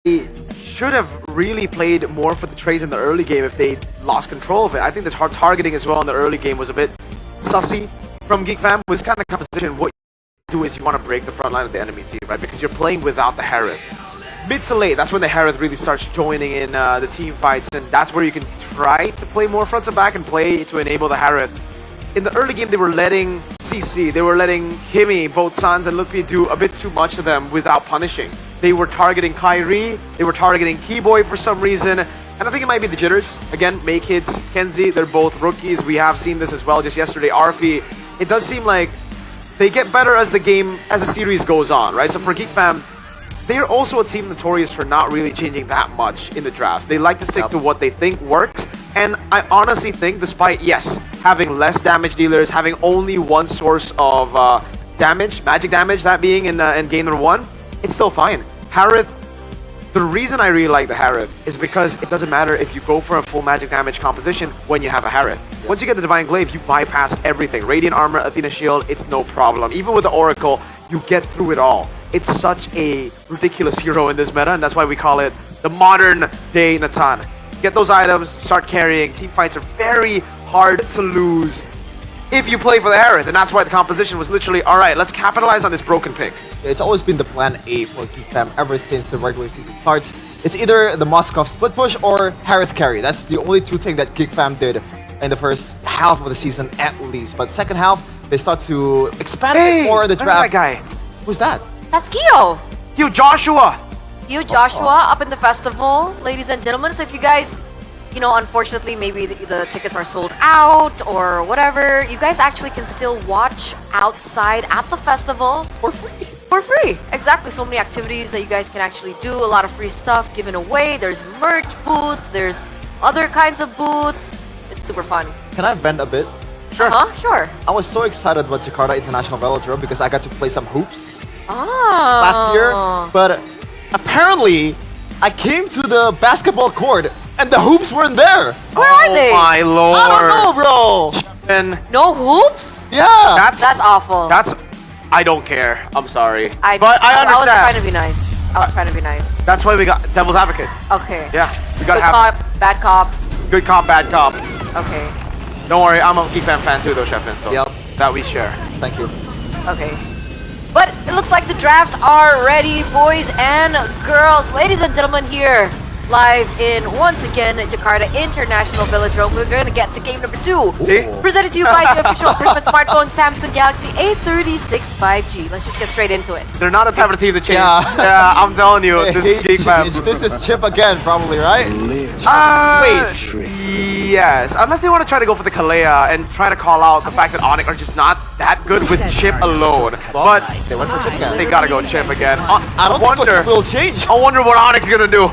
they should have really played more for the trades in the early game if they lost control of it. I think the targeting as well in the early game was a bit sussy from Geek Fam. With this kind of composition, what you do is you want to break the front line of the enemy team, right? Because you're playing without the Harith. Mid to late, that's when the Harith really starts joining in the team fights, and that's where you can try to play more front to back and play to enable the Harith. In the early game, they were letting CC, they were letting Kimmy, both Sans and Luffy do a bit too much to them without punishing. They were targeting Kyrie, they were targeting Keyboy for some reason, and I think it might be the jitters. Again, May Kids, Kenzie, they're both rookies. We have seen this as well just yesterday. Arfi, it does seem like they get better as the series goes on, right? So for Geek Fam, they're also a team notorious for not really changing that much in the drafts. They like to stick to what they think works, and I honestly think, despite, yes, having less damage dealers, having only one source of damage, magic damage, that being in game number 1, it's still fine. Harith, the reason I really like the Harith is because it doesn't matter if you go for a full magic damage composition when you have a Harith. Yeah. Once you get the Divine Glaive, you bypass everything. Radiant Armor, Athena Shield, it's no problem. Even with the Oracle, you get through it all. It's such a ridiculous hero in this meta, and that's why we call it the modern day Natan. Get those items, start carrying. Team fights are very hard to lose if you play for the Harith, and that's why the composition was literally, alright, let's capitalize on this broken pick. It's always been the plan A for Geek Fam ever since the regular season starts. It's either the Moskov split push or Harith carry. That's the only two things that Geek Fam did in the first half of the season at least. But second half, they start to expand it more in the draft. That guy. Who's that? That's Kyo! Yo, Joshua! You, Joshua, up in the festival, ladies and gentlemen. So if you guys, you know, unfortunately, maybe the tickets are sold out or whatever, you guys actually can still watch outside at the festival. For free. For free, exactly. So many activities that you guys can actually do, a lot of free stuff given away. There's merch booths, there's other kinds of booths. It's super fun. Can I vent a bit? Sure. Sure. I was so excited about Jakarta International Velodrome because I got to play some hoops last last year, but apparently I came to the basketball court and the hoops weren't there. Where are they? Oh my lord. I don't know, bro. And No hoops? Yeah. That's awful. I don't care. I'm sorry. But I I was understand. trying to be nice. I was trying to be nice. That's why we got Devil's Advocate. Okay. Yeah, we Good gotta have cop, bad cop. good cop, bad cop. Okay. Don't worry, I'm a Geek fan too, though, Chefin. So Yep. that we share. Thank you. Okay. But it looks like the drafts are ready, boys and girls. Ladies and gentlemen, here live in, once again, Jakarta International Velodrome. We're going to get to game number 2. See? Presented to you by the official tournament smartphone Samsung Galaxy A36 5G. Let's just get straight into it. They're not a type of team to change. Yeah. Yeah, I'm telling you, this is Geek fan. This is Chip again, probably, right? Wait. Yes, unless they want to try to go for the Kalea and try to call out the fact that Onic are just not that good with Chip alone. Well, But they went for Chip again. they gotta go Chip again. I don't think Coach will change. I wonder what Onyx is gonna do.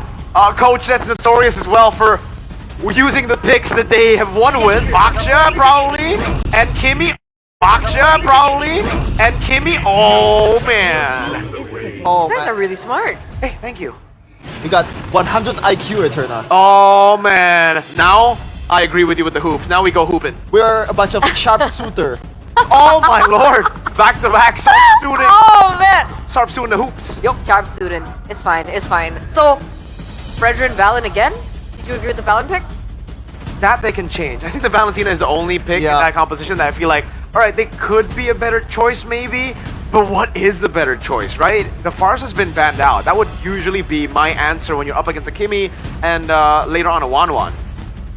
Coach that's notorious as well for using the picks that they have won with. Baksha probably, and Kimmy. Baksha probably, and Kimmy. Oh man. Oh, You guys are man. really smart. Hey, thank you. We got 100 IQ returner. Oh man. Now I agree with you with the hoops. Now we go hooping. We're a bunch of sharpshooter. Oh my lord. Back to back sharp shooting. Oh man. Sharp shooting the hoops. Sharp student. It's fine. It's fine. So, Fredrin Valen again? Did you agree with the Valen pick? That they can change. I think the Valentina is the only pick in that composition that I feel like, alright, they could be a better choice maybe, but what is the better choice, right? The Farce has been banned out. That would usually be my answer when you're up against a Kimmy and later on a Wanwan.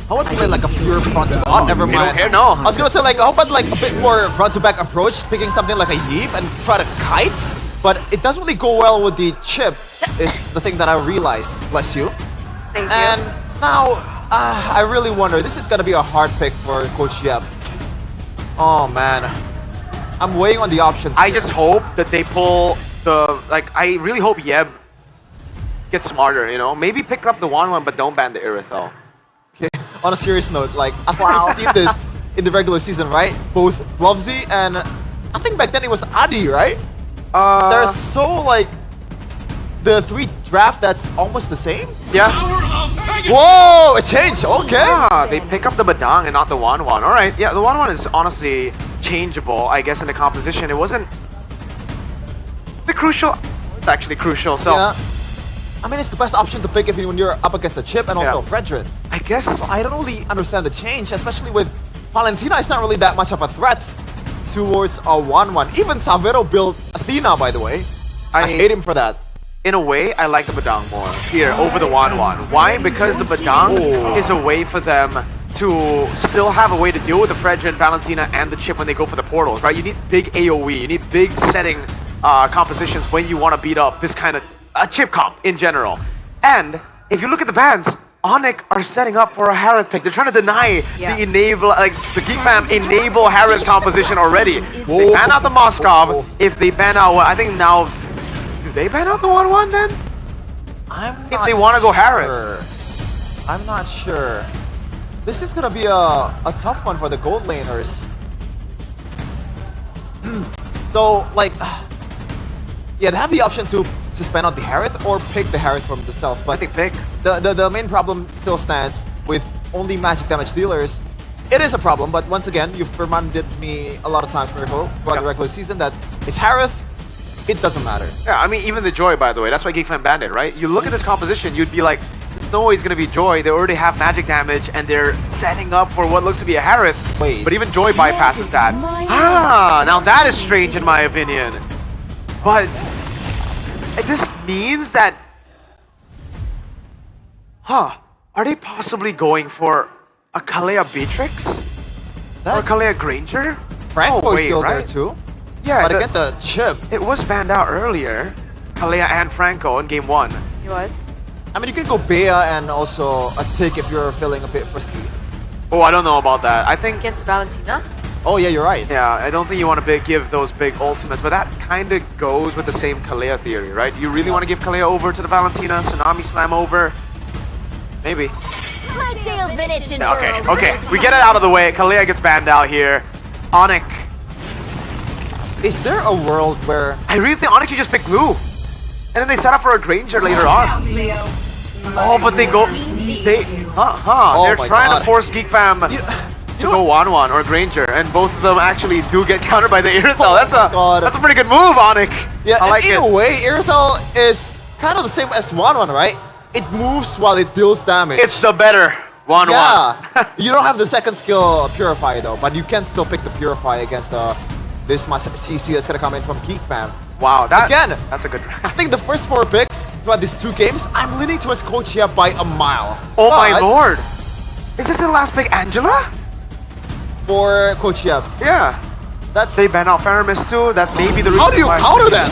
I would play like a pure front to back. Never You mind. don't care? No. I was gonna say like, how about like a bit more front to back approach, picking something like a Yeep and try to kite, but it doesn't really go well with the Chip. It's the thing that I realized. Bless you. Thank And you. now, I really wonder. This is gonna be a hard pick for Coach Yep. Oh man, I'm weighing on the options. I here. just hope that they pull the, I really hope Yeb gets smarter, you know? Maybe pick up the Wanwan, but don't ban the Irithel. Okay. On a serious note, like I think Wow. I've seen this in the regular season, right? Both Blovsy and I think back then it was Adi, right? They're so like the 3 draft that's almost the same. Yeah. Whoa, it changed. Okay. Ah, they pick up the Badang and not the Wanwan. Alright, yeah, the Wanwan is honestly changeable, I guess, in the composition. It wasn't the crucial. It's actually crucial, so. Yeah. I mean, it's the best option to pick if when you're up against a Chip and also Yeah. Fredrin. I guess So I don't really understand the change, especially with Valentina. It's not really that much of a threat towards a 1-1. Even Savero built Athena, by the way. I hate him for that. in a way, I like the Badang more here over the Wan. Why? Because the Badang is a way for them to still have a way to deal with the Fredrin, Valentina, and the Chip when they go for the portals, right? You need big AoE, you need big setting compositions when you want to beat up this kind of Chip comp in general. And if you look at the bans, Onic are setting up for a Harith pick. They're trying to deny the enable, like the Geek fam enable Harith composition already. They ban out the Moskov. If they ban out, I think now, do they ban out the 1-1 then? If they want to go Harith. I'm not sure. This is gonna be a tough one for the gold laners. So like, yeah, they have the option to just ban out the Harith or pick the Harith from themselves. But I think pick. The main problem still stands with only magic damage dealers. It is a problem, but once again, you've reminded me a lot of times, Miracle, throughout the regular season that it's Harith. It doesn't matter. Yeah, I mean, even the Joy, by the way, that's why Geek Fan banned it, right? You look at this composition, you'd be like, there's no way it's gonna be Joy. They already have magic damage, and they're setting up for what looks to be a Harith. Wait. But even Joy bypasses that. Ah, now that is strange in my opinion. But this means that, are they possibly going for a Kalea Beatrix? Or a Kalea Granger? Franco is wait, still right? there too. Yeah, But against a Chip, it was banned out earlier. Kalea and Franco in game 1. He was. I mean, you can go Bea and also a Tick if you're feeling a bit frisky. Oh, I don't know about that. I think, Against Valentina. Oh yeah, you're right. yeah, I don't think you want to give those big ultimates, but that kind of goes with the same Kalea theory, right? You really want to give Kalea over to the Valentina, Tsunami Slam over? Maybe. My tail's been itching Yeah, for a okay, we get it out of the way. Kalea gets banned out here. Onic. Is there a world where I really think Onic should just pick blue. And then they set up for a Granger later on. Oh, but they go... They're my trying God. to force Geek Fam to go 1-1 or Granger, and both of them actually do get countered by the Irithel. That's a pretty good move, Onic. Yeah, I like in it. a way, Irithel is kind of the same as 1-1, right? It moves while it deals damage. It's the better 1-1. Yeah. You don't have the second skill Purify though, but you can still pick the Purify against this much CC that's gonna come in from Geek Fam. Wow, Again, that's a good I think the first 4 picks throughout these 2 games, I'm leaning towards Kochia by a mile. Oh my But lord. Is this the last pick, Angela? For Kochia, Yeah. that's... They ban out Faramis too. That may be the reason How do you why. counter that?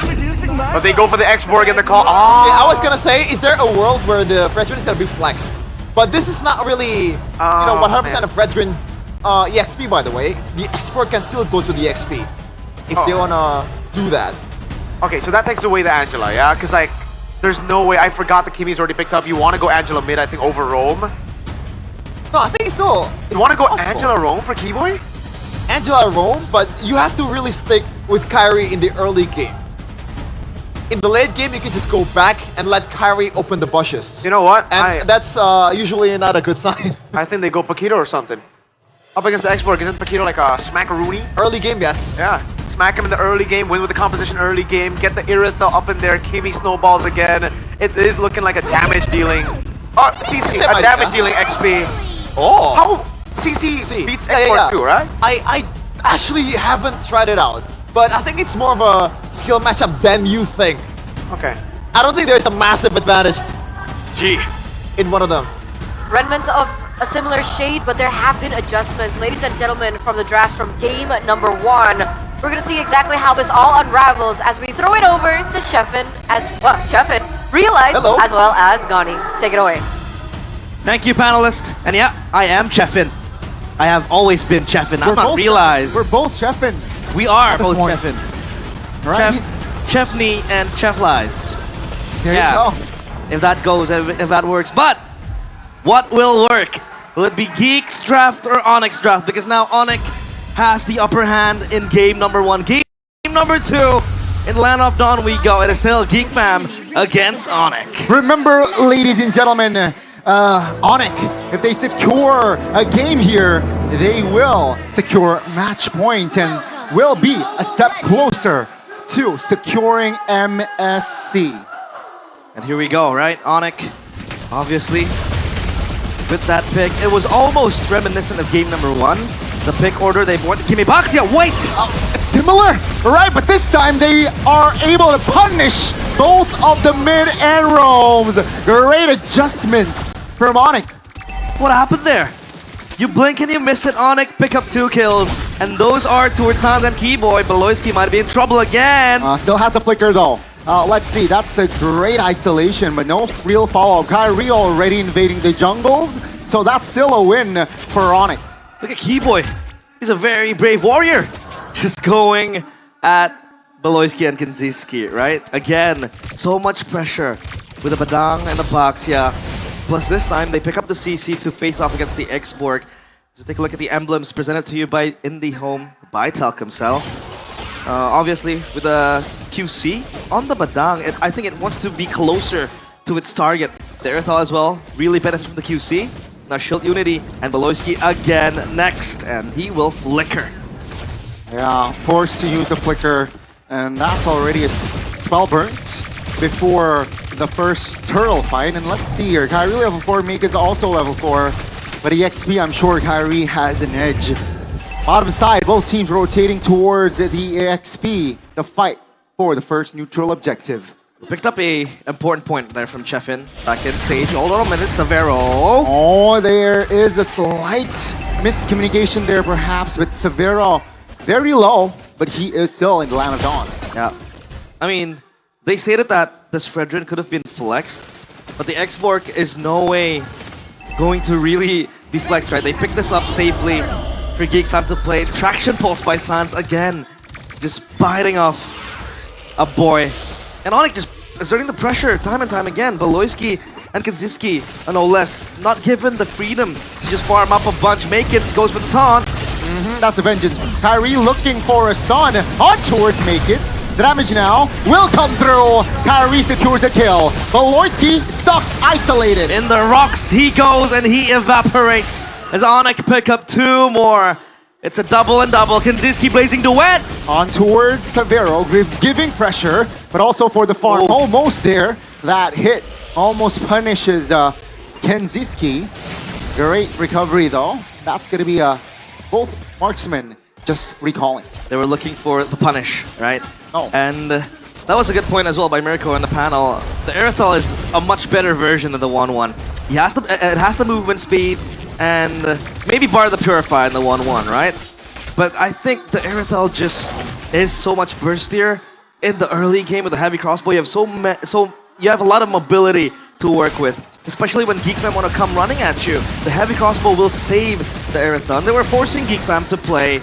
But they go for the X-Borg and the call. Yeah, Oh, I was gonna say, is there a world where the Fredrin is gonna be flexed? But this is not really, you know, 100% man. of Fredrin EXP, by the way. The export can still go to the XP if they wanna do that. Okay, so that takes away the Angela, yeah? Because, like, there's no way. I forgot the Kimi's already picked up. You want to go Angela mid, I think, over Rome. No, I think it's still. You want to go possible. Angela Rome for Keyboy? Angela Rome, but you have to really stick with Kyrie in the early game. In the late game, you can just go back and let Kyrie open the bushes. You know what? And that's usually not a good sign. I think they go Paquito or something. Up against the X-Borg, isn't Paquito like a smack-a-rooney? Early game, yes. Yeah. Smack him in the early game, win with the composition early game, get the Irithel up in there, Kimi snowballs again. It is looking like a damage dealing. Oh, CC, a damage dealing XP. Oh. How? CC beats Yeah, X-Borg yeah. too, right? I actually haven't tried it out, but I think it's more of a skill matchup than you think. Okay. I don't think there's a massive advantage G. in one of them. Renman's of a similar shade, but there have been adjustments. Ladies and gentlemen, from the drafts from game number 1, we're going to see exactly how this all unravels as we throw it over to Sheffin, Sheffin, Realize, Hello. as well as Gani. Take it away. Thank you, panelists. And yeah, I am Cheffin. I have always been Cheffin. I'm not realized. We're both Cheffin. We are at this both point. Cheffin. Right? Cheffney and Chefflies. There Yeah. you go. If that goes, if that works. But what will work? Will it be Geek's draft or Onyx draft? Because now Onyx has the upper hand in game number 1. Game number 2, in Land of Dawn we go. It is still Geek Fam against Onyx. Remember, ladies and gentlemen, Onic, if they secure a game here, they will secure match point and will be a step closer to securing MSC. And here we go, right? Onic, obviously, with that pick. It was almost reminiscent of game number 1. The pick order, they went Kimi Baxia, wait! It's similar, right? But this time they are able to punish both of the mid and roams. Great adjustments from Onic. What happened there? You blink and you miss it, Onic, pick up 2 kills. And those are towards Sans and Keyboy. Beloyski might be in trouble again. Still has a flicker though. Let's see, that's a great isolation, but no real follow-up. Kyrie already invading the jungles, so that's still a win for Onic. Look at Keyboy. He's a very brave warrior. Just going at Beloyski and Kinziski, right? Again, so much pressure with the Badang and the Baxia. Plus this time, they pick up the CC to face off against the Xborg. So take a look at the emblems presented to you by IndieHome, by Telkomsel. Obviously, with the QC on the Badang, I think it wants to be closer to its target. The Earthal as well really benefits from the QC. Now Shield Unity and Beloyski again next, and he will flicker. Yeah, forced to use a flicker, and that's already a spell burnt before the first turtle fight. And let's see here, Kyrie level 4, Meek is also level 4, but EXP, I'm sure Kyrie has an edge. Bottom side, both teams rotating towards the EXP, the fight for the first neutral objective. Picked up a important point there from Chefin back in stage. Hold on a minute, Severo. Oh, there is a slight miscommunication there perhaps, but Severo very low, but he is still in the Land of Dawn. Yeah. I mean, they stated that this Fredrin could have been flexed, but the Xborg is no way going to really be flexed, right? They picked this up safely for Geek Fam to play. Traction pulse by Sans again, just biting off a boy. And Onic just exerting the pressure time and time again. Beloyski and Kinziski, no less, not given the freedom to just farm up a bunch. Makits goes for the taunt. That's a vengeance. Kyrie looking for a stun on towards Makits. The damage now will come through. Kyrie secures a kill. Beloyski stuck, isolated. In the rocks he goes and he evaporates as Onic pick up 2 more. It's a double and double. Kinziski blazing duet. On towards Severo, giving pressure, but also for the farm. Oh. Almost there. That hit almost punishes Kinziski. Great recovery though. That's going to be both marksmen just recalling. They were looking for the punish, right? Oh. And that was a good point as well by Mirko in the panel. The Earthal is a much better version than the 1-1. It has the movement speed and maybe bar the Purify in the 1-1, right? But I think the Earthal just is so much burstier in the early game with the heavy crossbow. You have you have a lot of mobility to work with, especially when Geek Fam want to come running at you. The heavy crossbow will save the Earthal. And they were forcing Geek Fam to play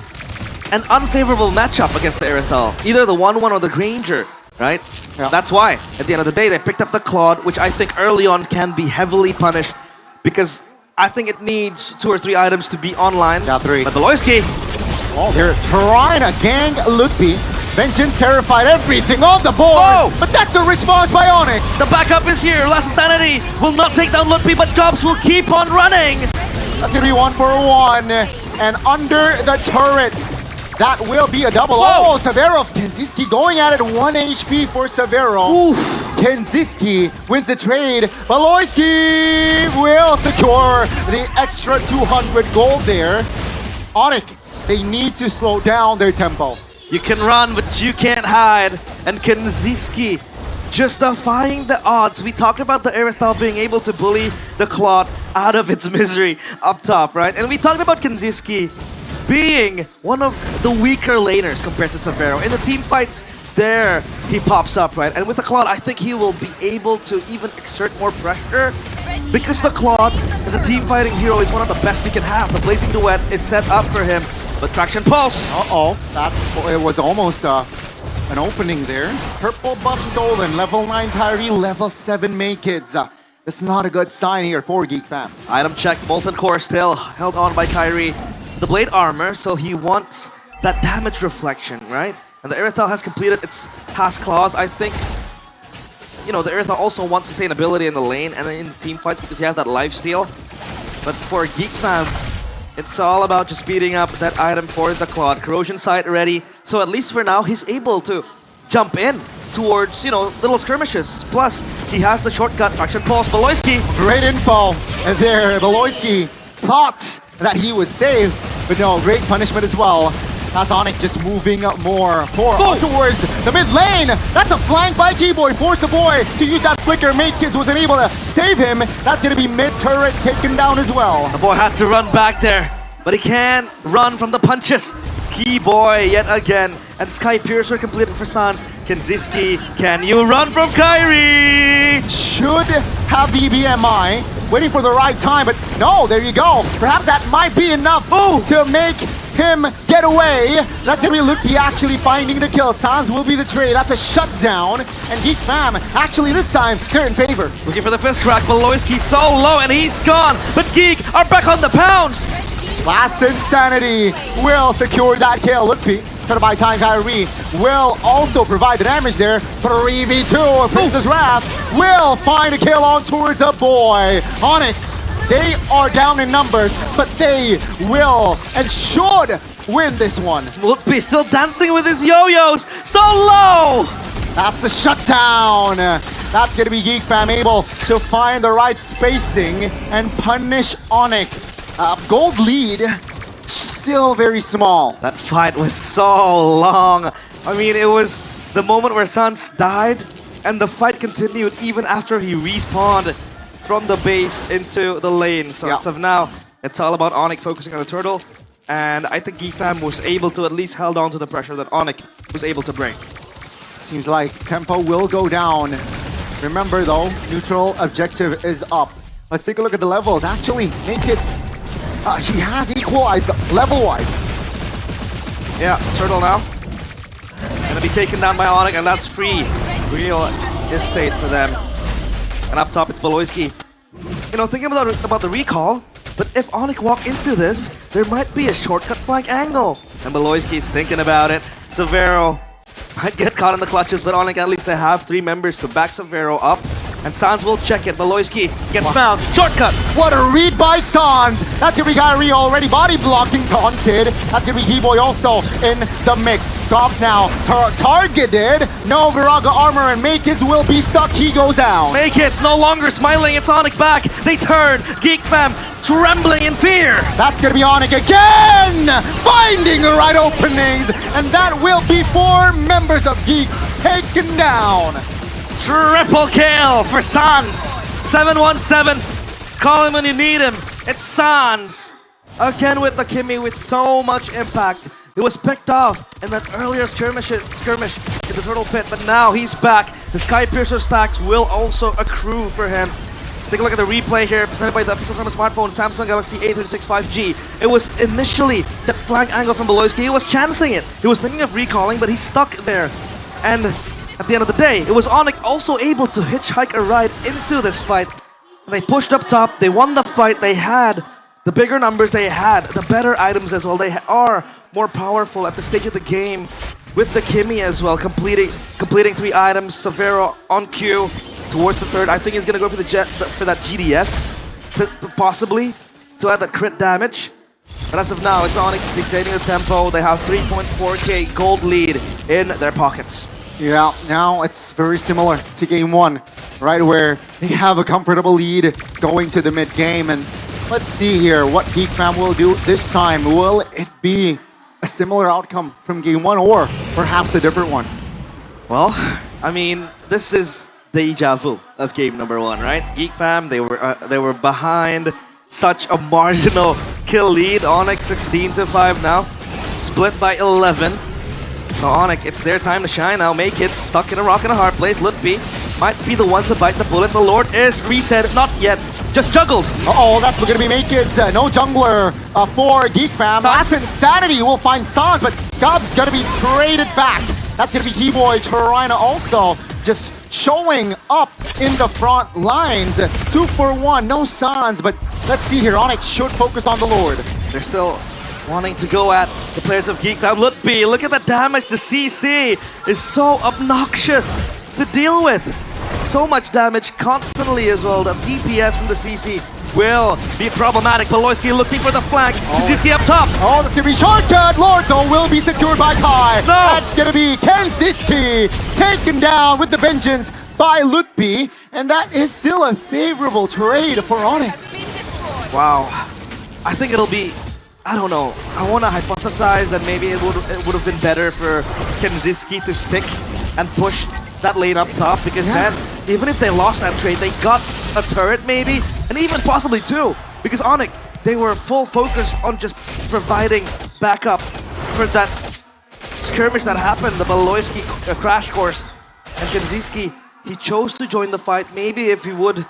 an unfavorable matchup against the Earthal, either the 1-1 or the Granger, right? Yeah. That's why, at the end of the day, they picked up the Claude, which I think early on can be heavily punished because I think it needs 2 or 3 items to be online. Got 3. But Beloyski, Oh, they're trying to gang Ludwig. Vengeance terrified everything on the board. Whoa! But that's a response by Onic. the backup is here. Last Insanity will not take down Lutpi, but Cobbs will keep on running. That's gonna be 1-for-1. And under the turret, that will be a double. Whoa! Oh, Severo. Kinziski going at it. 1 HP for Severo. Oof. Kinziski wins the trade. Beloyski will secure the extra 200 gold there. Onic, they need to slow down their tempo. You can run, but you can't hide. And Kinziski just defying the odds. We talked about the Erythal being able to bully the Claude out of its misery up top, right? And we talked about Kinziski being one of the weaker laners compared to Severo. In the team fights, there he pops up, right? And with the Claude, I think he will be able to even exert more pressure because the Claude, as a team fighting hero, is one of the best we can have. The Blazing Duet is set up for him. But Traction Pulse! Uh-oh, it was almost an opening there. Purple buff stolen, level 9 Kyrie, level 7 Maykids. That's not a good sign here for Geek Fam. Item check, Molten Core still held on by Kyrie. The Blade Armor, so he wants that damage reflection, right? And the Erythal has completed its past clause. I think, you know, the Erythal also wants sustainability in the lane and in the team fights because you have that lifesteal. But for Geek Fam, it's all about just speeding up that item for the Claude. Corrosion sight ready, so at least for now, he's able to jump in towards, little skirmishes. Plus, he has the shortcut traction pulse. Beloyski. Great info. And there, Beloyski thought that he was safe, but no, great punishment as well. That's Onic just moving up more towards the mid lane. That's a flank by Keyboy. Force a boy to use that flicker. Kids wasn't able to save him. That's going to be mid turret taken down as well. The boy had to run back there, but he can't run from the punches. Keyboy yet again. And Sky Piercer completed for Sans. Kenziski, can you run from Kyrie? Should have the BMI. Waiting for the right time, but no, there you go. Perhaps that might be enough to make him get away. That's gonna be Lupi actually finding the kill. Sans will be the trade. That's a shutdown. And Geek Fam, actually this time, they're in favor. Looking for the fist crack. Beloyski so low and he's gone. But Geek are back on the pounce. Last Insanity will secure that kill. Lupi, trying to buy time. Kyrie will also provide the damage there. 3v2. Princess Wrath will find a kill on towards a boy. Onic, they are down in numbers, but they will and should win this one. Lupi still dancing with his yo-yos. So low. That's the shutdown. That's going to be Geek Fam able to find the right spacing and punish Onic. Gold lead, still very small. That fight was so long. I mean, it was the moment where Sans died, and the fight continued even after he respawned from the base into the lane. So as of now, it's all about Onic focusing on the turtle, and I think Geek Fam was able to at least held on to the pressure that Onic was able to bring. Seems like tempo will go down. Remember though, neutral objective is up. Let's take a look at the levels. Actually, Naked's he has equalized level-wise. Yeah, turtle now. Gonna be taken down by Onic, and that's free. Real estate for them. And up top, it's Beloyski. Thinking about the recall, but if Onic walk into this, there might be a shortcut flank angle. And Beloyski's thinking about it. Severo might get caught in the clutches, but Onic, at least they have 3 members to back Severo up. And Sans will check it. Beloyski gets found. Shortcut! What a read by Sans! That's gonna be Kyrie already body blocking, taunted. That's gonna be Keyboy also in the mix. Dobbs now targeted. No Viraga armor, and Makeits will be stuck. He goes down. Makeits no longer smiling. It's Onic back. They turn. Geek Fam trembling in fear. That's gonna be Onic again! Finding the right openings, and that will be 4 members of Geek taken down. Triple kill for Sans. 717. Call him when you need him. It's Sans. Again with the Kimmy with so much impact. It was picked off in that earlier skirmish in the Turtle Pit, but now he's back. The Sky Piercer stacks will also accrue for him. Take a look at the replay here, presented by the official camera smartphone, Samsung Galaxy A36 5G. It was initially that flank angle from Beloyski. He was chancing it. He was thinking of recalling, but he's stuck there. And at the end of the day, it was Onic also able to hitchhike a ride into this fight. And they pushed up top, they won the fight, they had the bigger numbers, they had the better items as well. They are more powerful at the stage of the game with the Kimmy as well, completing 3 items. Severo on cue towards the third. I think he's gonna go for for that GDS, possibly, to add that crit damage. But as of now, it's Onic dictating the tempo. They have 3.4k gold lead in their pockets. Yeah, now it's very similar to game 1, right, where they have a comfortable lead going to the mid game. And let's see here what Geek Fam will do this time. Will it be a similar outcome from game 1, or perhaps a different one? Well, I mean, this is deja vu of game number 1, right? Geek Fam, they were behind such a marginal kill lead. Onic 16-5 now, split by 11. So Onic, it's their time to shine now. Make it stuck in a rock and a hard place. Lutfi might be the one to bite the bullet. The Lord is reset, not yet, just juggled. Uh-oh, that's gonna be Makeits. No jungler for Geek Fam. That's Insanity will find Sans, but Gub's gonna be traded back. That's gonna be Keyboy. Charina also just showing up in the front lines. 2 for 1, no Sans, but let's see here. Onic should focus on the Lord. They're still wanting to go at the players of Geek Fam. Look at the damage. The CC is so obnoxious to deal with. so much damage constantly as well. The DPS from the CC will be problematic. Beloyski looking for the flank. Kenziski up top. Oh, that's gonna be shortcut. Lord though will be secured by Kai. No. That's gonna be Kenziski taken down with the vengeance by Lutpi, and that is still a favorable trade for Onic. Wow. I think it'll be, I don't know. I want to hypothesize that maybe it would have been better for Kenziski to stick and push that lane up top, because then even if they lost that trade, they got a turret maybe, and even possibly two, because Onic, they were full focus on just providing backup for that skirmish that happened, the Beloyski crash course, and Kenziski, he chose to join the fight. Maybe if he would,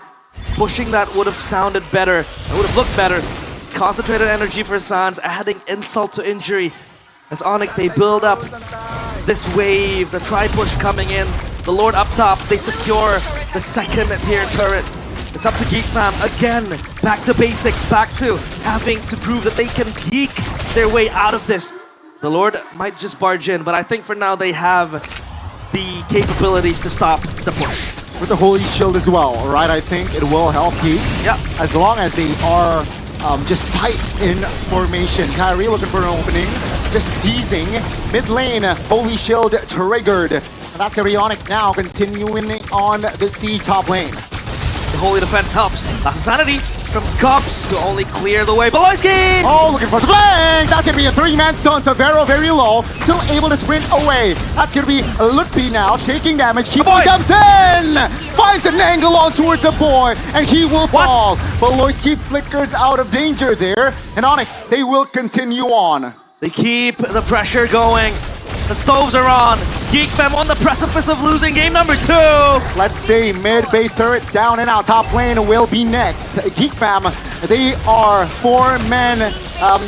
pushing that would have sounded better, it would have looked better. Concentrated energy for Sans, adding insult to injury. As Onic, they build up this wave, the tri-push coming in, the Lord up top, they secure the second tier turret. It's up to Geek Fam again, back to basics, back to having to prove that they can geek their way out of this. The Lord might just barge in, but I think for now they have the capabilities to stop the push. With the Holy Shield as well, right? I think it will help Geek. Yeah. As long as they are just tight in formation. Kyrie looking for an opening, just teasing. Mid lane, Holy Shield triggered. And that's gonna be Onic now, continuing on the C top lane. The Holy Defense helps. That's Insanity from Cops to only clear the way. Beloyski! Oh, looking for the flank! That's gonna be a 3-man stun, so Vero very low, still able to sprint away. That's gonna be Lutpi now, taking damage. Keyboy comes in! Finds an angle on towards the boy, and he will fall. Beloyski flickers out of danger there, and Onic, they will continue on. They keep the pressure going. The stoves are on. Geek Fam on the precipice of losing game number 2. Let's say mid-base turret down and out. Top lane will be next. Geek Fam, they are 4 men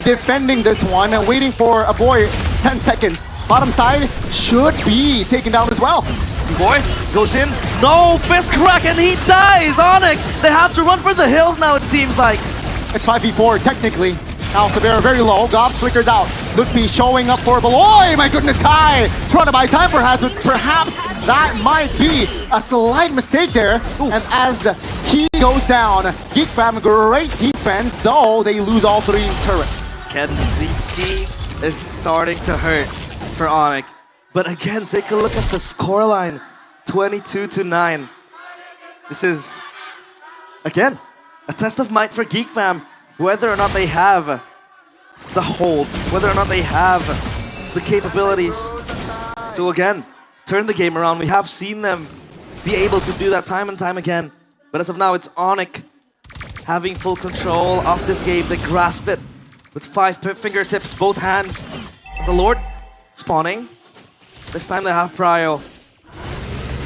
defending this one, waiting for a boy 10 seconds. Bottom side should be taken down as well. Boy goes in. No, fist crack, and he dies. Onic, they have to run for the hills now, it seems like. It's 5v4 technically. Now Severa very low. Gobs flickers out. Lutpi showing up for Beloy. My goodness, Kai trying to buy time perhaps, but perhaps that might be a slight mistake there. And as he goes down, Geek Fam, great defense, though they lose all 3 turrets. Kenziski is starting to hurt for Onic. But again, take a look at the scoreline. 22-9. This is, again, a test of might for Geek Fam. Whether or not they have the hold, whether or not they have the capabilities to, again, turn the game around. We have seen them be able to do that time and time again. But as of now, it's Onic having full control of this game. They grasp it with 5 fingertips, both hands. And the Lord spawning. This time they have Prio.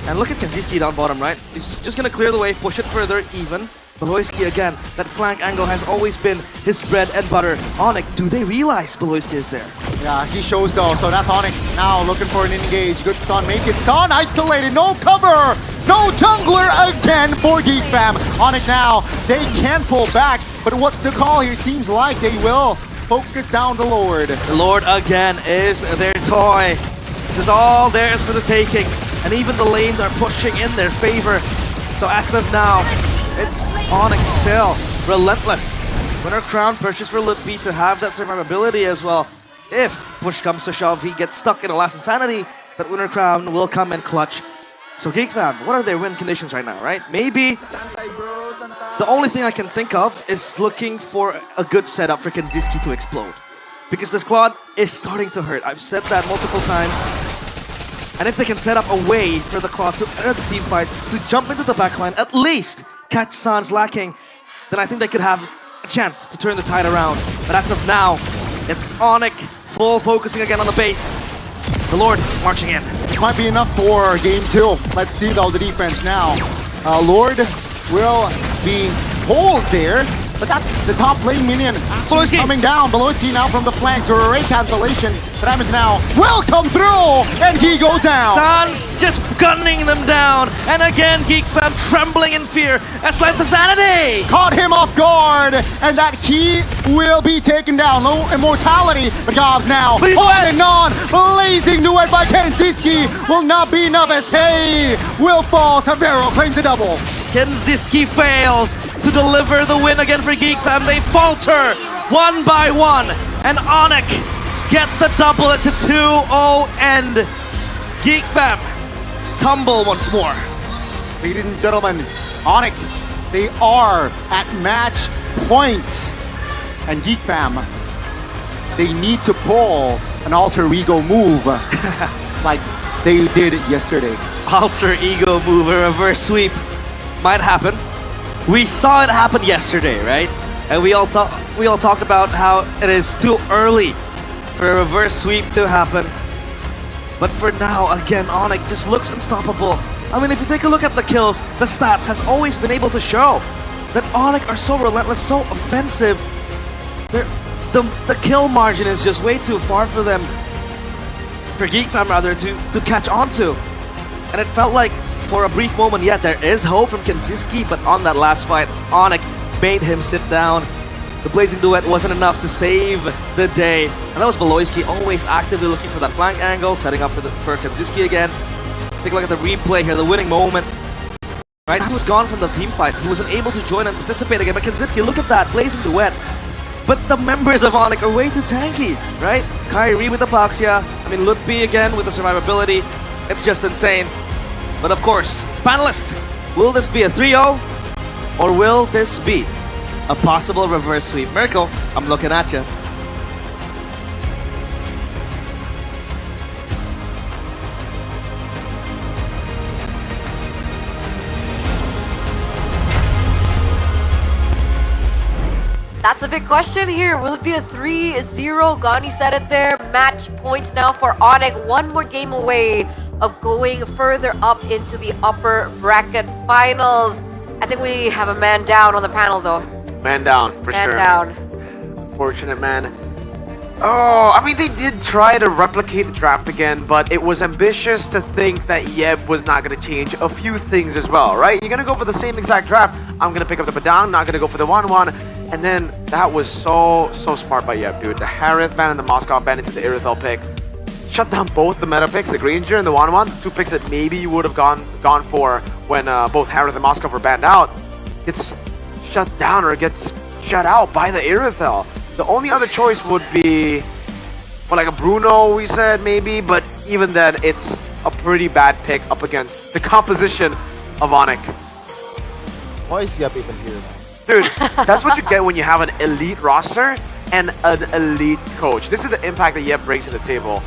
And look at Kenziski down bottom, right? He's just going to clear the way, push it further, even. Beloyski again, that flank angle has always been his bread and butter. Onic, do they realize Beloyski is there? Yeah, he shows though, so that's Onic now looking for an engage. Good stun, make it stun, isolated, no cover! No jungler again for Geek Fam. Onic now, they can pull back, but what's the call here? Seems like they will focus down the Lord. The Lord again is their toy. This is all theirs for the taking, and even the lanes are pushing in their favor. So as of now, it's Onic still relentless. Winner Crown purchased for Lutpi to have that survivability as well. If push comes to shove, he gets stuck in a last Insanity, that Winner Crown will come and clutch. So Geek Fam, what are their win conditions right now, right? Maybe the only thing I can think of is looking for a good setup for Kenziski to explode. Because this Claude is starting to hurt. I've said that multiple times. And if they can set up a way for the Claude to enter the team fights, to jump into the backline, at least catch Sans lacking, then I think they could have a chance to turn the tide around. But as of now, it's Onic full focusing again on the base. The Lord marching in. This might be enough for game 2. Let's see though the defense now. Lord will be hold there, but that's the top lane minion Beloyski coming down. Beloyski now from the flanks, or a raid cancellation. The damage now will come through, and he goes down. Sans just gunning them down, and again Geek Fam trembling in fear. That's Lance Insanity! Caught him off guard, and that key will be taken down. No immortality, but Gobs now holding on, blazing to start by Kenziski will not be enough as Hey will fall. Savero claims the double. Kenziski fails to deliver the win again for Geek Fam. They falter one by one, and Onic get the double. It's a 2-0 end. Geek Fam tumble once more. Ladies and gentlemen, Onic, they are at match point. And Geek Fam, they need to pull an alter ego move like they did yesterday. Alter ego move, a reverse sweep might happen. We saw it happen yesterday, right? And we all talked about how it is too early for a reverse sweep to happen. But for now, again, Onic just looks unstoppable. I mean, if you take a look at the kills, the stats has always been able to show that Onic are so relentless, so offensive. The kill margin is just way too far for them, for Geek Fam rather, to catch on to. And it felt like for a brief moment, yeah, there is hope from Kenziski, but on that last fight, Onic made him sit down. The Blazing Duet wasn't enough to save the day. And that was Beloyski always actively looking for that flank angle, setting up for Kenziski again. Take a look at the replay here, the winning moment. Right, he was gone from the team fight. He wasn't able to join and participate again. But Kenziski, look at that, Blazing Duet. But the members of Onic are way too tanky, right? Kyrie with Apoxia. I mean, Lutpi again with the survivability. It's just insane. But of course, panelist, will this be a 3-0? Or will this be a possible reverse sweep? Mirko, I'm looking at you. That's a big question here. Will it be a 3-0? Gani said it there. Match points now for Onic. One more game away of going further up into the upper bracket finals. I think we have a man down on the panel though. Man down, for Man sure. down. Fortunate man. Oh, I mean, they did try to replicate the draft again, but it was ambitious to think that Yeb was not going to change a few things as well, right? You're going to go for the same exact draft. I'm going to pick up the Badang, not going to go for the 1-1. And then that was so smart by Yeb, dude. The Harith ban and the Moscow ban into the Irithel pick. Shut down both the meta picks, the Granger and the 1-1, the two picks that maybe you would have gone for when both Harith and Moscow were banned out. Gets shut down or gets shut out by the Irithel. The only other choice would be, well, like a Bruno, we said, maybe, but even then, it's a pretty bad pick up against the composition of Onic. Why is Yep even here now? Dude, that's what you get when you have an elite roster and an elite coach. This is the impact that Yep brings to the table.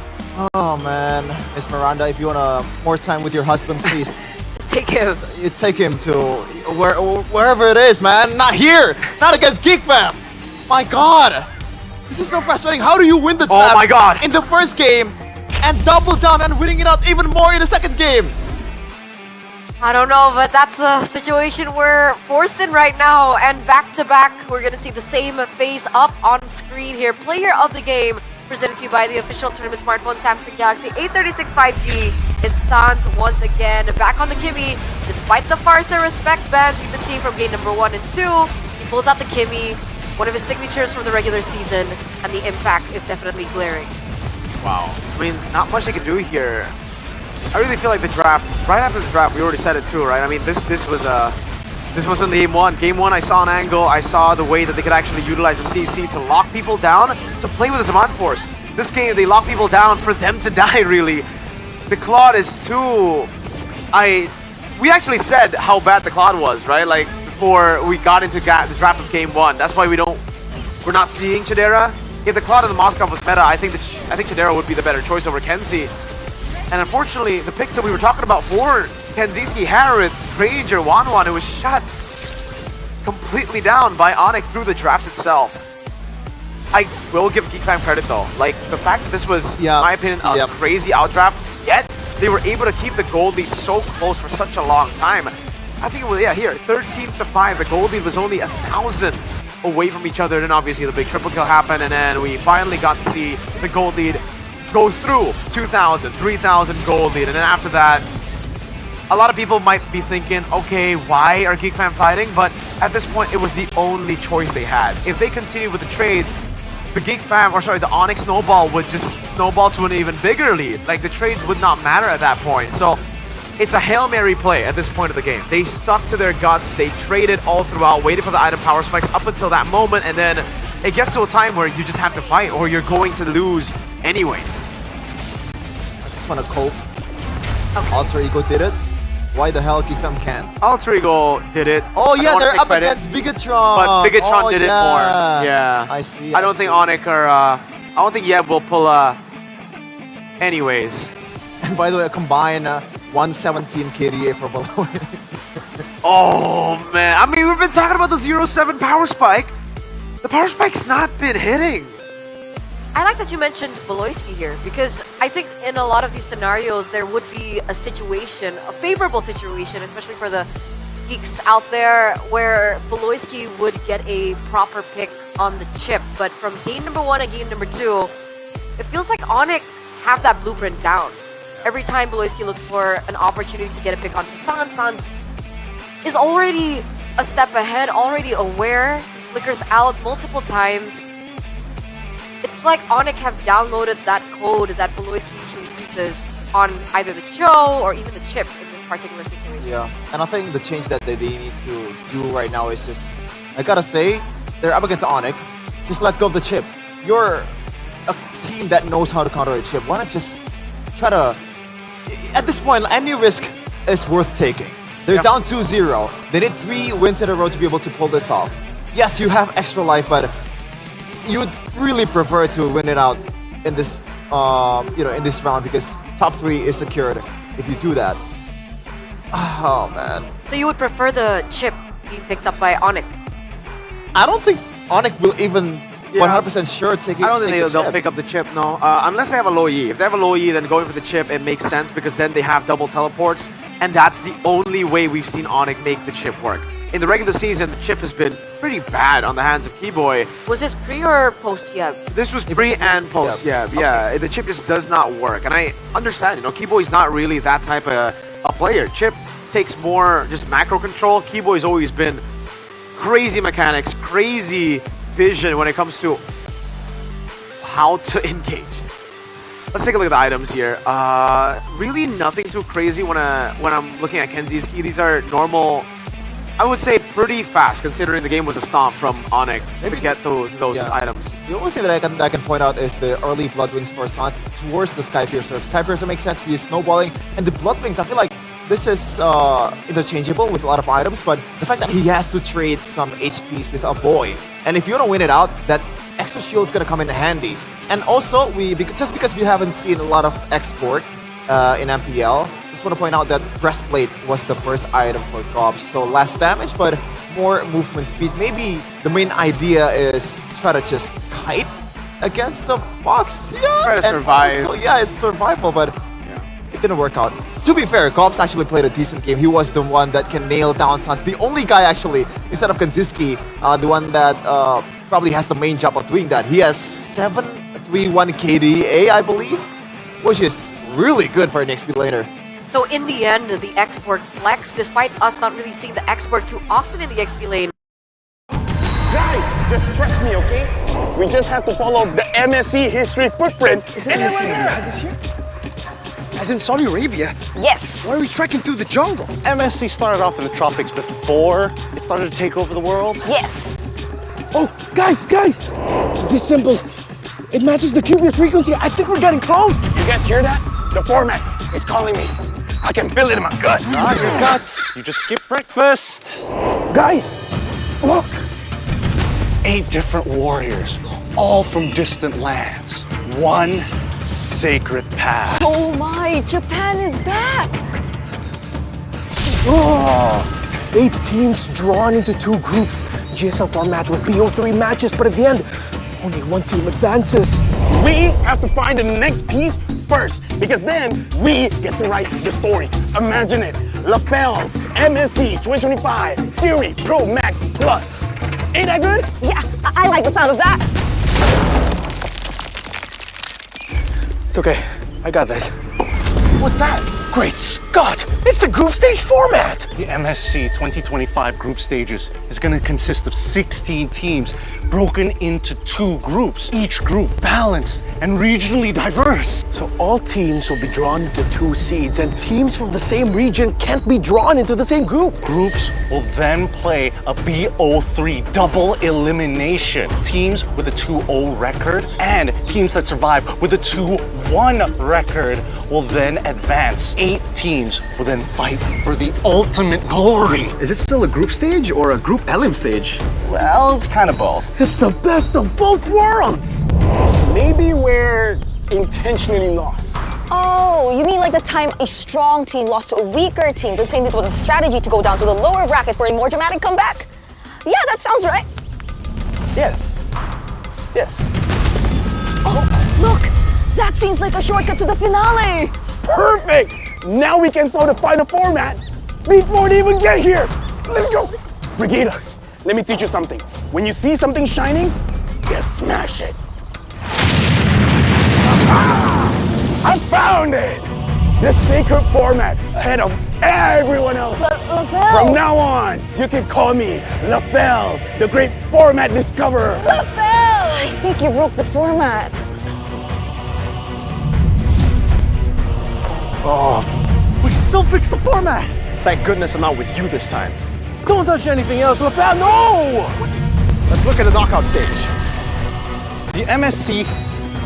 Oh man, Miss Miranda, if you want more time with your husband, please. Take him. You take him to wherever it is, man. Not here. Not against Geek Fam. My God, this is so frustrating. How do you win the draft my God. in the first game and double down and winning it out even more in the second game? I don't know, but that's a situation we're forced in right now. And back to back, we're gonna see the same face up on screen here. Player of the game presented to you by the official tournament smartphone Samsung Galaxy A36 5G is Sans once again back on the Kimmy. Despite the Farsa respect bans we've been seeing from game number 1 and 2, he pulls out the Kimmy, one of his signatures from the regular season, and the impact is definitely glaring. Wow. I mean, not much they can do here. I really feel like the draft, right after the draft, we already said it too, right? I mean, this wasn't game 1. Game 1, I saw an angle, I saw the way that they could actually utilize the CC to lock people down, to play with the Zaman Force. This game, they lock people down for them to die, really. The Claude is too... We actually said how bad the Claude was, right? Like, before we got into the draft of game 1. That's why we're not seeing Chidera. If the Claude and the Moscow was meta, I think Chidera would be the better choice over Kenzie. And unfortunately, the picks that we were talking about for Kenziski, Harith, Granger, 1-1, it was shut completely down by Onic through the draft itself. I will give Geek Fam credit though. Like, the fact that this was, in my opinion, a crazy outdraft, yet they were able to keep the gold lead so close for such a long time. I think it was, here, 13-5. The gold lead was only 1,000 away from each other. Then obviously the big triple kill happened, and then we finally got to see the gold lead go through 2,000, 3,000 gold lead. And then after that, a lot of people might be thinking, okay, why are Geek Fam fighting? But at this point, it was the only choice they had. If they continued with the trades, the Geek Fam, or sorry, the Onic Snowball would just snowball to an even bigger lead. Like, the trades would not matter at that point. So it's a Hail Mary play at this point of the game. They stuck to their guts, they traded all throughout, waited for the item power spikes up until that moment, and then it gets to a time where you just have to fight or you're going to lose anyways. I just want to cope. Okay. Alter Ego did it. Why the hell Geek Fam can't? Alter Ego did it. Oh I don't yeah, wanna they're take up credit, against Bigatron. but Bigatron Oh, did it yeah. more. Yeah. I see. I don't think Onic or I don't think Yeb will pull anyways. And by the way, a combined 117 KDA for below. Oh man, I mean, we've been talking about the 0-7 power spike. The power spike's not been hitting. I like that you mentioned Beloyski here, because I think in a lot of these scenarios there would be a situation, a favorable situation, especially for the geeks out there, where Beloyski would get a proper pick on the chip. But from game number 1 and game number 2, it feels like Onic have that blueprint down. Every time Beloyski looks for an opportunity to get a pick onto Sans is already a step ahead, already aware, flickers out multiple times. It's like Onic have downloaded that code that Beloyski usually uses on either the Joe or even the chip in this particular situation. Yeah, and I think the change that they need to do right now is just, I gotta say, they're up against Onic. Just let go of the chip. You're a team that knows how to counter a chip. Why not just try to... At this point, any risk is worth taking. They're Yep. down 2-0. They need 3 wins in a row to be able to pull this off. Yes, you have extra life, but you would really prefer to win it out in this, in this round, because top 3 is secured if you do that. Oh man, So you would prefer the chip being picked up by Onic? I don't think Onic will even Yeah. 100% sure take it. I don't think take the they'll chip. pick up the chip, no. Unless they have a low E. If they have a low E, then going for the chip, it makes sense because then they have double teleports, and that's the only way we've seen Onic make the chip work. In the regular season, the chip has been pretty bad on the hands of Keyboy. Was this pre or post Yeb? This was pre and post, yeah. The chip just does not work, and I understand, Keyboy's not really that type of a player. Chip takes more just macro control. Keyboy's always been crazy mechanics, crazy vision when it comes to how to engage. Let's take a look at the items here. Really nothing too crazy when I'm looking at Kenzie's key. These are normal, I would say pretty fast considering the game was a stomp from Onic to get those Yeah. items. The only thing that I can point out is the early Bloodwings for Sans towards the Skypiercer. Skypiercer makes sense, he is snowballing, and the Bloodwings, I feel like this is interchangeable with a lot of items, but the fact that he has to trade some HPs with a boy, and if you don't win it out, that extra shield is gonna come in handy. And also, just because we haven't seen a lot of export in MPL, just want to point out that breastplate was the first item for Gobs, so less damage but more movement speed. Maybe the main idea is try to just kite against the box, yeah, Try to and survive. also, yeah, it's survival, but it didn't work out. To be fair, Gobs actually played a decent game. He was the one that can nail down Sans. The only guy actually, instead of Kanziski, the one that probably has the main job of doing that. He has 731 KDA, I believe, which is really good for an XP laner. So in the end, the export flex, despite us not really seeing the export too often in the XP lane. Guys, just trust me, okay? We just have to follow the MSC history footprint. Is MSC bad this year? As in Saudi Arabia? Yes! Why are we trekking through the jungle? MSC started off in the tropics before it started to take over the world. Yes! Oh, guys! This symbol, it matches the QB frequency. I think we're getting close. You guys hear that? The format is calling me. I can feel it in my gut. Not your guts. You just skipped breakfast. Guys, look! 8 different warriors, all from distant lands. One sacred path. Oh my, Japan is back! Oh, 8 teams drawn into 2 groups. GSL format with BO3 matches, but at the end, only 1 team advances. We have to find the next piece first, because then we get to write the story. Imagine it. Lapels, MSC 2025, Fury Pro Max Plus. Ain't that good? Yeah, I like the sound of that. It's okay, I got this. What's that? Great Scott! It's the group stage format! The MSC 2025 group stages is going to consist of 16 teams broken into 2 groups, each group balanced and regionally diverse. So all teams will be drawn into 2 seeds, and teams from the same region can't be drawn into the same group. Groups will then play a BO3 double elimination. Teams with a 2-0 record and teams that survive with a 2-1 record will then advance. 8 teams will then fight for the ultimate glory. Is it still a group stage or a group elim stage? Well, it's kind of both. It's the best of both worlds! Maybe we're intentionally lost. Oh, you mean like the time a strong team lost to a weaker team to claim it was a strategy to go down to the lower bracket for a more dramatic comeback? Yeah, that sounds right. Yes. Yes. Oh, look! That seems like a shortcut to the finale! Perfect! Now we can solidify the format before they even get here. Let's go. Brigida, let me teach you something. When you see something shining, you smash it. I found it! The sacred format ahead of everyone else. LaFell! From now on, you can call me LaFell, the great format discoverer. LaFell! I think you broke the format. Oh, we can still fix the format. Thank goodness I'm not with you this time. Don't touch anything else, LaFell, no! Let's look at the knockout stage. The MSC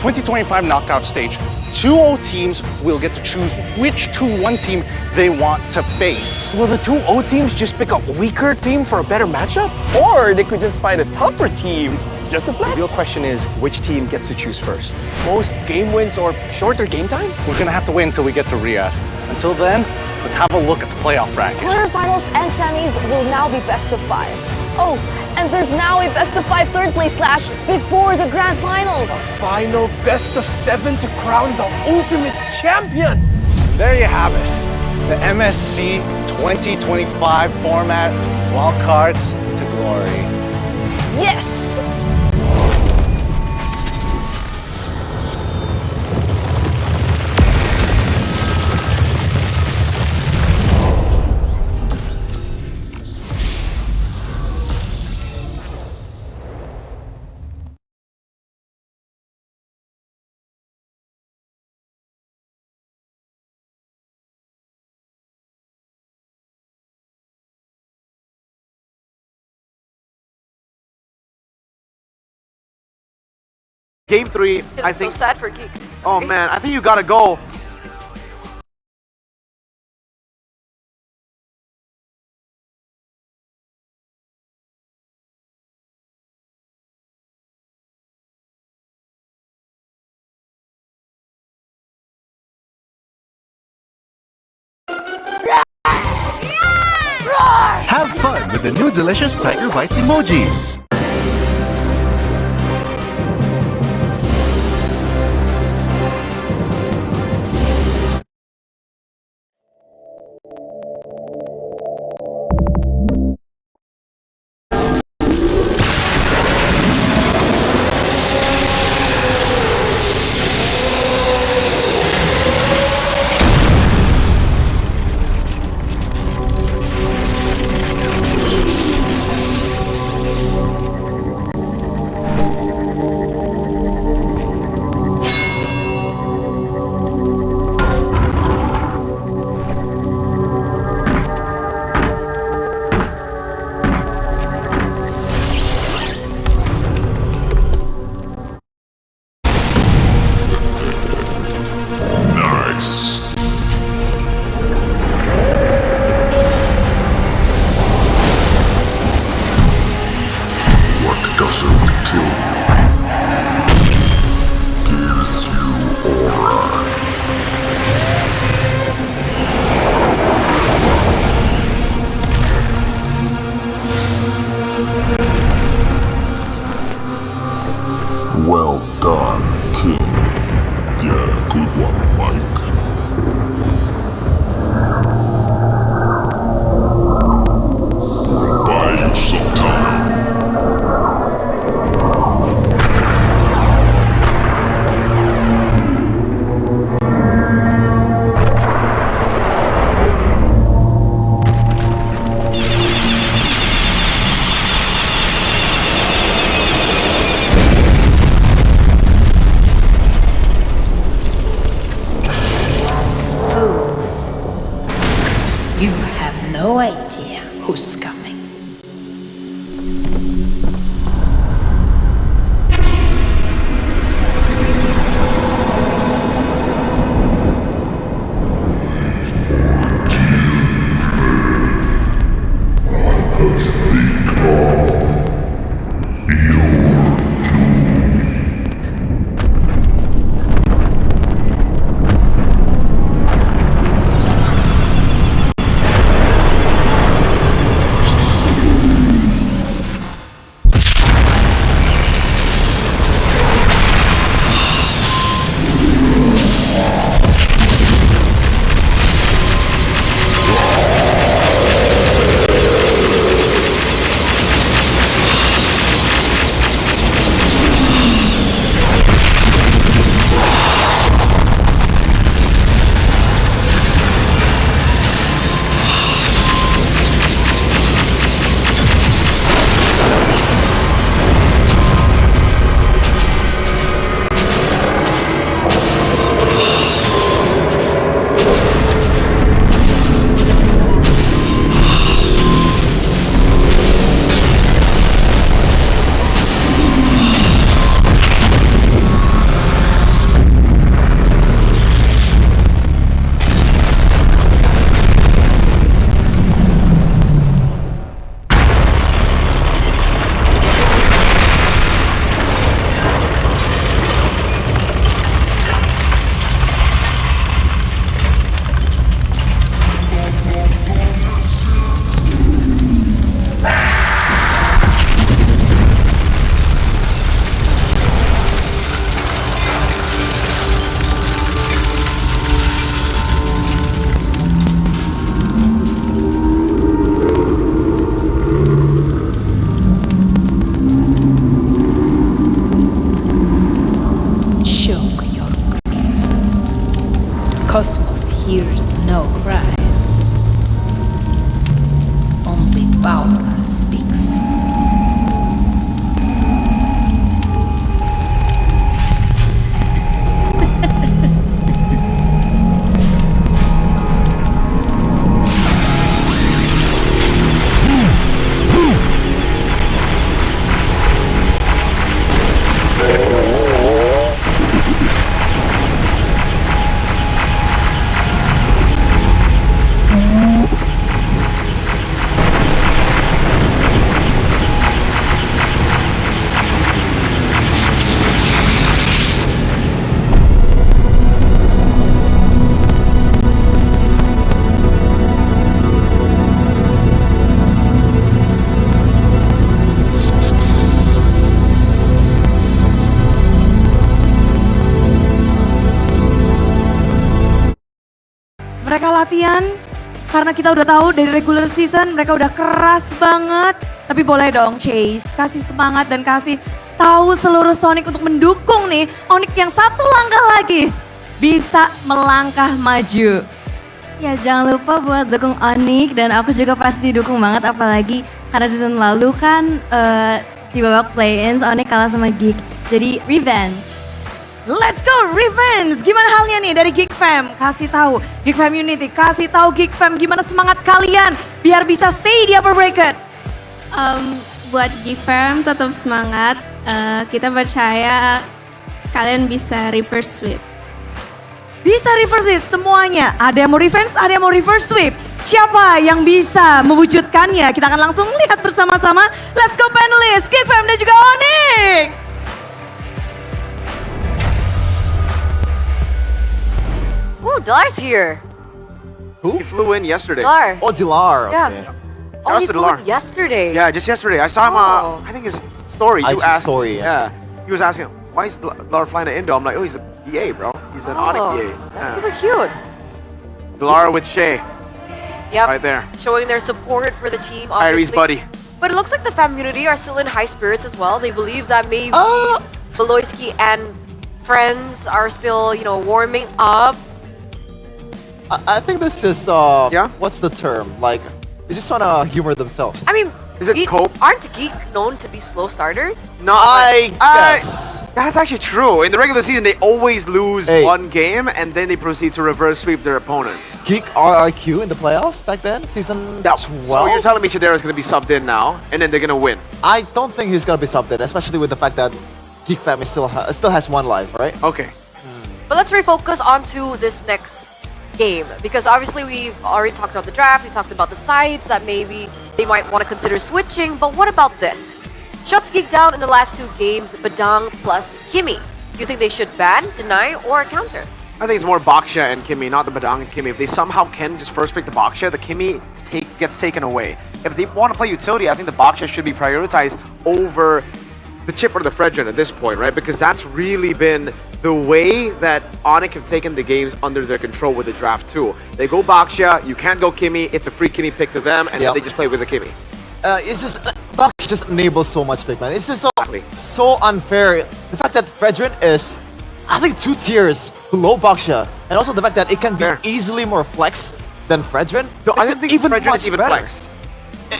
2025 knockout stage, 2-0 teams will get to choose which 2-1 team they want to face. Will the 2-0 teams just pick a weaker team for a better matchup? Or they could just find a tougher team just to flex. The real question is, which team gets to choose first? Most game wins or shorter game time? We're gonna have to wait until we get to Riyadh. Until then, let's have a look at the playoff bracket. Quarterfinals and semis will now be best of 5. Oh, and there's now a best of 5 third place clash before the grand finals. Final best of 7 to crown the ultimate champion! There you have it. The MSC 2025 format, wildcards to glory. Yes! Game 3, I So think. sad for Geek. Oh Sorry. man, I think you gotta go. Have fun with the new delicious Tiger Bites emojis. no idea who's coming. Cosmos hears no cries. Only power speaks. Mereka latihan karena kita udah tahu dari regular season mereka udah keras banget. Tapi boleh dong Che, kasih semangat dan kasih tahu seluruh Sonic untuk mendukung nih Onic yang satu langkah lagi bisa melangkah maju. Ya jangan lupa buat dukung Onic dan aku juga pasti dukung banget apalagi karena season lalu kan di babak play-ins Onic kalah sama Geek. Jadi revenge. Let's go revenge. Gimana halnya nih dari Geek Fam? Kasih tahu Geek Fam Unity, kasih tahu Geek Fam gimana semangat kalian biar bisa stay di upper bracket. Buat Geek Fam tetap semangat. Kita percaya kalian bisa reverse sweep. Bisa reverse sweep semuanya. Ada yang mau revenge, ada yang mau reverse sweep. Siapa yang bisa mewujudkannya? Kita akan langsung lihat bersama-sama. Let's go panelists, Geek Fam dan juga Onic. Ooh, Dilar's here. Who? He flew in yesterday. Dilar. Oh, Dilar. Yeah. Okay. Oh, he Shout out to flew Dilar. in yesterday. Yeah, just yesterday. I saw him, Oh. I think his story. You IG asked. story, yeah. He was asking, why is Dilar flying to Indo? I'm like, oh, he's a BA, bro. He's an Onic Oh, BA. that's super cute. Dilar with Shay, Yep. right there. Showing their support for the team. Kyrie's obviously. buddy. But it looks like the fam community are still in high spirits as well. They believe that maybe Uh. Beloyski and friends are still, warming up. I think this is what's the term? Like they just wanna humor themselves. I mean, Is it Geek, Cope? aren't Geek known to be slow starters? No, that's actually true. In the regular season, they always lose one game, and then they proceed to reverse sweep their opponents. Geek RRQ in the playoffs back then, season 12. So you're telling me Chidera's going to be subbed in now, and then they're going to win? I don't think he's gonna be subbed in, especially with the fact that Geek Fam is still has one life, right? Okay. But let's refocus onto this next game, because obviously we've already talked about the draft, we talked about the sides that maybe they might want to consider switching, but what about this? Shuts Geek down in the last 2 games, Badang plus Kimmy. Do you think they should ban, deny, or counter? I think it's more Baksha and Kimmy, not the Badang and Kimmy. If they somehow can just first pick the Baksha, the Kimmy gets taken away. If they want to play utility, I think the Baksha should be prioritized over the chip or the Fredrin at this point, right? Because that's really been the way that Onic have taken the games under their control with the draft too. They go Baksha, you can't go Kimmy, it's a free Kimmy pick to them, and then they just play with the Kimmy. It's just Baksha just enables so much pick, man. It's just so unfair. The fact that Fredrin is, I think, 2 tiers below Baksha, and also the fact that it can be easily more flex than Fredrin. I don't think Fredrin is even flex.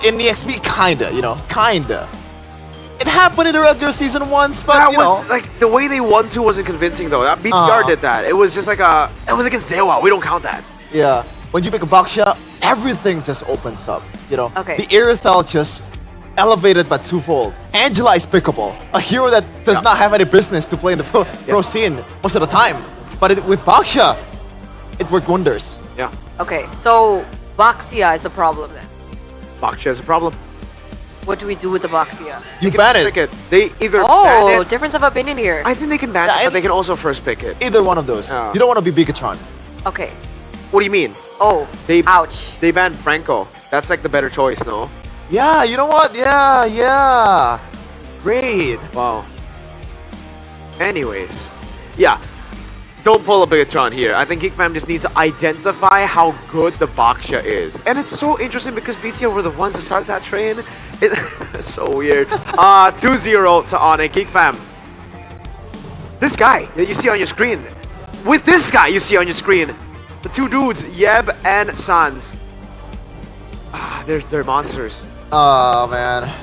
In the XP, kinda. It happened in the regular season once, but that was like the way they won to wasn't convincing though. That BTR did that. It was just like it was against Zewa. We don't count that. Yeah, when you pick a Baksha, everything just opens up. Okay. The Irithel just elevated by 2-fold. Angela is pickable, a hero that does not have any business to play in the pro scene most of the time. But with Baksha, it worked wonders. Yeah. Okay, so Baxia is a problem then. Baksha is a problem. What do we do with the Baxia? You ban it. They either ban it. Difference of opinion here. I think they can ban it, but they can also first pick it. Either one of those. You don't want to be Bigatron. Okay. What do you mean? Oh, ouch. They banned Franco. That's like the better choice, no? Yeah, you know what? Yeah. Great. Wow. Anyways. Yeah. Don't pull a Bigatron here. I think Geek Fam just needs to identify how good the Baksha is. And it's so interesting because BTR were the ones that started that train. It's so weird. 2-0 to Onic. Geek Fam. This guy that you see on your screen. With this guy you see on your screen. The 2 dudes, Yeb and Sans. They're monsters. Oh, man.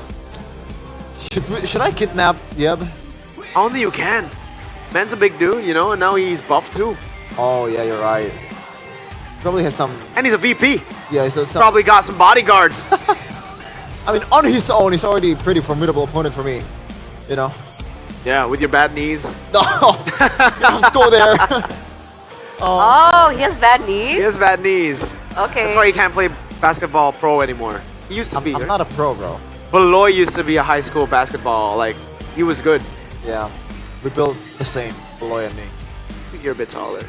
Should I kidnap Yeb? Only you can. Man's a big dude, and now he's buffed too. Oh, yeah, you're right. Probably has some... And he's a VP. Yeah, he's probably got some bodyguards. I mean, on his own, he's already a pretty formidable opponent for me. Yeah, with your bad knees. No, don't go there. Oh, he has bad knees? He has bad knees. Okay. That's why he can't play basketball pro anymore. He used to be. I'm not a pro, bro. Beloy used to be a high school basketball. He was good. Yeah. We built the same, Beloy and me. You're a bit taller.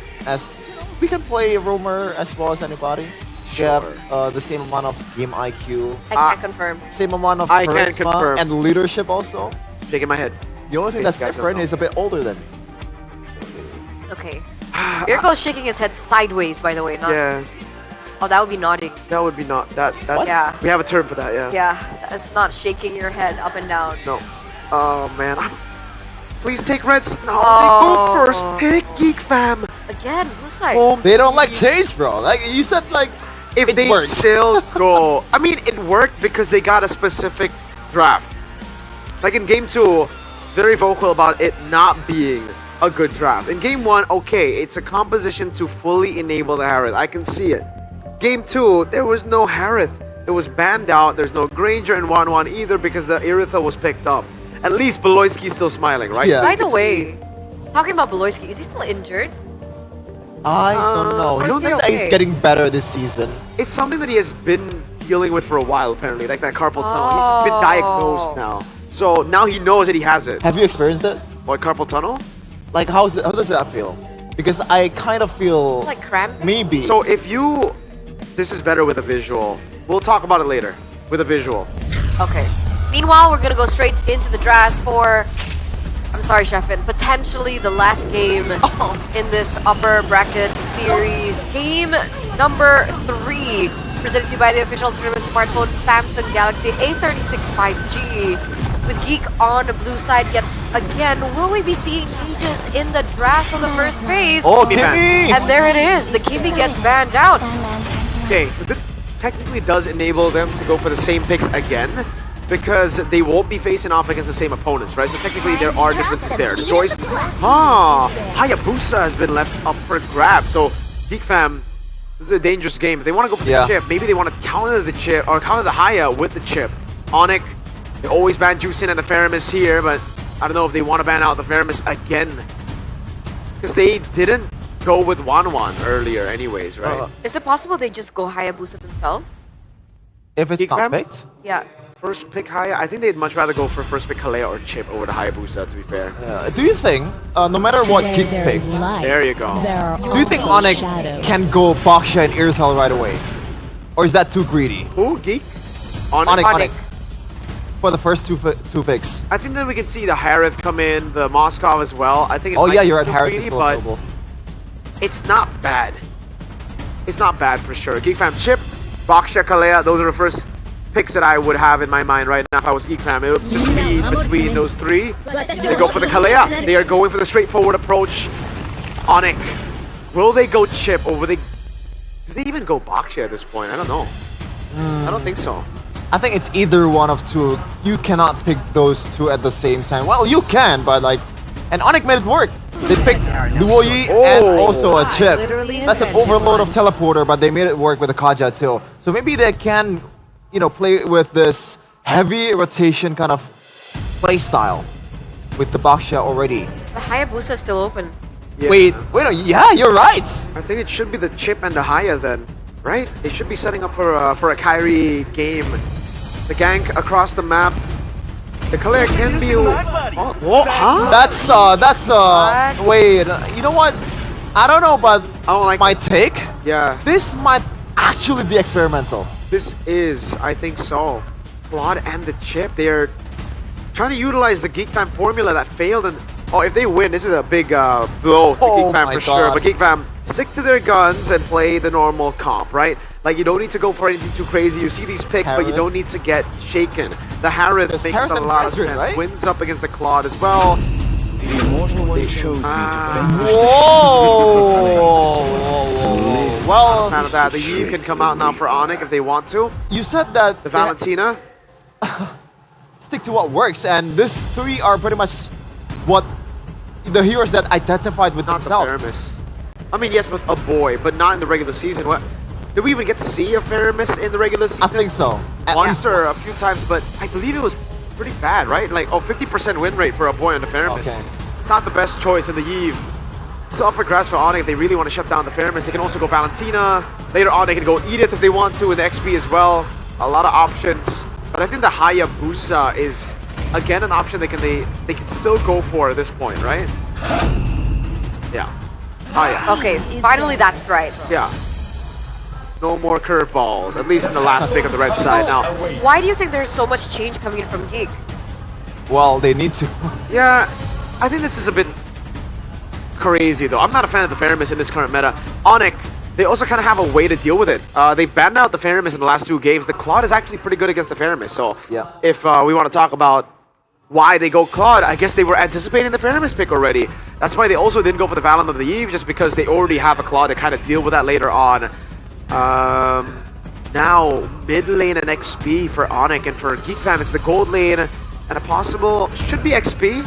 We can play Roamer as well as anybody. Sure. We have the same amount of game IQ. I can't confirm. Same amount of I can charisma confirm. and leadership also. Shaking my head. The only thing that's different is a bit older than me. Okay. Mirko's shaking his head sideways, by the way. Not... Yeah. Oh, that would be nodding. That would be not that. Yeah. We have a term for that. Yeah. Yeah, that's not shaking your head up and down. No. Oh man. Please take Reds. No, Oh. they go first pick. Geek Fam. Again, blue side. They don't like change, bro. Like you said, if it they worked. still go. I mean, it worked because they got a specific draft. Like in game 2, very vocal about it not being a good draft. In game 1, okay, it's a composition to fully enable the Harith. I can see it. Game 2, there was no Harith. It was banned out. There's no Granger in 1-1 either because the Iritha was picked up. At least Beloyski's still smiling, right? Yeah. By the way, talking about Beloyski, is he still injured? I don't know. I don't think that he's getting better this season. It's something that he has been dealing with for a while, apparently, like that carpal tunnel. He's just been diagnosed now. So now he knows that he has it. Have you experienced it? What, carpal tunnel? Like, how does that feel? Because I kind of feel... Like cramping? Maybe. So if you... This is better with a visual. We'll talk about it later. With a visual. Okay. Meanwhile, we're gonna go straight into the draft for... I'm sorry, Sheffin. Potentially the last game in this upper bracket series. Game number 3. Presented to you by the official tournament smartphone Samsung Galaxy A36 5G. With Geek on the blue side yet again. Will we be seeing changes in the draft on the first phase? Oh, Kimmy! And there it is. The Kimmy gets banned out. Okay, so this technically does enable them to go for the same picks again. because they won't be facing off against the same opponents, right? So technically there are differences there. The choice, Hayabusa has been left up for grabs. So Geek Fam, this is a dangerous game. If they want to go for the chip, maybe they want to counter the chip or counter the Haya with the chip. Onic, they always ban Juicin and the Faramis here, but I don't know if they want to ban out the Faramis again. Because they didn't go with Wanwan earlier anyways, right? Is it possible they just go Hayabusa themselves? If it's Geek not Fam? picked? Yeah. First pick Haya, I think they'd much rather go for first pick Kalea or Chip over the Hayabusa, to be fair. Do you think, no matter what Geek picked, there you go. do you think Onic can go Baksha and Irithel right away? Or is that too greedy? Who? Geek? Onic. For the first two picks. I think that we can see the Harith come in, the Moskov as well. I think. You're right. Harith is greedy, still but available. it's not bad. It's not bad for sure. Geek Fam Chip, Baksha, Kalea, those are the first picks that I would have in my mind right now if I was Geek Fam. It would just be between those three. They go for the Kalea. They are going for the straightforward approach. Onic. Will they go Chip or will they... Do they even go Baksha at this point? I don't know. I don't think so. I think it's either one of two. You cannot pick those two at the same time. Well, you can, but like... And Onic made it work. They picked Luoyi and also a Chip. That's an overload of teleporter, but they made it work with the Kaja too. So maybe they can, you know, play with this heavy rotation kind of play style with the Baksha already. The Hayabusa is still open. Yeah. Wait, no, yeah, you're right. I think it should be the Chip and the Haya then, right? They should be setting up for a Kyrie game. To gank across the map. The Kalea can be... What? Huh? That's wait, you know what? I don't know, but my take? Yeah. This might actually be experimental. This is, I think so. Claude and the Chip, they're trying to utilize the Geek Fam formula that failed, and if they win, this is a big blow to Geek Fam for sure. But Geek Fam stick to their guns and play the normal comp, right? Like you don't need to go for anything too crazy. You see these picks, but you don't need to get shaken. The Harith makes a lot of sense. Right? Wins up against the Claude as well. The immortal one chose me to Whoa! Well, Fan of that. The Eve can come out now for Onic if they want to. You said that the Valentina. Stick to what works, and these three are pretty much what the heroes that identified with themselves. Not the Faramis. I mean, yes, with a boy, but not in the regular season. What? Did we even get to see a Faramis in the regular season? I think so. Once or a few times, but I believe it was pretty bad, right? Like, 50% win rate for a boy on the Faramis. Okay. It's not the best choice in the Eve. Still up for grabs for Onic if they really want to shut down the Faramis. They can also go Valentina. Later on, they can go Edith if they want to with XP as well. A lot of options. But I think the Hayabusa is, again, an option they can still go for at this point, right? Yeah. Haya. Okay, finally that's right. Yeah. No more curveballs, at least in the last pick on the red side. Now, why do you think there's so much change coming in from Geek? Well, they need to. Yeah, I think this is a bit crazy though. I'm not a fan of the Faramis in this current meta. Onic, they also kind of have a way to deal with it. They've banned out the Faramis in the last two games. The Claude is actually pretty good against the Faramis. So yeah. If we want to talk about why they go Claude, I guess they were anticipating the Faramis pick already. That's why they also didn't go for the Valen of the Eve, just because they already have a Claude to kind of deal with that later on. Now, mid lane and XP for Onic, and for Geek Fam, it's the gold lane, and a possible, should be XP,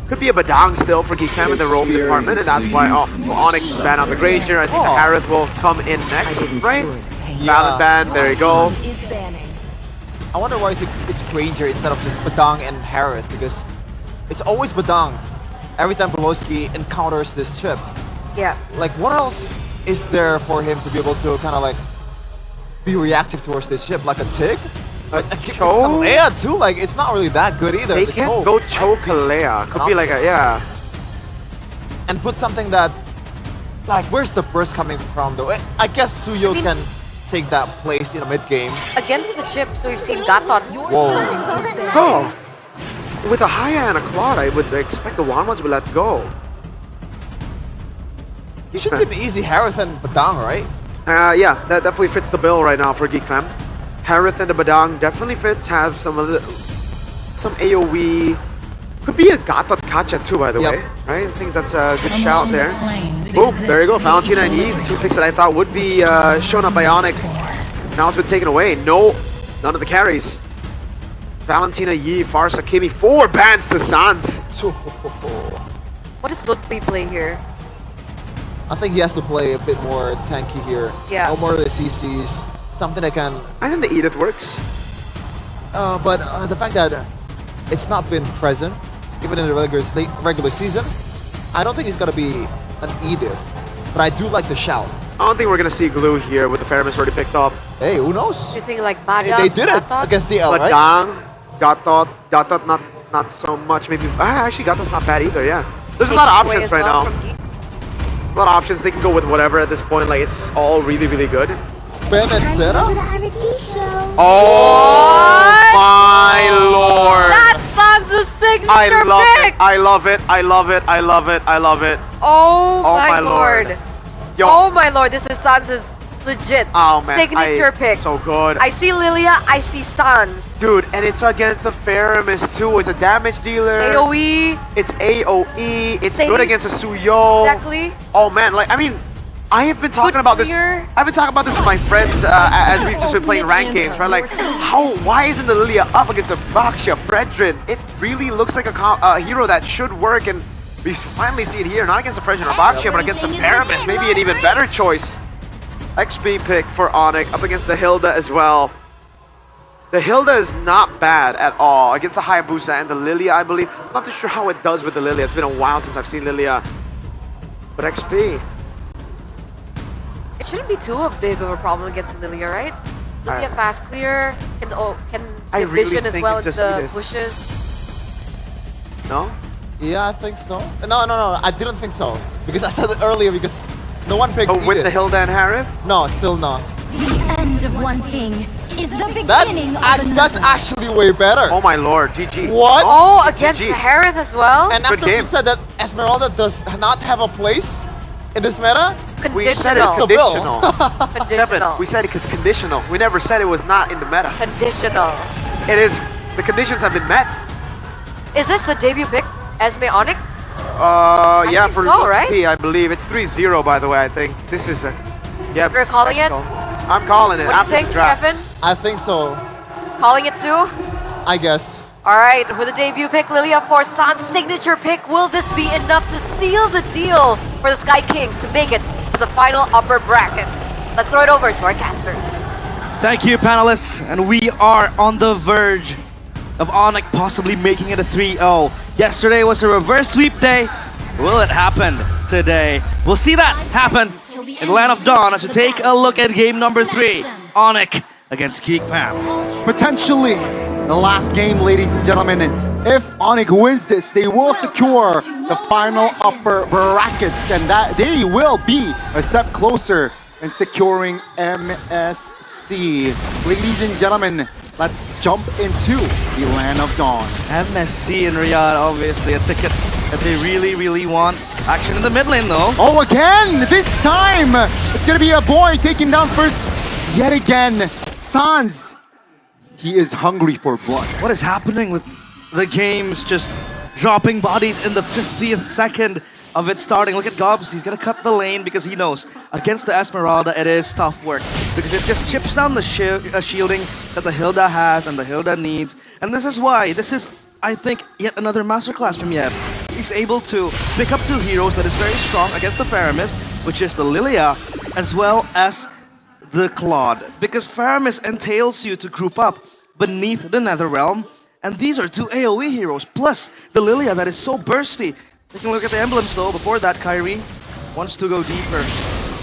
could be a Badang still for Geek Fam in the roam department, and that's why, Onic ban out the Granger. I think the Harith will come in next, right? Valen ban, there you go. I wonder why it's Granger instead of just Badang and Harith, because it's always Badang every time Beloski encounters this chip. Yeah. Like, what else is there for him to be able to kind of like be reactive towards this chip? Like a Tig? Cho? Kalea too, like it's not really that good either. They can't go Cho Kalea. Could be like a, yeah. And put something that, like, where's the burst coming from though? I guess Suyo can take that place in a mid game. Against the chip, so we've seen Gatot. Whoa. Oh. With a Haya and a Claude, I would expect the Wanwans would let go. He should be an easy Harith and Badang, right? Yeah, that definitely fits the bill right now for Geek Fam. Harith and the Badang definitely fits. Have some AoE. Could be a Gatot Kacha too, by the way. Right? I think that's a good shout there. Boom, there you go. Valentina and Eve, two picks that I thought would be shown up by Onic. Now it's been taken away. No, none of the carries. Valentina, Yi, Farsa, Kimi, 4 bans to Sans. What does Ludwig play here? I think he has to play a bit more tanky here. Yeah. No more of the CCs. Something that can. I think the Edith works. But the fact that it's not been present, even in the regular season, I don't think it's gonna be an Edith. But I do like the shout. I don't think we're gonna see Glue here with the Faramis already picked up. Hey, who knows? Do you think like Bada? They did it against the L, But right? Gatot not so much. Maybe actually Gatot's not bad either. Yeah, there's a lot of options right now. A lot of options. They can go with whatever at this point. Like it's all really good. Benedetta? Oh my lord! That's Sans' signature pick! I love it. Oh my lord. lord. Yo. Oh my lord, this is Sans' legit signature pick. So good. I see Lilia, I see Sans. Dude, and it's against the Faramis too. It's a damage dealer. AoE. It's AoE. It's Same. good against a Suyo. Exactly. Oh man, like I mean, I have been talking about this. I've been talking about this with my friends as we've just been playing ranked games, right? Like, why isn't the Lilia up against the Baxia Fredrin? It really looks like a hero that should work, and we finally see it here. Not against the Fredrin or Baxia, but against the Faramis. Maybe an even better choice. XP pick for Onic up against the Hilda as well. The Hilda is not bad at all against the Hayabusa and the Lilia, I believe. I'm not too sure how it does with the Lilia. It's been a while since I've seen Lilia. But XP. It shouldn't be too big of a problem against Lilia, right? Lilia fast clear, can get vision as well as the bushes. No? Yeah, I think so. No, I didn't think so. Because I said it earlier because no one picked with the Hilda and Harith? No, still not. The end of one thing is the beginning That's actually way better. Oh my lord, GG. What? Oh, against Harith as well? And after we said that Esmeralda does not have a place in this meta, we said it's conditional. Conditional. We said it's conditional. We never said it was not in the meta. Conditional. It is. The conditions have been met. Is this the debut pick, Esme Onic? Yeah, for so, right? I believe it's 3-0. By the way, I think this is a. Yeah. You're calling it? I'm calling it. What do you think, Treffin? I think so. Calling it too? I guess. Alright, with a debut pick, Lilia for Sans' signature pick, will this be enough to seal the deal for the Sky Kings to make it to the final upper brackets? Let's throw it over to our casters. Thank you, panelists. And we are on the verge of Onic possibly making it a 3-0. Yesterday was a reverse sweep day. Will it happen today? We'll see that happen in the Land of Dawn as we take a look at game number 3. Onic against Geek Fam. Potentially the last game, ladies and gentlemen. If Onic wins this, they will secure the final upper brackets, and that they will be a step closer in securing MSC. Ladies and gentlemen, let's jump into the Land of Dawn. MSC in Riyadh, obviously a ticket that they really want. Action in the mid lane though. Oh, again! This time, it's gonna be a boy taking down first yet again. Sans. He is hungry for blood. What is happening with the games just dropping bodies in the 50th second of it starting? Look at Gobs, he's gonna cut the lane because he knows against the Esmeralda it is tough work because it just chips down the shielding that the Hilda has and the Hilda needs. And this is why, this is, I think, yet another masterclass from Yeb. He's able to pick up two heroes that is very strong against the Faramis, which is the Lilia as well as the Claude. Because Faramis entails you to group up beneath the Netherrealm, and these are two AoE heroes, plus the Lilia that is so bursty. Taking a look at the emblems though, before that Kyrie wants to go deeper.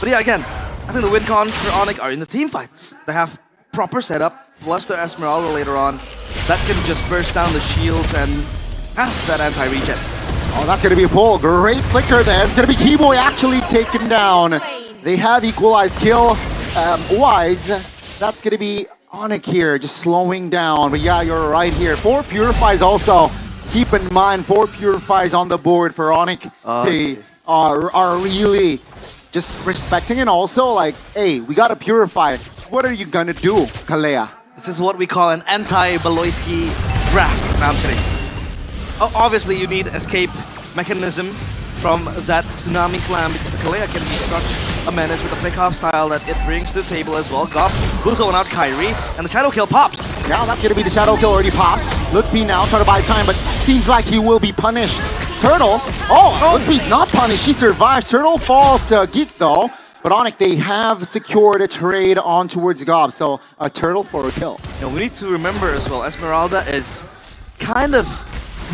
But yeah, again, I think the win cons for Onic are in the team fights. They have proper setup, plus the Esmeralda later on, that can just burst down the shields and have that anti-regen. Oh, that's gonna be a pull. Great flicker there. It's gonna be Keyboy actually taken down. They have equalized kill wise. That's gonna be Onic here, just slowing down. But yeah, you're right here. 4 Purifies also. Keep in mind, 4 Purifies on the board for Onic. They are really just respecting, and also like, hey, we gotta Purify. What are you gonna do, Kalea? This is what we call an anti-Baloyski draft. No, I'm kidding. Oh, obviously, you need escape mechanism from that Tsunami Slam because the Kalea can be such a menace with the pick-off style that it brings to the table as well. Gops will zone out Kyrie, and the Shadow Kill pops. Now that's gonna be the shadow kill already pops. Lutpi now trying to buy time, but seems like he will be punished. Turtle. Oh, Lutpi's not punished. He survives. Turtle falls to Geek though. But Onic, they have secured a trade on towards Gob, so a turtle for a kill. Yeah, we need to remember as well, Esmeralda is kind of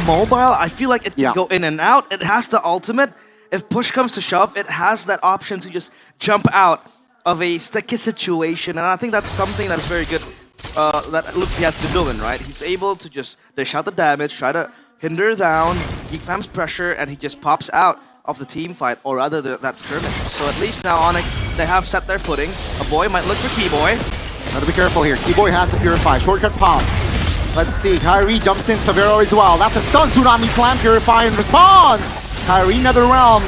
mobile. I feel like it can go in and out. It has the ultimate. If push comes to shove, it has that option to just jump out of a sticky situation, and I think that's something that's very good that Lutpi has been doing, right? He's able to just dish out the damage, try to hinder down Geek Fam's pressure, and he just pops out of the team fight, or rather that skirmish. So at least now Onic, they have set their footing. A boy might look for Keyboy. Gotta be careful here. Keyboy has to purify. Shortcut pops. Let's see. Kyrie jumps in. Severo as well. That's a stun. Tsunami Slam. Purify in response. Kyrie Netherrealm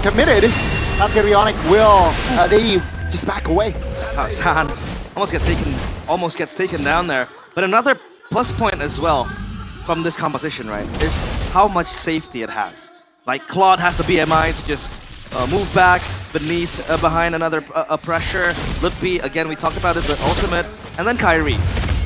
committed. That's gonna be Onic. Will they just back away? Sans almost gets taken down there. But another plus point as well from this composition, right, is how much safety it has. Like Claude has the BMI to just move back behind another pressure. Lutpi, again, we talked about it, the ultimate, and then Kyrie.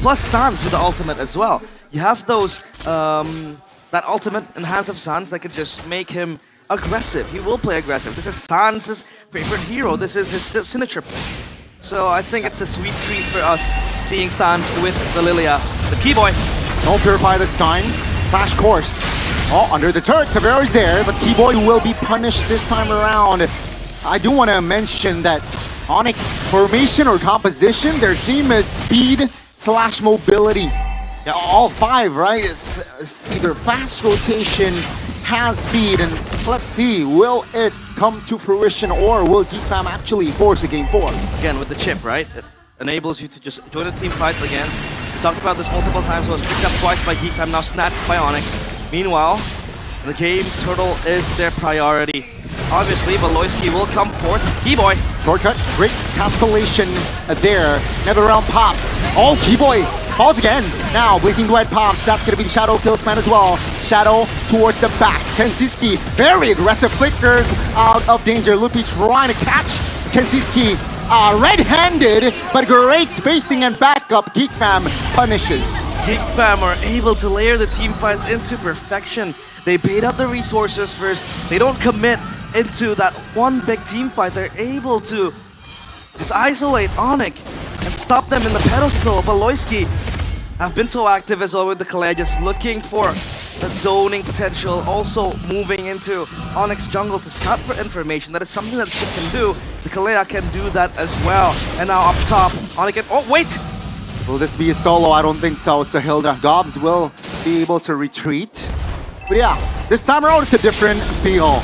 Plus Sans with the ultimate as well. You have those, that ultimate in the hands of Sans that could just make him aggressive. He will play aggressive. This is Sans' favorite hero. This is his signature play. So I think it's a sweet treat for us seeing Sans with the Lilia. The Keyboy. Don't purify this time. Flash course. Oh, under the turret, Severo's there, but Keyboy will be punished this time around. I do want to mention that Onic's formation or composition, their theme is speed/mobility. Yeah, all five, right? It's either fast rotations, has speed, and let's see, will it come to fruition, or will Geek Fam actually force a game 4? Again, with the chip, right? It enables you to just join the team fights again. We talked about this multiple times. It was picked up twice by Geek Fam, now snatched by Onic. Meanwhile, the game Turtle is their priority. Obviously, Valoisky will come forth. Keyboy. Shortcut, great cancellation there. Netherrealm pops. Oh, Keyboy falls again. Now, Blazing Duet pops. That's going to be the Shadow Killsman as well. Shadow towards the back. Kenziski, very aggressive flickers out of danger. Lutpi trying to catch Kenziski red-handed, but great spacing and backup. Geek Fam punishes. Geek Fam are able to layer the team fights into perfection. They bait out the resources first. They don't commit into that one big team fight. They're able to just isolate Onic and stop them in the pedestal. Valoisky have been so active as well with the Kalea, just looking for that zoning potential, also moving into Onic's jungle to scout for information. That is something that Chip can do. The Kalea can do that as well. And now up top, Onic oh wait! Will this be a solo? I don't think so. It's a Hilda. Gobs will be able to retreat. But yeah, this time around it's a different feel.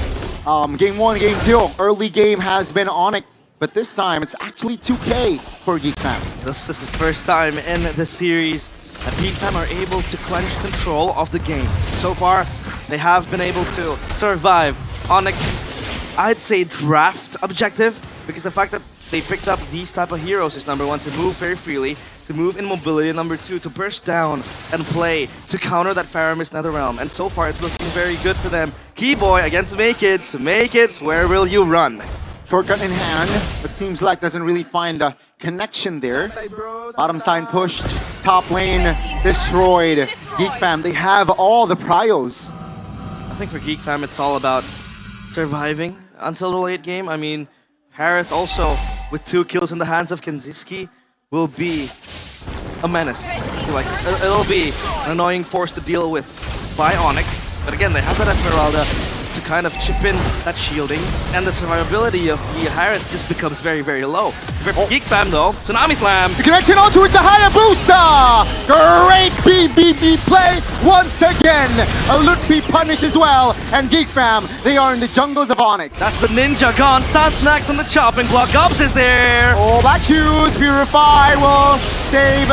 Game 1, Game 2, early game has been Onic, but this time it's actually 2K for Geek Fam. This is the first time in the series that Geek Fam are able to clench control of the game. So far, they have been able to survive Onic's, I'd say, draft objective, because the fact that they picked up these type of heroes is number 1, to move very freely, to move in mobility, number 2, to burst down and play to counter that Faramis Netherrealm. And so far it's looking very good for them. Keyboy against Makids. Makids, where will you run? Shortcut in hand, but seems like doesn't really find the connection there. Bottom side pushed, top lane destroyed. Geek Fam, they have all the prios. I think for Geek Fam it's all about surviving until the late game. I mean, Harith also with 2 kills in the hands of Kenziski will be a menace. I feel like it'll be an annoying force to deal with by Onic. But again, they have that Esmeralda to kind of chip in that shielding, and the survivability of the Harith just becomes very, very low. For Geek Fam though, Tsunami Slam! The connection on towards the Hayabusa! Great BBB play once again! A Lutpi punish as well, and Geek Fam, they are in the jungles of Onic. That's the ninja gone, Sans next on the chopping block, Gobs is there! Oh, Black Shoes, Purify will save,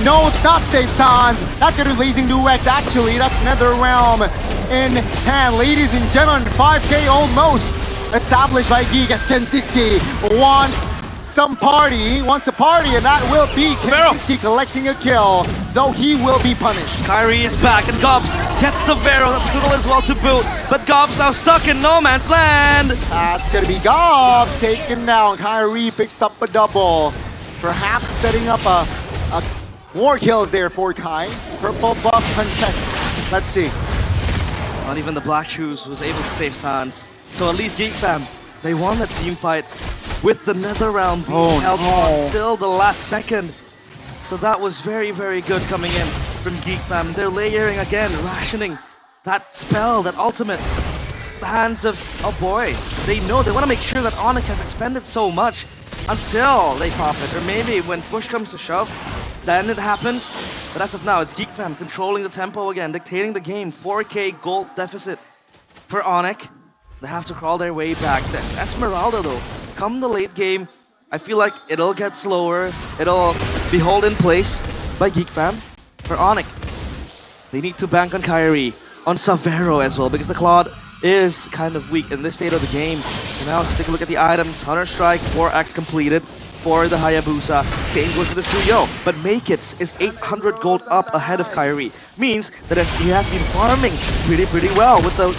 no, not save Sans. That's gonna be Blazing Duet, actually, that's Netherrealm in hand. Ladies and gentlemen, 5K almost established by Geek as Kenziski wants some party, wants a party, and that will be Kenziski collecting a kill, though he will be punished. Kyrie is back, and Gobs gets Severo. That's brutal as well to boot, but Gobs now stuck in no man's land. That's gonna be Gobs taken down. Kyrie picks up a double, perhaps setting up a More kills there for Kai. Purple buff contest. Let's see. Not even the Black Shoes was able to save Sans. So at least Geek Fam, they won that team fight with the nether round being held until the last second. So that was very, very good coming in from Geek Fam. They're layering again, rationing that spell, that ultimate. The hands of a boy. They know they want to make sure that Onic has expended so much until they pop it. Or maybe when push comes to shove, then it happens. But as of now, it's Geek Fam controlling the tempo again, dictating the game. 4k gold deficit for Onic. They have to crawl their way back. This Esmeralda though, come the late game, I feel like it'll get slower. It'll be held in place by Geek Fam. For Onic, they need to bank on Kyrie, on Savero as well, because the Claude is kind of weak in this state of the game. And now let's take a look at the items. Hunter Strike, 4x completed for the Hayabusa. Same goes for the Suyo. But Make It is 800 gold up ahead of Kyrie. Means that he has been farming pretty well with the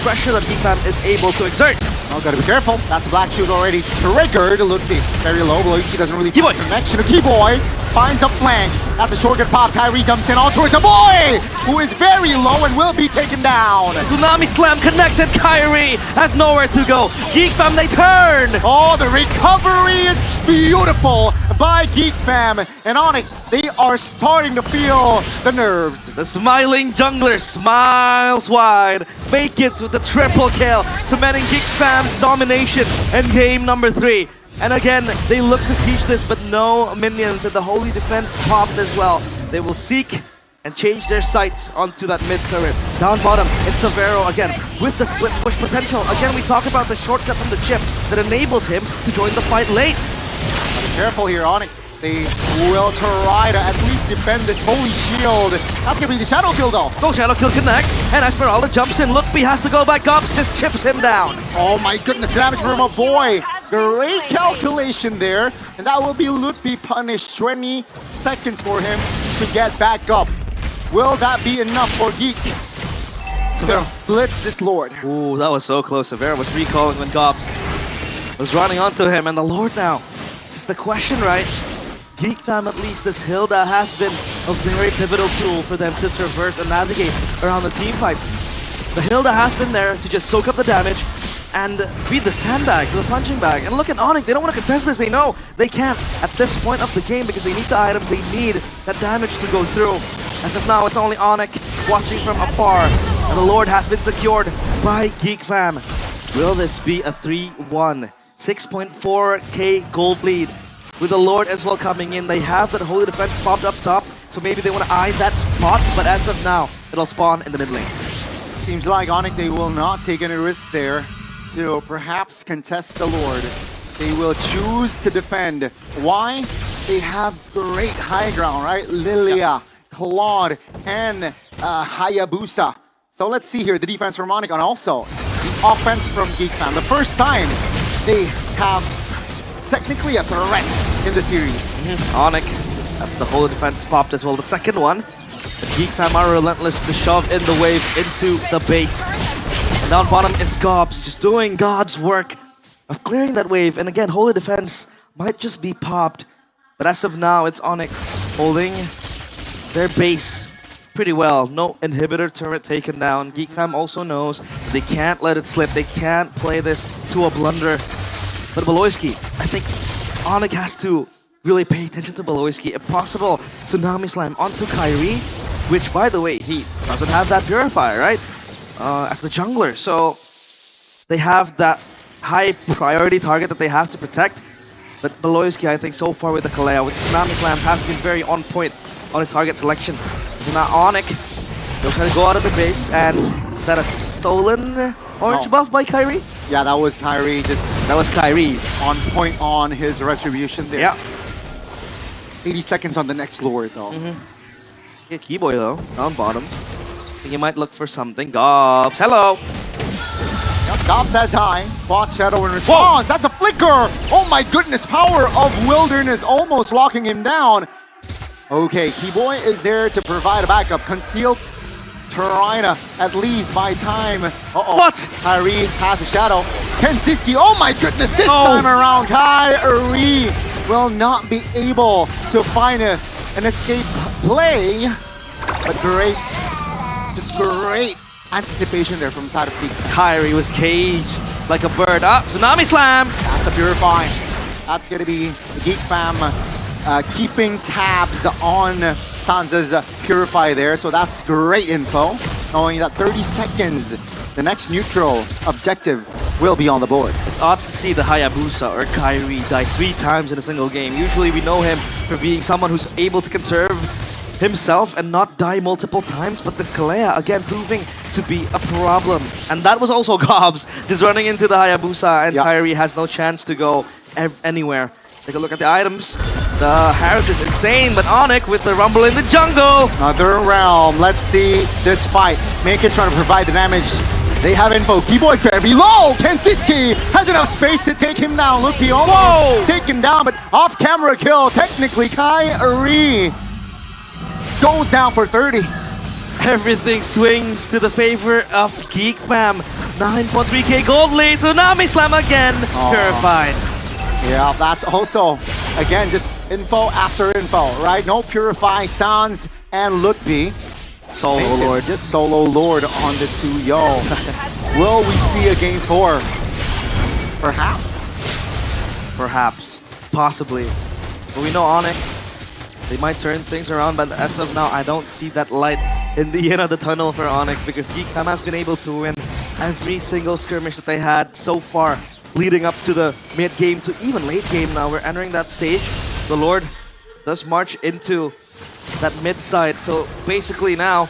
pressure that Geek Fam is able to exert. Oh, gotta be careful. That's a Black Shoot already triggered. Ludwig very low. Beloyski doesn't really find connection to Keyboy. Finds a flank. That's a shortcut pop. Kyrie jumps in. Also, it's a boy who is very low and will be taken down. Tsunami Slam connects and Kyrie has nowhere to go. Geek Fam, they turn. Oh, the recovery is beautiful by Geek Fam. And Onic, they are starting to feel the nerves. The smiling jungler smiles wide. Make it with the triple kill, cementing Geek Fam's domination in game number 3. And again, they look to siege this, but no minions, and the Holy Defense popped as well. They will seek and change their sights onto that mid turret. Down bottom, it's Savero again with the split push potential. Again, we talk about the shortcut from the chip that enables him to join the fight late. Be careful here, Onic. They will try to at least defend this holy shield. That's gonna be the shadow kill though. No shadow kill connects, and Esmeralda jumps in. Lutfi has to go back up, just chips him down. Oh my goodness, damage from a boy. Great calculation there, and that will be Lutfi punished. 20 seconds for him to get back up. Will that be enough for Geek to blitz this Lord? Ooh, that was so close. Savera was recalling when Gobs was running onto him, and the Lord now. This is the question, right? Geek Fam, at least this Hilda has been a very pivotal tool for them to traverse and navigate around the team fights. The Hilda has been there to just soak up the damage and beat the sandbag, the punching bag. And look at Onic, they don't want to contest this. They know they can't at this point of the game because they need the item, they need that damage to go through. As of now, it's only Onic watching from afar, and the Lord has been secured by Geek Fam. Will this be a 3-1? 6.4k gold lead. With the Lord as well coming in, they have that Holy Defense popped up top, so maybe they want to eye that spot, but as of now, it'll spawn in the mid lane. Seems like Onic, they will not take any risk there to perhaps contest the Lord. They will choose to defend. Why? They have great high ground, right? Lilia, Claude, and Hayabusa. So let's see here, the defense from Onic, and also the offense from Geek Fam. The first time they have technically a threat in the series. Onic, that's the Holy Defense popped as well. The second one, the Geek Fam are relentless to shove in the wave into the base. And down bottom is Gobs, just doing God's work of clearing that wave. And again, Holy Defense might just be popped. But as of now, it's Onic holding their base pretty well. No inhibitor turret taken down. Geek Fam also knows they can't let it slip. They can't play this to a blunder. But Beloyski, I think Onic has to really pay attention to Beloyski. If possible, Tsunami Slam onto Kyrie, which, by the way, he doesn't have that Purifier, right? As the jungler. So they have that high priority target that they have to protect. But Beloyski, I think, so far with the Kaleo, with Tsunami Slam, has been very on point on his target selection. So now Onic, they'll kind of go out of the base, and is that a stolen orange buff by Kyrie? Yeah, that was Kyrie. That was Kyrie's. On point on his retribution there. Yeah. 80 seconds on the next Lord, though. Yeah, Keyboy, though, down bottom. I think he might look for something. Gobs, hello! Yep, Gobs says hi. Bot Shadow in response. Whoa. That's a flicker! Oh my goodness, power of Wilderness almost locking him down. Okay, Keyboy is there to provide a backup. Concealed Tarina, at least by time. What? Kyrie has a shadow. Kensiski, oh my goodness, this time around, Kyrie will not be able to find an escape play, but great, just great anticipation there from the side of Geek. Kyrie was caged like a bird. Up, Tsunami Slam! That's a Purify. That's going to be the Geek fam keeping tabs on Sansa's Purify there, so that's great info, knowing that 30 seconds, the next neutral objective will be on the board. It's odd to see the Hayabusa or Kyrie die 3 times in a single game. Usually we know him for being someone who's able to conserve himself and not die multiple times, but this Kalea again proving to be a problem. And that was also Gobs just running into the Hayabusa, and Kyrie has no chance to go anywhere. Take a look at the items. The Harith is insane, but Onic with the rumble in the jungle. Another realm. Let's see this fight. Makin trying to provide the damage. They have info. Keyboy very low. Kensiski has enough space to take him down. Look, he almost take him down, but off-camera kill. Technically, Kyrie goes down for 30. Everything swings to the favor of Geek fam. 9.3k gold lead. Tsunami Slam again. Purified. Yeah, that's also, again, just info after info, right? No Purify, Sans, and Lookby. Solo Lord. Just Solo Lord on the Suyo. Will we see a game 4? Perhaps. Perhaps. Possibly. But we know Onic, they might turn things around, but as of now, I don't see that light in the end of the tunnel for Onic, because Geek fam has been able to win every single skirmish that they had so far, leading up to the mid-game to even late game now. We're entering that stage. The Lord does march into that mid side. So basically now,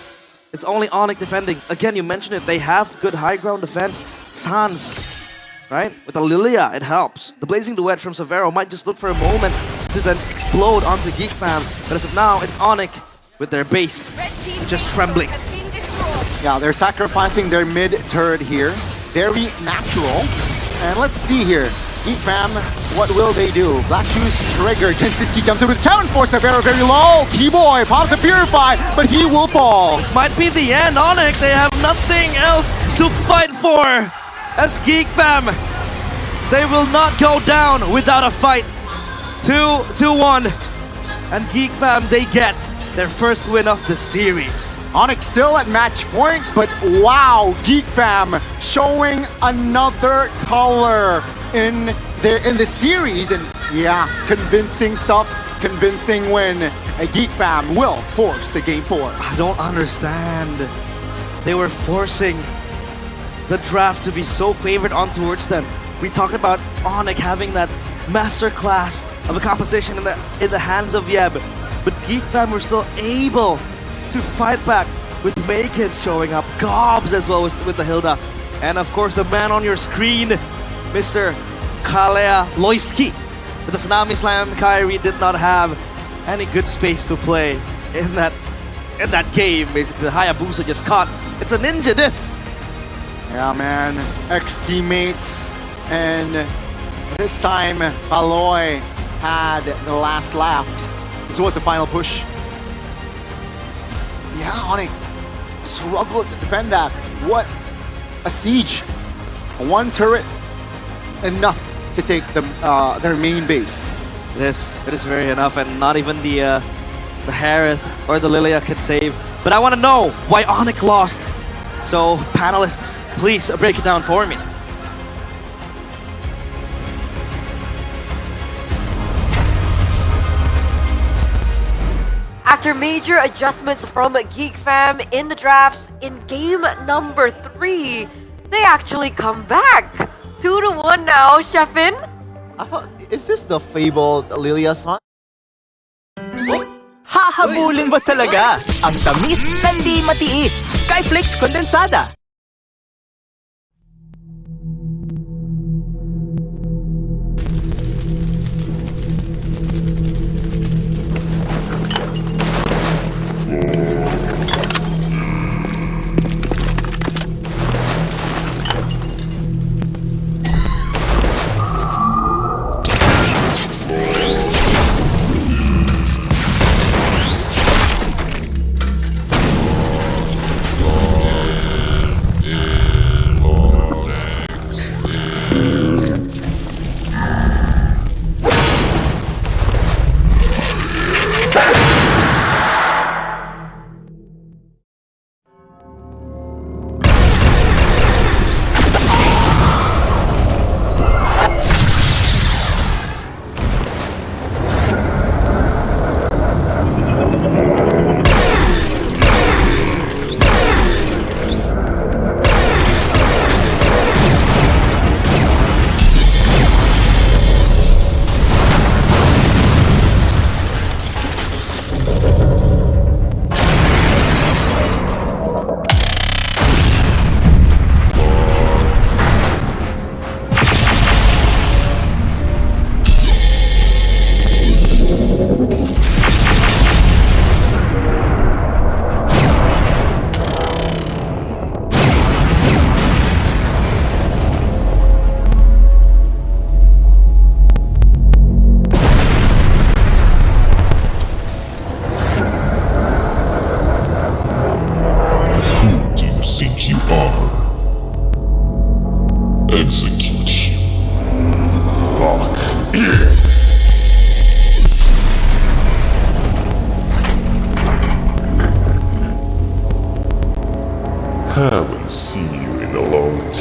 it's only Onic defending. Again, you mentioned it, they have good high ground defense. Sans, right? With the Lilia, it helps. The Blazing Duet from Severo might just look for a moment to then explode onto Geek fam. But as of now, it's Onic with their base just trembling. Yeah, they're sacrificing their mid turret here. Very natural. And let's see here. Geek fam, what will they do? Black Shoes triggered. Kensiski comes in with challenge for Severo, very low. Keyboy pops a Purify, but he will fall. This might be the end. Onic, they have nothing else to fight for. As Geek fam, they will not go down without a fight. 2-1. And Geek fam, they get their first win of the series. Onic still at match point, but wow, Geek fam showing another color in the series, and yeah, convincing stuff, convincing win. A Geek fam will force a game 4. I don't understand. They were forcing the draft to be so favored on towards them. We talked about Onic having that masterclass of a composition in the hands of Yeb, but Geek fam were still able to fight back with Makins showing up, Gobs as well with the Hilda, and of course the man on your screen, Mr. Kalea Loiski. With the Tsunami Slam, Kyrie did not have any good space to play in that game. Basically, the Hayabusa just caught. It's a ninja diff. Yeah, man, ex-teammates, and this time Paloy had the last laugh. This was the final push. Yeah, Onic struggled to defend that. What a siege. One turret, enough to take their main base. It is very enough, and not even the Harith or the Lilia could save. But I want to know why Onic lost. So panelists, please break it down for me. After major adjustments from Geek fam in the drafts in game number 3, they actually come back. 2-1 now, Sheffin. I thought, is this the fabled Lilia son? Hahabulin mo talaga ang tamis na di matiis. Skyflakes Kondensada.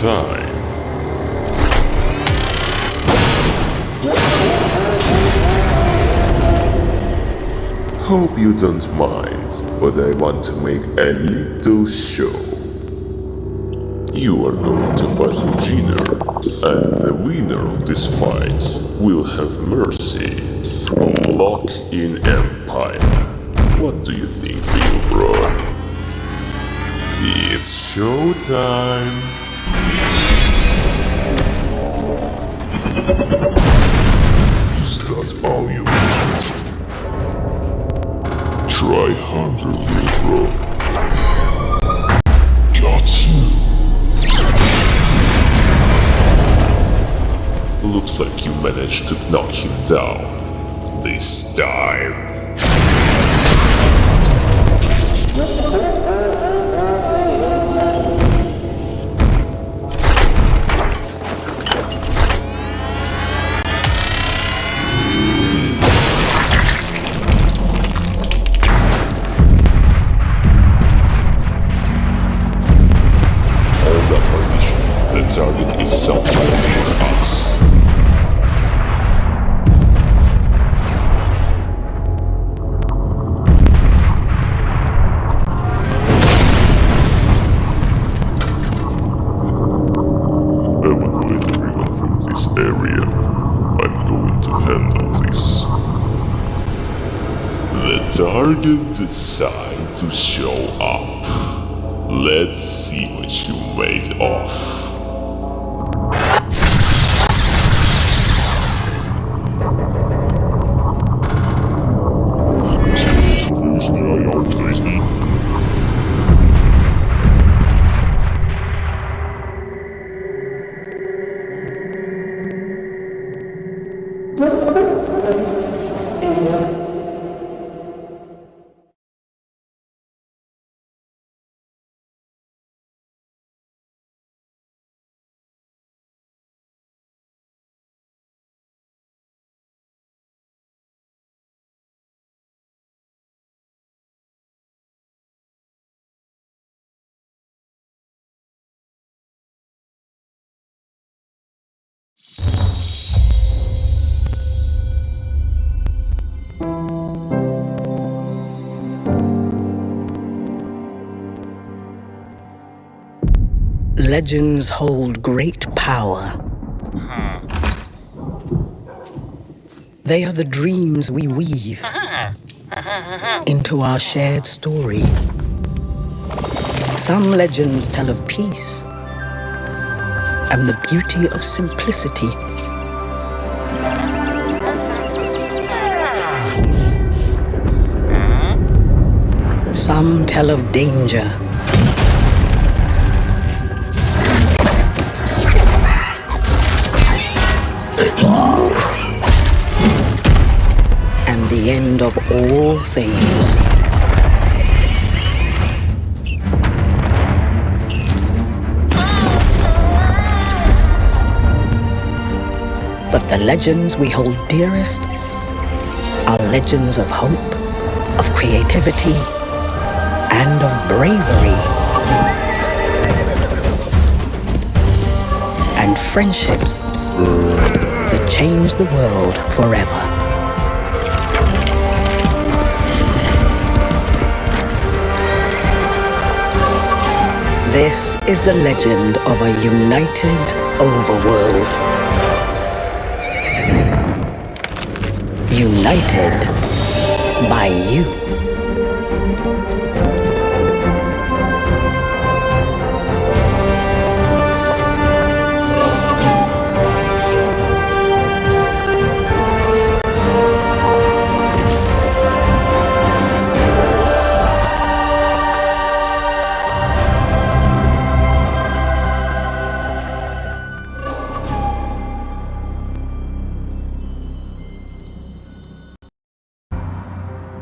time. Hope you don't mind, but I want to make a little show. You are going to fight Regina, and the winner of this fight will have Mercy on Lock-in Empire. What do you think, little bro? It's showtime! Is that all you need? Try harder, little bro. Got you. Looks like you managed to knock him down this time. The target is somewhere near us. Evacuate everyone from this area. I'm going to handle this. The target decides to show up. Let's see what you made of. Legends hold great power. They are the dreams we weave into our shared story. Some legends tell of peace and the beauty of simplicity. Some tell of danger and the end of all things. But the legends we hold dearest are legends of hope, of creativity, and of bravery. And friendships that change the world forever. This is the legend of a united overworld. United by you.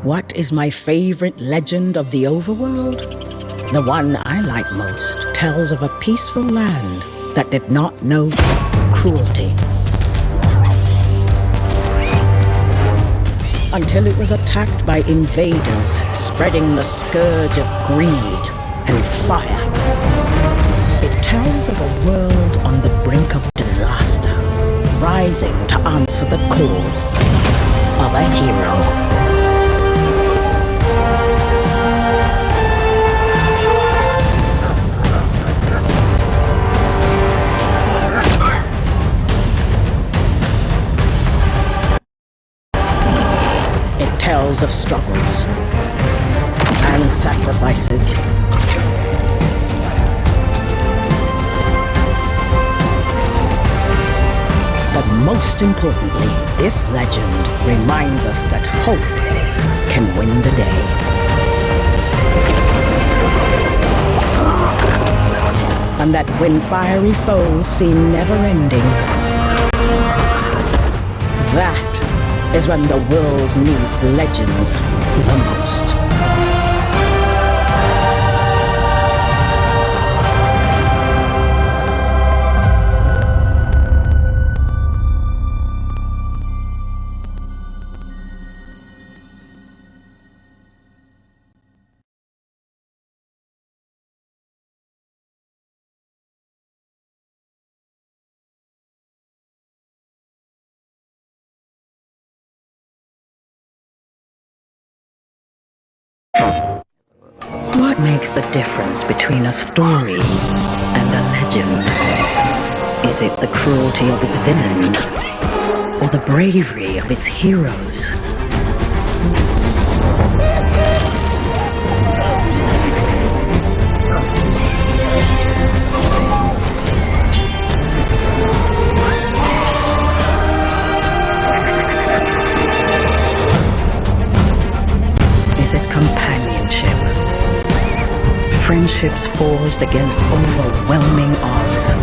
What is my favorite legend of the overworld? The one I like most tells of a peaceful land that did not know cruelty. Until it was attacked by invaders, spreading the scourge of greed and fire. It tells of a world on the brink of disaster, rising to answer the call of a hero. It tells of struggles and sacrifices. But most importantly, this legend reminds us that hope can win the day. And that when fiery foes seem never-ending, that is when the world needs legends the most. What makes the difference between a story and a legend? Is it the cruelty of its villains, or the bravery of its heroes? Is it companionship? Friendships forged against overwhelming odds?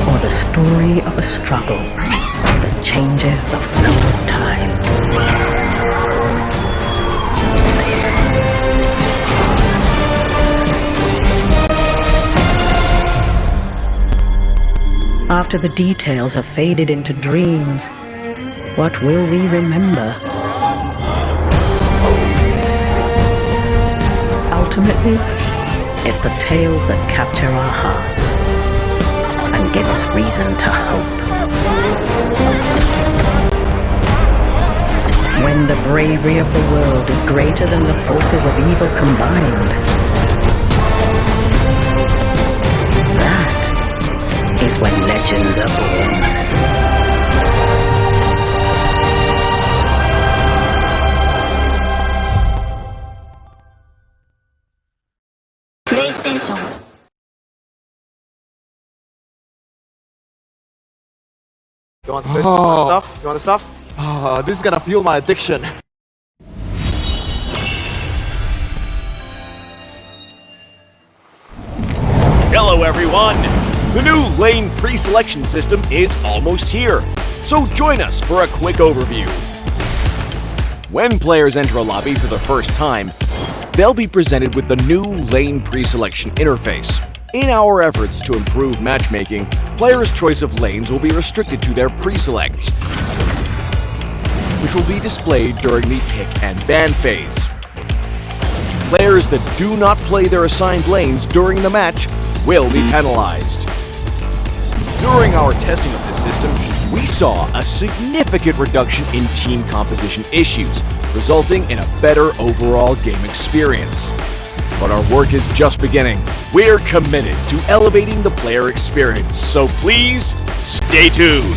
Or the story of a struggle that changes the flow of time? After the details have faded into dreams, what will we remember? Ultimately, it's the tales that capture our hearts and give us reason to hope. When the bravery of the world is greater than the forces of evil combined, that is when legends are born. You want the stuff? You want the stuff? Oh, this is gonna fuel my addiction. Hello everyone! The new lane pre-selection system is almost here, so join us for a quick overview. When players enter a lobby for the first time, they'll be presented with the new lane pre-selection interface. In our efforts to improve matchmaking, players' choice of lanes will be restricted to their pre-selects, which will be displayed during the pick and ban phase. Players that do not play their assigned lanes during the match will be penalized. During our testing of the system, we saw a significant reduction in team composition issues, resulting in a better overall game experience. But our work is just beginning. We're committed to elevating the player experience, so please stay tuned.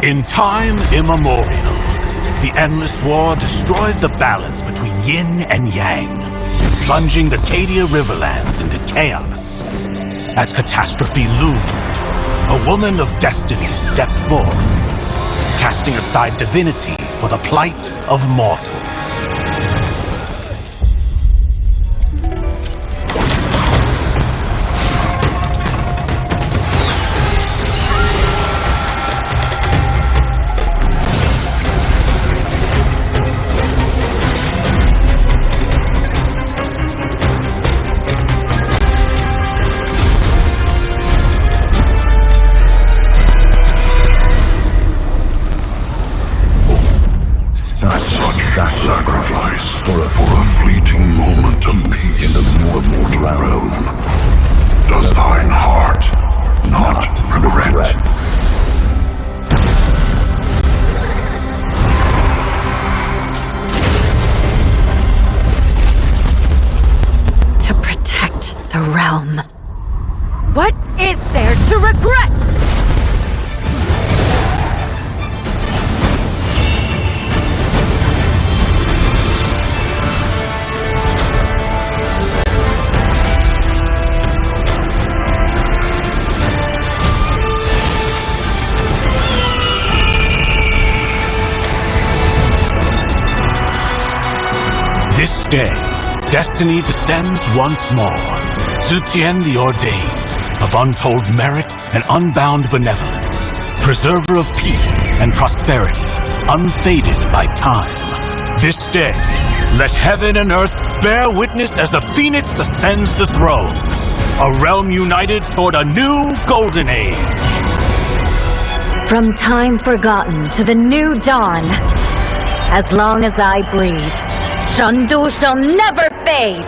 In time immemorial, the Endless War destroyed the balance between yin and yang, plunging the Cadia Riverlands into chaos. As catastrophe loomed, a woman of destiny stepped forth, casting aside divinity for the plight of mortals. day, destiny descends once more. Zutian the Ordained, of untold merit and unbound benevolence, preserver of peace and prosperity, unfaded by time. This day, let heaven and earth bear witness as the Phoenix ascends the throne. A realm united toward a new golden age. From time forgotten to the new dawn, as long as I breathe, Shandu shall never fade!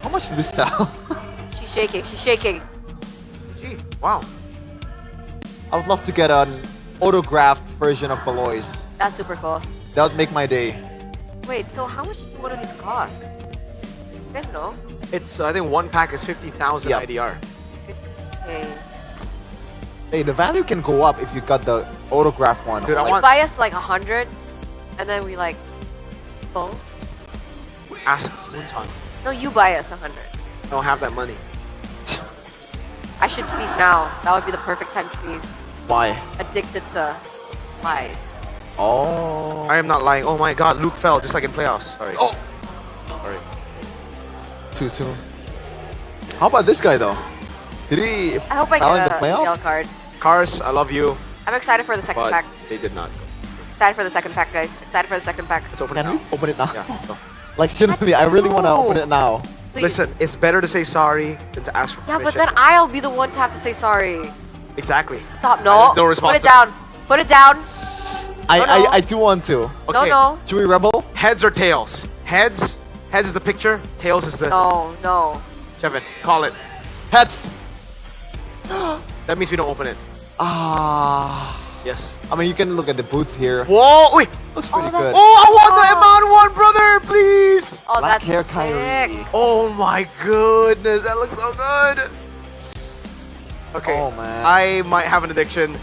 How much did we sell? She's shaking. She's shaking. Gee, wow. I would love to get an autographed version of Belois. That's super cool. That would make my day. Wait, so how much do one of these cost? You guys know? It's I think one pack is 50,000 Yep. IDR. 50K. Hey, the value can go up if you got the autograph one. Dude, I Like want buy us like 100, and then we like full. ask Moonton. No, you buy us 100. I don't have that money. I should sneeze now. That would be the perfect time to sneeze. Why? Addicted to lies. Oh. I am not lying. Oh my god, Luke fell just like in playoffs. Sorry. Oh. Sorry. Too soon. How about this guy though? Did he I hope I fell in get the a playoffs? yellow card. Cars, I love you, I'm excited for the second but pack. they did not. Excited for the second pack, guys. Excited for the second pack. Let's open Can it we now. open it now? Yeah. go. Like genuinely, I really want to true. open it now. Please. Listen, it's better to say sorry than to ask for Yeah, permission. but then I'll be the one to have to say sorry. Exactly. Stop. And No. there's no Put it responsibility. down. Put it down. I do want to. No, Okay. no. Should we rebel? Heads or tails? Heads. Heads is the picture. Tails is the. No, no. Kevin, call it. Heads. That means we don't open it. Ah. Yes. I mean, you can look at the booth here. Whoa! Wait. Looks pretty good. Oh, I want the amount one, brother, please. Oh, Black that's hair sick. Kyrie. Oh my goodness, that looks so good. Okay. Oh man. I might have an addiction.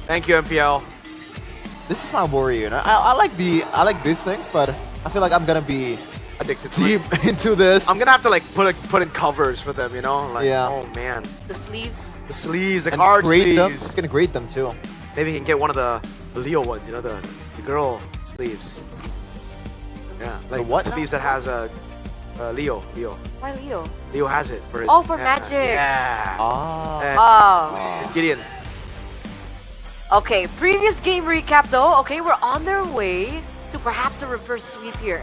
Thank you, MPL. This is my worry, you know. I like these things, but I feel like I'm gonna be Addicted to deep it. into this. I'm gonna have to like put in covers for them, you know? Like, Yeah. oh man. The sleeves. The sleeves, the and card grade them. sleeves. I'm gonna grade them too. Maybe you can get one of the Leo ones, you know, the girl sleeves. Yeah, like what? sleeves that has a Leo. Why Leo? Leo has it for his, Oh, for yeah, Magic. Yeah. Ah. And Oh. Gideon. Okay, previous game recap though. Okay, we're on their way to perhaps a reverse sweep here.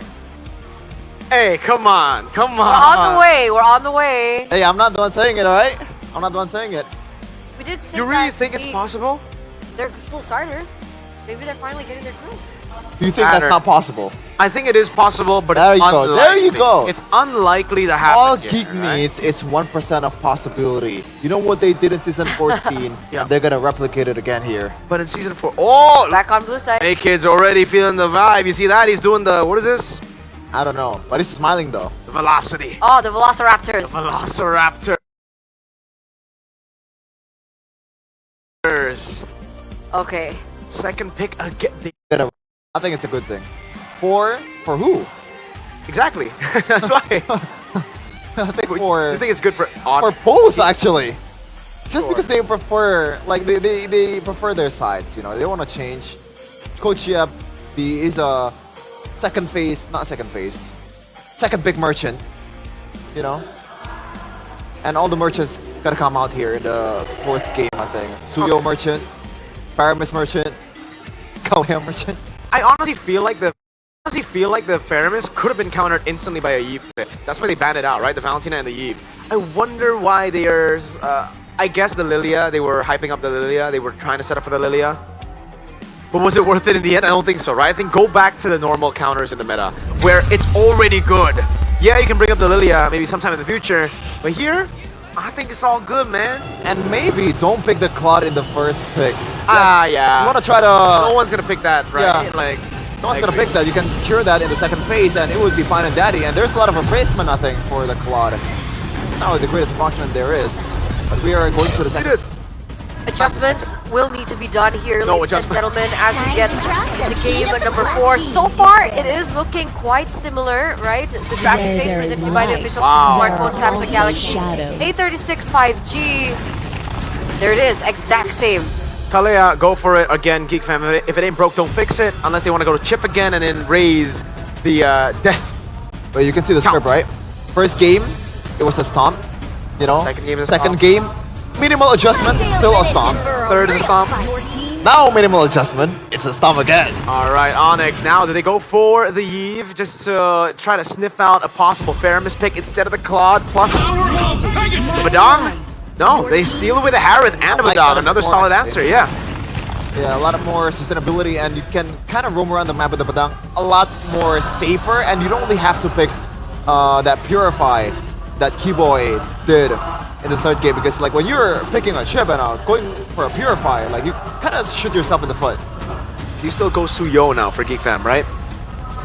Hey, come on, come on. We're on the way. We're on the way. Hey, I'm not the one saying it, alright? I'm not the one saying it. We did say You really that think it's possible? They're still starters. Maybe they're finally getting their groove. Do you think that's not possible? I think it is possible, but There it's you go, unlikely. there you go. It's unlikely to happen. All here, Geek right? needs is 1% of possibility. You know what they did in season 14? Yeah. And they're gonna replicate it again here. But in season 4, oh, Back on blue side. hey kids, already feeling the vibe. You see that? He's doing the, what is this? I don't know, but he's smiling though. The velocity. Oh, the Velociraptors. Velociraptor. Okay. Second pick again. I think it's a good thing. For who? Exactly. That's why. I think for You think it's good for for both actually. Just Sure. because they prefer, like they prefer their sides, you know. They want to change. Coach Yep, he is a second pick merchant, you know. And all the merchants gotta come out here in the fourth game, I think. Suyo merchant, Paramis merchant, Kalea merchant. I honestly feel like the Faramis could have been countered instantly by a Yves pick. That's why they banned it out, right? The Valentina and the Yves. I wonder why there's I guess the Lilia, they were hyping up the Lilia, they were trying to set up for the Lilia. But was it worth it in the end? I don't think so, right? I think go back to the normal counters in the meta, where it's already good. Yeah, you can bring up the Lilia maybe sometime in the future, but here, I think it's all good, man. And maybe don't pick the Claude in the first pick. Yeah. You wanna try to No one's gonna pick that, right? Yeah. Like, no one's I gonna agree. pick that. You can secure that in the second phase and it would be fine and daddy. And there's a lot of replacement, I think, for the Claude. Not really the greatest marksman there is. But we are going to the second. adjustments will need to be done here, No ladies and adjustment. gentlemen, as we get into game number 4. So far, it is looking quite similar, right? The graphic phase presented to you by the official smartphone Samsung Galaxy A36 5G. There it is, exact same. Kalea, go for it again, Geek Fam. If it ain't broke, don't fix it. Unless they want to go to chip again and then raise the death. But you can see the script, right? First game, it was a stomp. You know. Second game, minimal adjustment, still a stomp. Third is a stomp. Now minimal adjustment, it's a stomp again. All right, Onic. Now, do they go for the Eve just to try to sniff out a possible Faramis pick instead of the Claude plus Badang? No, they steal it with a Harith and a Badang. Another solid answer, yeah. Yeah, a lot of more sustainability, and you can kind of roam around the map with the Badang a lot more safer, and you don't really have to pick that Purify that Keyboy did in the third game, because like when you're picking a chip and going for a Purify, like you kind of shoot yourself in the foot. You still go Suyo now for Geek Fam, right?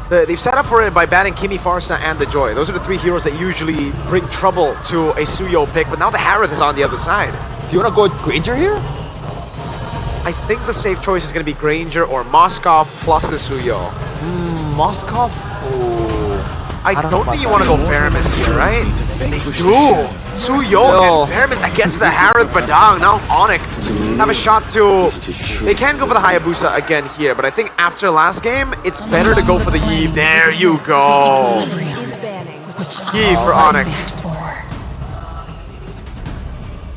They've set up for it by banning Kimi, Farsa, and the Joy. Those are the 3 heroes that usually bring trouble to a Suyo pick, but now the Harith is on the other side. Do you want to go with Granger here? I think the safe choice is going to be Granger or Moskov plus the Suyo. Moskov? I don't think you want to go Faramis here, right? Ooh, Suyo and Faramis against the Harith Badang. Now Onic have a shot to... They can go for the Hayabusa again here, but I think after last game, it's better to go for the Eve. There you go. Eve for Onic.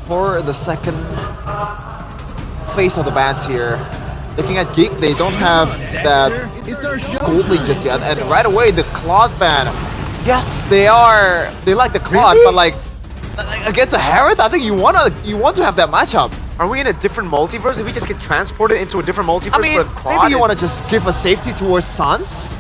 For the second phase of the bans here, looking at Geek, they don't have that gold lead just yet, and right away the Claude ban. Yes, they like the Claude, but like against a Harith, I think you want to have that matchup. Are we in a different multiverse? Did we just get transported into a different multiverse? I mean, maybe you want to just give a safety towards Sans.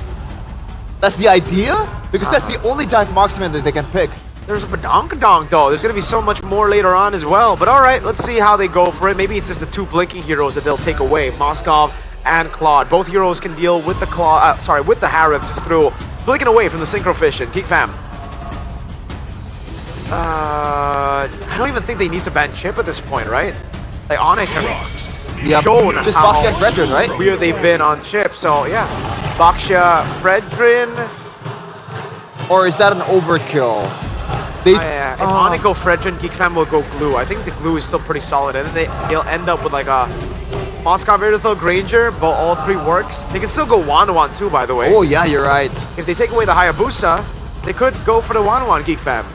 That's the idea, because that's the only dive marksman that they can pick. There's a Badonkadonk though. There's gonna be so much more later on as well. But alright, let's see how they go for it. Maybe it's just the 2 blinking heroes that they'll take away. Moskov and Claude. Both heroes can deal with the with the Harith just through blinking away from the Synchro Fission. Geek Fam. I don't even think they need to ban Chip at this point, right? Like Onic have shown just how Baksha and Fredrin, right? weird they've been on Chip. So yeah, Baksha, Fredrin. Or is that an overkill? If Onic go Fredrin, Geek Fam will go Glue. I think the Glue is still pretty solid, and then he'll end up with like a Moskov, Irithel, Granger, but all 3 works. They can still go 1-1 too, by the way. Oh yeah, you're right. If they take away the Hayabusa, they could go for the 1-1, Geek Fam.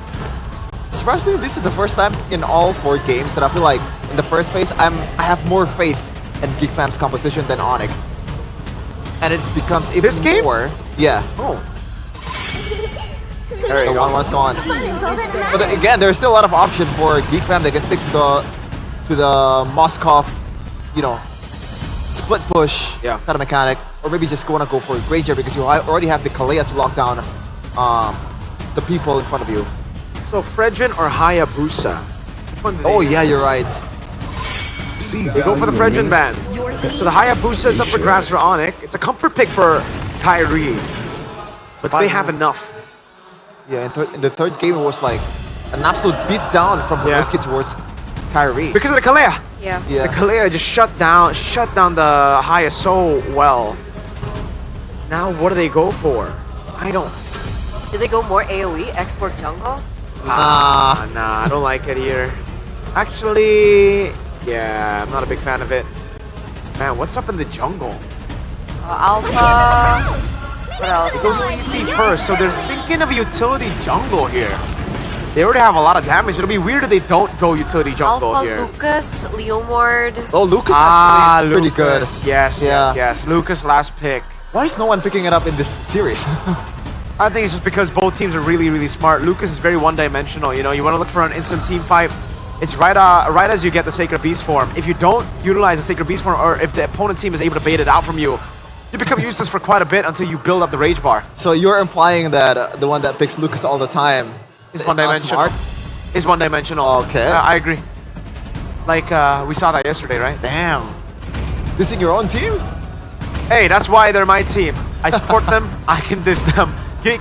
Surprisingly, this is the first time in all 4 games that I feel like in the first phase I have more faith in Geek Fam's composition than Onic, and it becomes even more. Yeah. Oh. There you go. 1-1's gone. But again, there's still a lot of option for Geek Fam. They can stick to the Moskov, you know, split push kind of mechanic, or maybe just want to go for Granger because you already have the Kalea to lock down the people in front of you. So Fredrin or Hayabusa? Which one do they yeah, you're right. They go for the Fredrin ban. So the Hayabusa is up for grabs for Onic. It's a comfort pick for Kyrie. But do they have enough? Yeah, in the third game it was like an absolute beat down from Hiroski towards Kyrie. Because of the Kalea. Yeah. The Kalea just shut down the Haya so well. Now what do they go for? I don't... Do they go more AoE, export jungle? Nah, I don't like it here. Actually, yeah, I'm not a big fan of it. Man, what's up in the jungle? Alpha... What else? It goes CC first, so they're thinking of a utility jungle here. They already have a lot of damage. It'll be weird if they don't go utility jungle Alpha, here. Lucas, Leomord. Oh, Lucas actually is pretty good. Yes. Lucas last pick. Why is no one picking it up in this series? I think it's just because both teams are really, really smart. Lucas is very one-dimensional. You know, you want to look for an instant team fight. It's right as you get the Sacred Beast form. If you don't utilize the Sacred Beast form, or if the opponent team is able to bait it out from you, you become useless for quite a bit until you build up the Rage Bar. So you're implying that the one that picks Lucas all the time is one-dimensional. Is one-dimensional. Okay. I agree. Like, we saw that yesterday, right? Damn. This in your own team? Hey, that's why they're my team. I support them. I can diss them. Geek.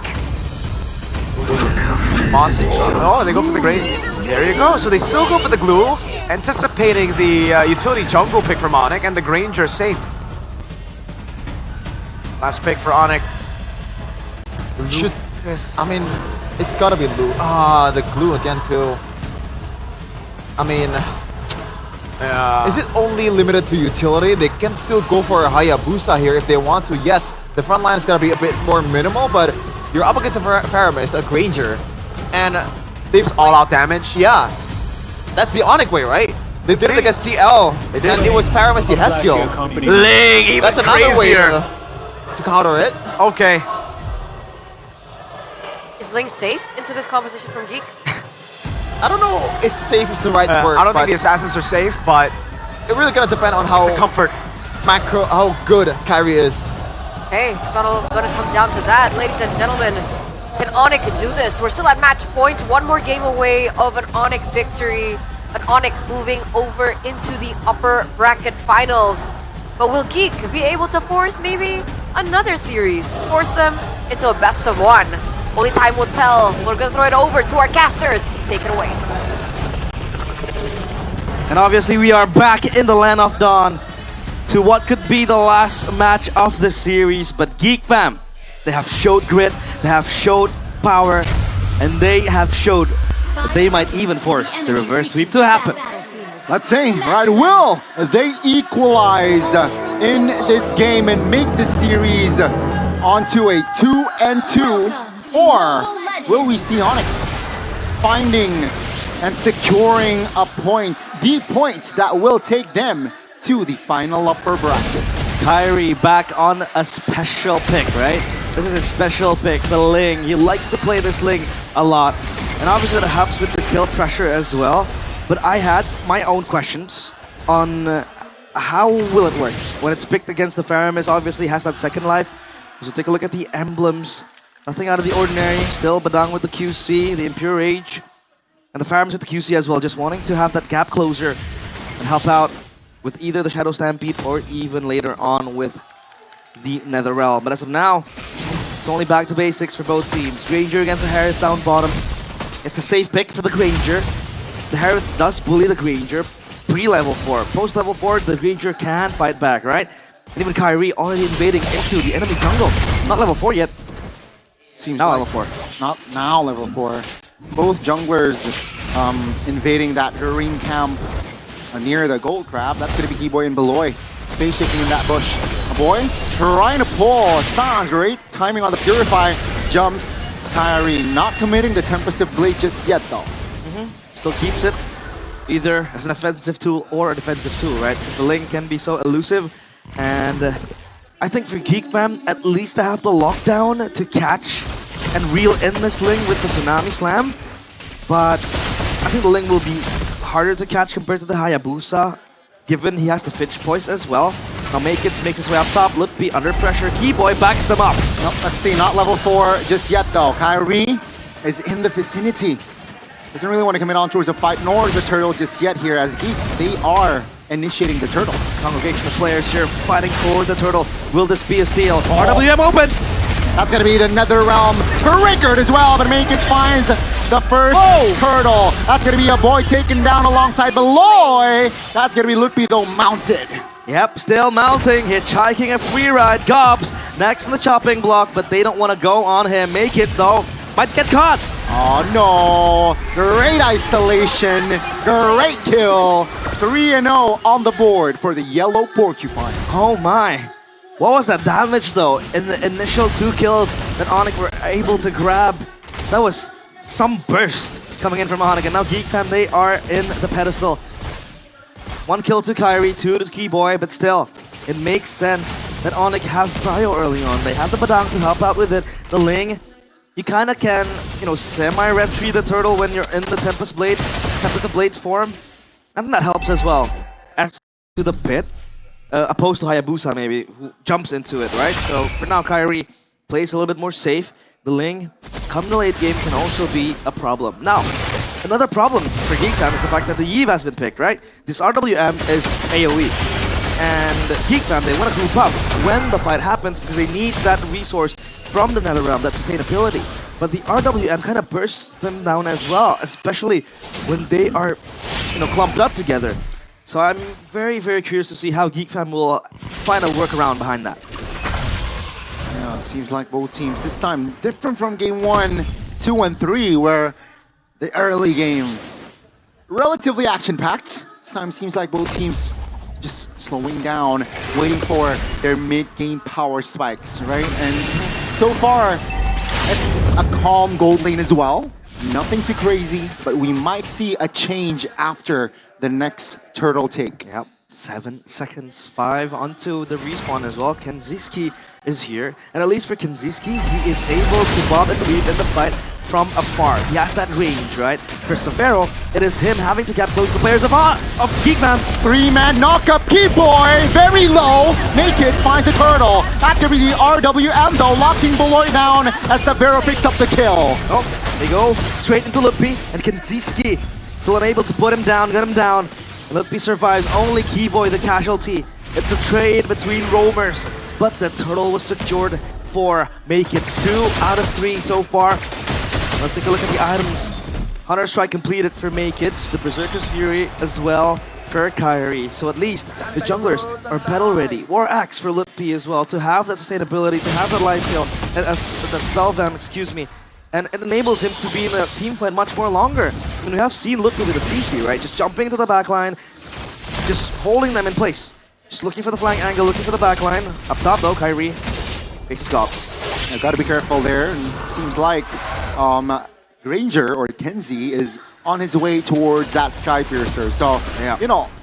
Moss. Oh, they go for the great. There you go. So they still go for the glue, anticipating the utility jungle pick from Onic, and the Granger safe. Last pick for Onic. Should, I mean, it's gotta be Lu. Ah, the glue again too. I mean, is it only limited to utility? They can still go for a Hayabusa here if they want to. Yes, the front line is gonna be a bit more minimal, but you're up against a Faramis, a Granger, and they've all-out damage. Yeah, that's the Onic way, right? They did it against CL, and it was Faramis Yeheskil. Ling, even That's another crazier. way to counter it. Okay. Is Ling safe into this composition from Geek? I don't know if safe is the right word. I don't think the assassins are safe, but it really gonna depend on how it's a comfort. How good Kyrie is. Hey, it's not all gonna come down to that, ladies and gentlemen. Can Onic do this? We're still at match point, one more game away of an Onic victory. An Onic moving over into the upper bracket finals. But will Geek be able to force maybe another series? Force them into a best of one? Only time will tell. We're gonna throw it over to our casters. Take it away. And obviously we are back in the Land of Dawn to what could be the last match of the series. But Geek fam, they have showed grit, they have showed power, and they have showed that they might even force the reverse sweep to happen. Let's see, right? Will they equalize in this game and make the series onto a 2-2? Or will we see Onic finding and securing a point, the point that will take them to the final upper brackets? Kyrie back on a special pick, right? This is a special pick, the Ling. He likes to play this Ling a lot. And obviously that helps with the kill pressure as well. But I had my own questions on how will it work when it's picked against the Faramis. Obviously has that second life. So take a look at the emblems. Nothing out of the ordinary. Still Badang with the QC, the Impure Rage, and the Faramis with the QC as well. Just wanting to have that gap closer and help out with either the Shadow Stampede or even later on with the Nether Realm. But as of now, it's only back to basics for both teams. Granger against the Harith down bottom. It's a safe pick for the Granger. The Harith does bully the Granger pre-level 4. Post-level 4, the Granger can fight back, right? And even Kyrie already invading into the enemy jungle. Not level 4 yet. Seems now like level 4. Not now level 4. Both junglers invading that green camp near the gold crab. That's going to be Keyboy and Beloy. Face shaking in that bush. Boy trying to pull. Sounds great. Timing on the Purify. Jumps. Kyrie not committing the Tempestive Blade just yet though. Still keeps it either as an offensive tool or a defensive tool, right? Because the Ling can be so elusive. And I think for Geek fam, at least to have the lockdown to catch and reel in this Ling with the Tsunami Slam. But I think the Ling will be harder to catch compared to the Hayabusa, given he has the Fidge Poise as well. Now makes his way up top. Lutpi under pressure. Keyboy backs them up. Nope, let's see, not level 4 just yet though. Kyrie is in the vicinity. Doesn't really want to commit on towards a fight, nor the turtle just yet here as Geek. They are initiating the turtle. Congregation of players here fighting for the turtle. Will this be a steal? RWM open! That's going to be the Nether Realm triggered as well, but Makit finds the first turtle. That's going to be a boy taken down alongside Beloy. That's going to be Lutpi though mounted. Yep, still mounting, hitchhiking a free ride. Gobs next in the chopping block, but they don't want to go on him. Makit though might get caught. Oh no, great isolation, great kill. 3-0 on the board for the yellow porcupine. Oh my. What was that damage though in the initial 2 kills that Onic were able to grab? That was some burst coming in from Onic, and now Geek fam, they are in the pedestal. 1 kill to Kyrie, 2 to Keyboy, but still, it makes sense that Onic have prio early on. They have the Badang to help out with it. The Ling, you kind of can, semi-red tree the turtle when you're in the Tempest Blades form, and that helps as well. As to the pit, opposed to Hayabusa maybe, who jumps into it, right? So for now, Kyrie plays a little bit more safe. The Ling, come the late game, can also be a problem. Now, another problem for Geek Time is the fact that the Yve has been picked, right? This RWM is AoE. and Geek Fam, they want to group up when the fight happens because they need that resource from the Netherrealm, that sustainability. But the RWM kind of bursts them down as well, especially when they are, clumped up together. So I'm very, very curious to see how Geek Fam will find a workaround behind that. Yeah, it seems like both teams this time different from game 1, 2, and 3, where the early game relatively action-packed. This time seems like both teams just slowing down, waiting for their mid-game power spikes, right? And so far, it's a calm gold lane as well. Nothing too crazy, but we might see a change after the next turtle take. Yep, 7 seconds, 5 onto the respawn as well. Kenziski is here, and at least for Kenziski, he is able to bob and weave in the fight from afar. He has that range, right? For Severo, it is him having to get close to the players of Geek Fam. 3-man knockup, Keyboy, very low. Naked finds the turtle. That could be the RWM though, locking Beloy down as Severo picks up the kill. Oh, they go straight into Luppi, and Kenziski still unable to put him down, get him down. And Luppi survives, only Keyboy the casualty. It's a trade between roamers, but the turtle was secured for Make It. 2 out of 3 so far. Let's take a look at the items. Hunter Strike completed for Make It, the Berserker's Fury as well for Kyrie. So at least the junglers are battle ready. War Axe for Lutpi as well, to have that sustainability, to have that life steal, and that spell them, excuse me. And it enables him to be in a team fight much more longer. I mean, we have seen Lutpi with a CC, right? Just jumping into the backline, just holding them in place. Just looking for the flank angle, looking for the backline. Up top though, Kyrie faces Gobs. I've got to be careful there, and seems like Ranger or Kenzie is on his way towards that Sky Piercer. So,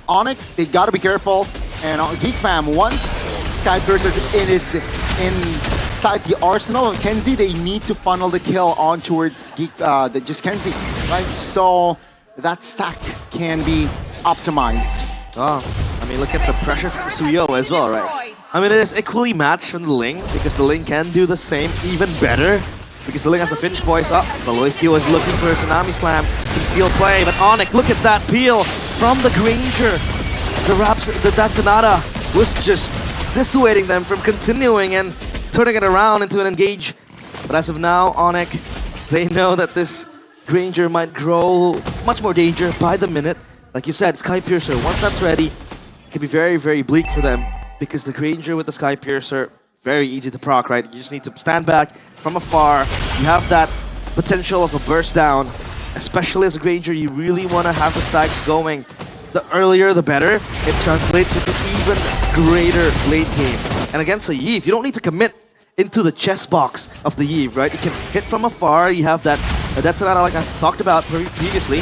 Onic, they got to be careful. And Geek Fam, once Sky Piercer is inside the arsenal of Kenzie, they need to funnel the kill on towards just Kenzie, right? So that stack can be optimized. Oh, I mean, look at the pressure from Suyo as well, right? I mean, it is equally matched from the Ling, because the Ling can do the same, even better. Because the Ling has the finish poise up. Beloyski was looking for a Tsunami Slam, concealed play, but Onic, look at that peel from the Granger. That Sonata was just dissuading them from continuing and turning it around into an engage. But as of now, Onic, they know that this Granger might grow much more danger by the minute. Like you said, Sky Piercer, once that's ready, it can be very, very bleak for them. Because the Granger with the Sky Piercer, very easy to proc, right? You just need to stand back from afar. You have that potential of a burst down. Especially as a Granger, you really want to have the stacks going. The earlier, the better. It translates into even greater late game. And against a Yve, you don't need to commit into the chess box of the Yve, right? You can hit from afar. You have that's another, like I talked about previously.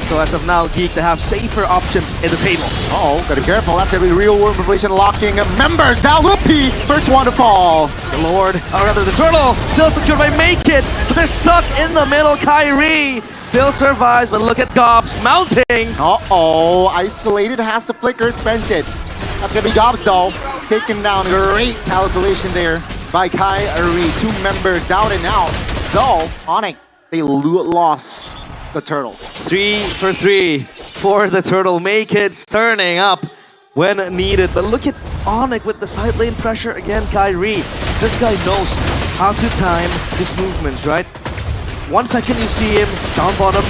So as of now, Geek, they have safer options in the table. Gotta be careful. That's gonna be real world population locking members. Now Luppi, first one to fall. The Lord, or rather the Turtle, still secured by Make It, but they're stuck in the middle. Kyrie still survives, but look at Gobs mounting. Isolated, has the flicker, spent it. That's gonna be Gobs though, taken down. Great calculation there by Kyrie. 2 members down and out. Though, Onic, they lost the Turtle. 3 for 3 for the Turtle. Make It turning up when needed. But look at Onic with the side lane pressure again. Kyrie, this guy knows how to time his movements, right? 1 second you see him down bottom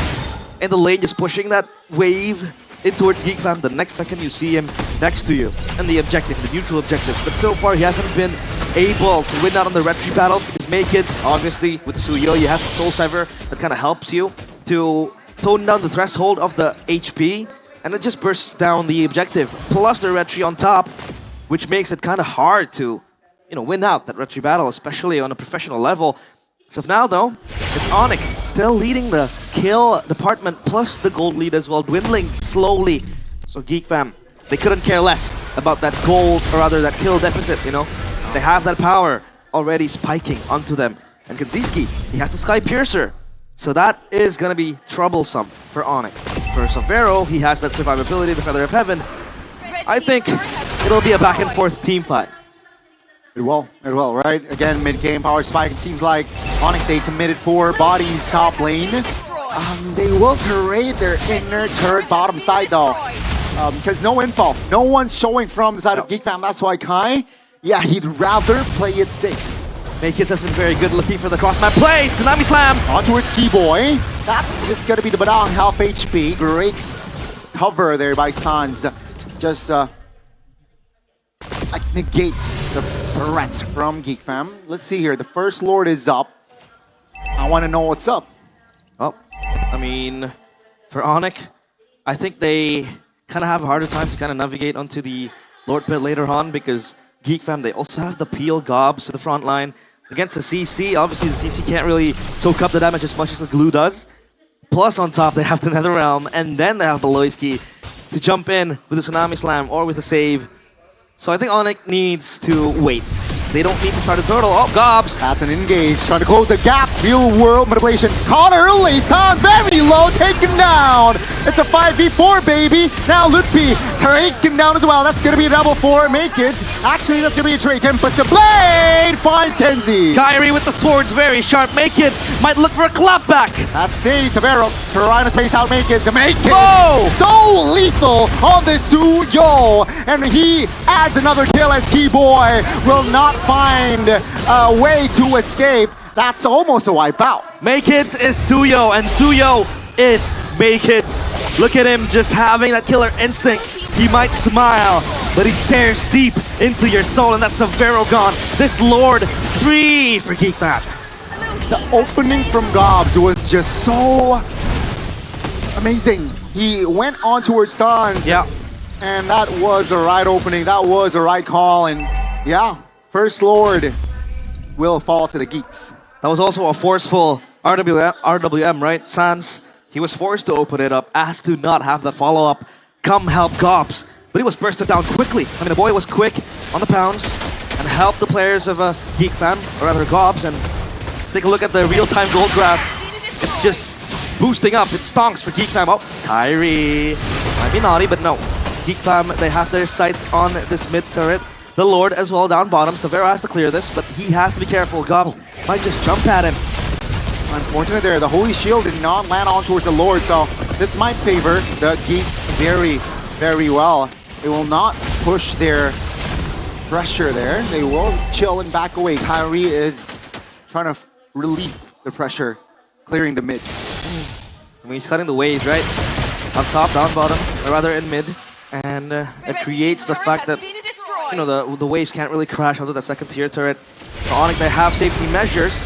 in the lane, just pushing that wave in towards Geek Fam. The next second you see him next to you and the objective, the neutral objective. But so far he hasn't been able to win out on the retry battles because Make It, obviously, with the Suyo, you have the Soul Sever that kind of helps you to tone down the threshold of the HP, and it just bursts down the objective. Plus the retry on top, which makes it kind of hard to, win out that retry battle, especially on a professional level. As of now, though, it's Onic still leading the kill department, plus the gold lead as well, dwindling slowly. So Geek Fam, they couldn't care less about that gold, or rather that kill deficit, They have that power already spiking onto them. And Kanziski, he has the Sky Piercer. So that is going to be troublesome for Onic. For Severo, he has that survivability, the Feather of Heaven. I think it'll be a back and forth team fight. It will, right? Again, mid-game power spike. It seems like Onic, they committed 4 bodies top lane. They will trade their inner turret bottom side though. because no info. No one's showing from the side of Geek Fam. That's why Kai, yeah, he'd rather play it safe. Maykids has been very good looking for the cross-map play. Tsunami Slam! On towards Keyboy. That's just going to be the Badang half HP. Great cover there by Sans. Just like negates the threat from Geek Fam. Let's see here. The first Lord is up. I want to know what's up. Oh, I mean, for Onic, I think they kind of have a harder time to kind of navigate onto the Lord Pit later on because Geek Fam, they also have the Peel Gobs to the front line. Against the CC, obviously the CC can't really soak up the damage as much as the glue does. Plus on top, they have the Netherrealm, and then they have Beloyski to jump in with a Tsunami Slam or with a save. So I think Onic needs to wait. They don't need to start a turtle. Oh, Gobs! That's an engage, trying to close the gap. Real world manipulation. Caught early. Sans very low, taken down. It's a 5v4, baby. Now Lutpi taken down as well. That's going to be a double for Maykids. Actually, that's going to be a trade. Tempest the Blade finds Kenzie. Kyrie with the swords, very sharp. Maykids might look for a clapback. That's C. Severo. Trying to space out Maykids. Maykids. Whoa! So lethal on the Suyo. And he adds another kill as Keyboy will not find a way to escape. That's almost a wipeout. Maykids is Suyo, and Suyo is Maykids. Look at him just having that killer instinct. He might smile, but he stares deep into your soul, and that's a Vero gone. This Lord, 3 for Geek Fam. The opening from Gobs was just so amazing. He went on towards Sans. Yeah. And that was a right opening. That was a right call. And yeah, first Lord will fall to the Geeks. That was also a forceful RWM, right? Sans, he was forced to open it up, asked to not have the follow-up come help Gobs. But he was bursted down quickly. I mean, the boy was quick on the pounds and helped the players of Geek Fam, or rather Gobs. And take a look at the real-time gold graph. It's just boosting up. It stonks for Geek Fam. Oh, Kyrie. Might be naughty, but no. Geek Fam, they have their sights on this mid turret. The Lord as well down bottom. Severo has to clear this, but he has to be careful. Gobs might just jump at him. Unfortunate there. The Holy Shield did not land on towards the Lord, so this might favor the Geeks very, very well. They will not push their pressure there. They will chill and back away. Kyrie is trying to relieve the pressure, clearing the mid. I mean, he's cutting the waves, right? Up top, down bottom, or rather in mid. And it creates the fact that, you know, the waves can't really crash onto that second tier turret. For Onic, they have safety measures,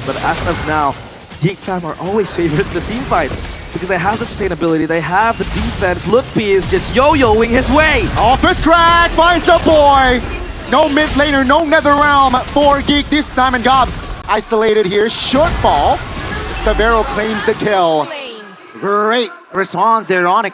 but as of now, Geek Fam are always favored in the team fights because they have the sustainability, they have the defense. Lutpi is just yo-yoing his way. Office crack finds a boy. No mid laner, no Netherrealm for Geek this time, and Gobs isolated here. Shortfall. Severo claims the kill. Great response there, Onic.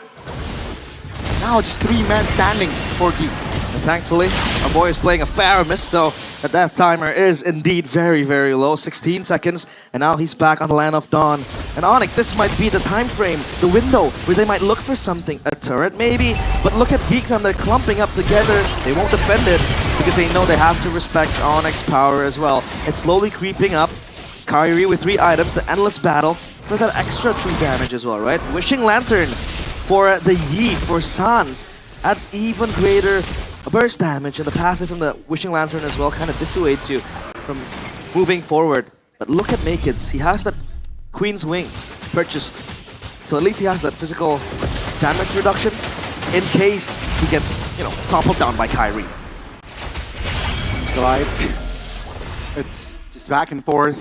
Now just 3 men standing for Geek. And thankfully, our boy is playing a Faramis, so the death timer is indeed very, very low. 16 seconds, and now he's back on the Land of Dawn. And Onic, this might be the time frame, the window, where they might look for something. A turret, maybe? But look at Geek Fam, they're clumping up together. They won't defend it, because they know they have to respect Onic's power as well. It's slowly creeping up. Kyrie with 3 items, the endless battle for that extra true damage as well, right? Wishing Lantern for the Yeet, for Sans. Adds even greater burst damage, and the passive from the Wishing Lantern as well kind of dissuades you from moving forward. But look at Maykids, he has that Queen's Wings purchased. So at least he has that physical damage reduction in case he gets, you know, toppled down by Kyrie. So it's just back and forth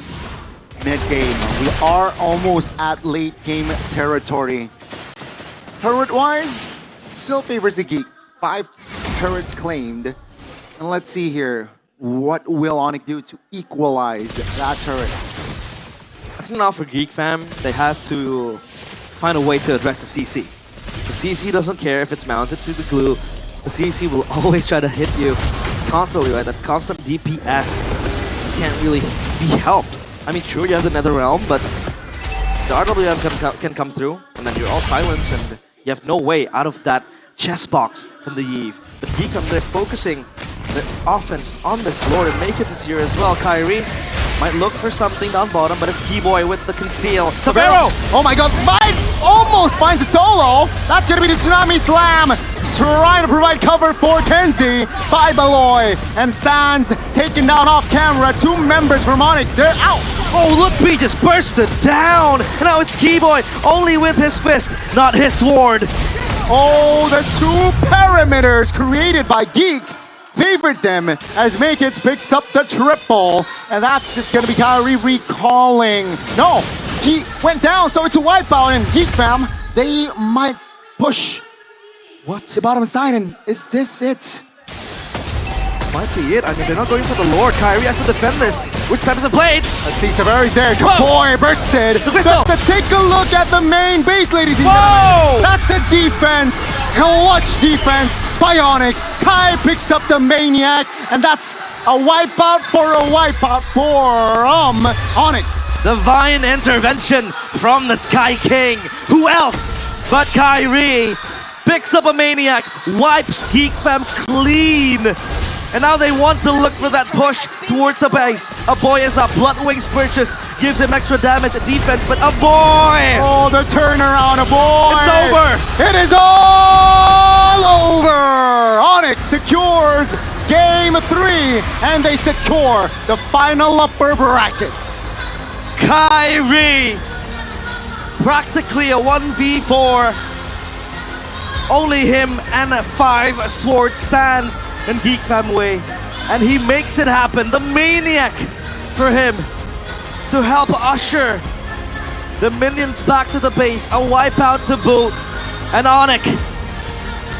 mid-game. We are almost at late game territory. Turret-wise, still favors the Geek. 5 turrets claimed. And let's see here. What will Onic do to equalize that turret? I think now for Geek Fam, they have to find a way to address the CC. The CC doesn't care if it's mounted to the glue. The CC will always try to hit you constantly, right? That constant DPS can't really be helped. I mean, sure, you have the Netherrealm, but the RWM can come through, and then you're all silenced, and you have no way out of that chess box from the Eve. But Geek Fam, they're focusing the offense on this Lord, and Maykids is here as well. Kyrie might look for something down bottom, but it's Keyboy with the conceal. Severo! Oh my god, 5 almost finds a solo. That's gonna be the Tsunami Slam. Trying to provide cover for Tenzi by Baloy. And Sans taken down off camera. 2 members from Onic, they're out. Oh, look, B just bursted down. And now it's Keyboy, only with his fist, not his sword. Oh, the 2 perimeters created by Geek favored them as Make It picks up the triple. And that's just gonna be Kyrie recalling. No, he went down, so it's a wipeout. And Geek fam, they might push the bottom side. And is this it? This might be it. I mean, they're not going for the Lord. Kyrie has to defend this. Which types of blades? Let's see, Tavares there. Boy, bursted. The crystal. But take a look at the main base, ladies and Whoa! gentlemen. That's a defense. Clutch defense by Onic. Kai picks up the Maniac, and that's a wipeout for Onic. Divine intervention from the Sky King. Who else but Kyrie picks up a Maniac, wipes Geek Fam clean. And now they want to look for that push towards the base. A boy is up. Bloodwings purchased. Gives him extra damage at defense, but a boy! Oh, the turnaround, a boy! It's over! It is all over! Onic secures Game 3, and they secure the final upper brackets. Kyrie! Practically a 1v4. Only him and 5 sword stands in Geek Fam way. And he makes it happen. The Maniac for him to help usher the minions back to the base. A wipeout to boot. And Onic,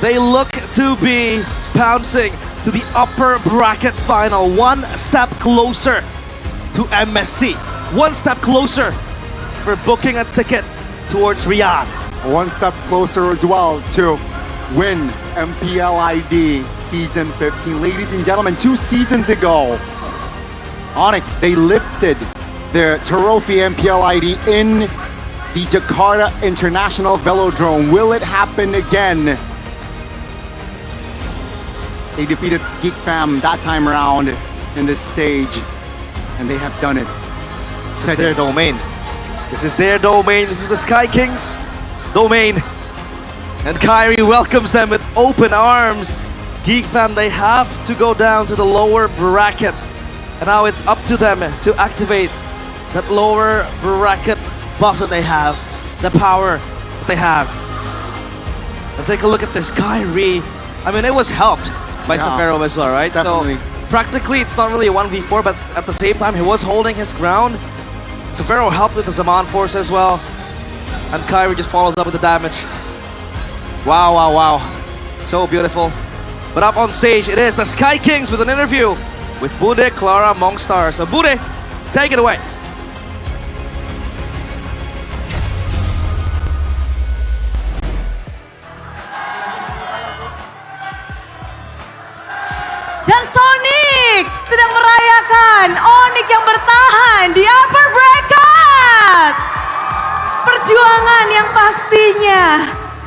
they look to be pouncing to the upper bracket final. 1 step closer to MSC. 1 step closer for booking a ticket towards Riyadh. 1 step closer as well to win MPLID Season 15. Ladies and gentlemen, 2 seasons ago, Onic, they lifted their trophy MPLID in the Jakarta International Velodrome. Will it happen again? They defeated Geek Fam that time around in this stage, and they have done it. This is their domain. This is their domain. This is the Sky Kings' domain. And Kyrie welcomes them with open arms. Geek Fam, they have to go down to the lower bracket. And now it's up to them to activate that lower bracket buff that they have, the power that they have. And take a look at this Kyrie. I mean, it was helped by Safaro as well, right? Definitely. So practically it's not really a 1v4, but at the same time he was holding his ground. Safaro helped with the Zaman Force as well. And Kyrie just follows up with the damage. Wow, wow, wow. So beautiful. But up on stage, it is the Sky Kings with an interview with Bude, Clara, Mongstar. So Bude, take it away. Dan Sonic sedang merayakan Onic yang bertahan di upper bracket. Perjuangan yang pastinya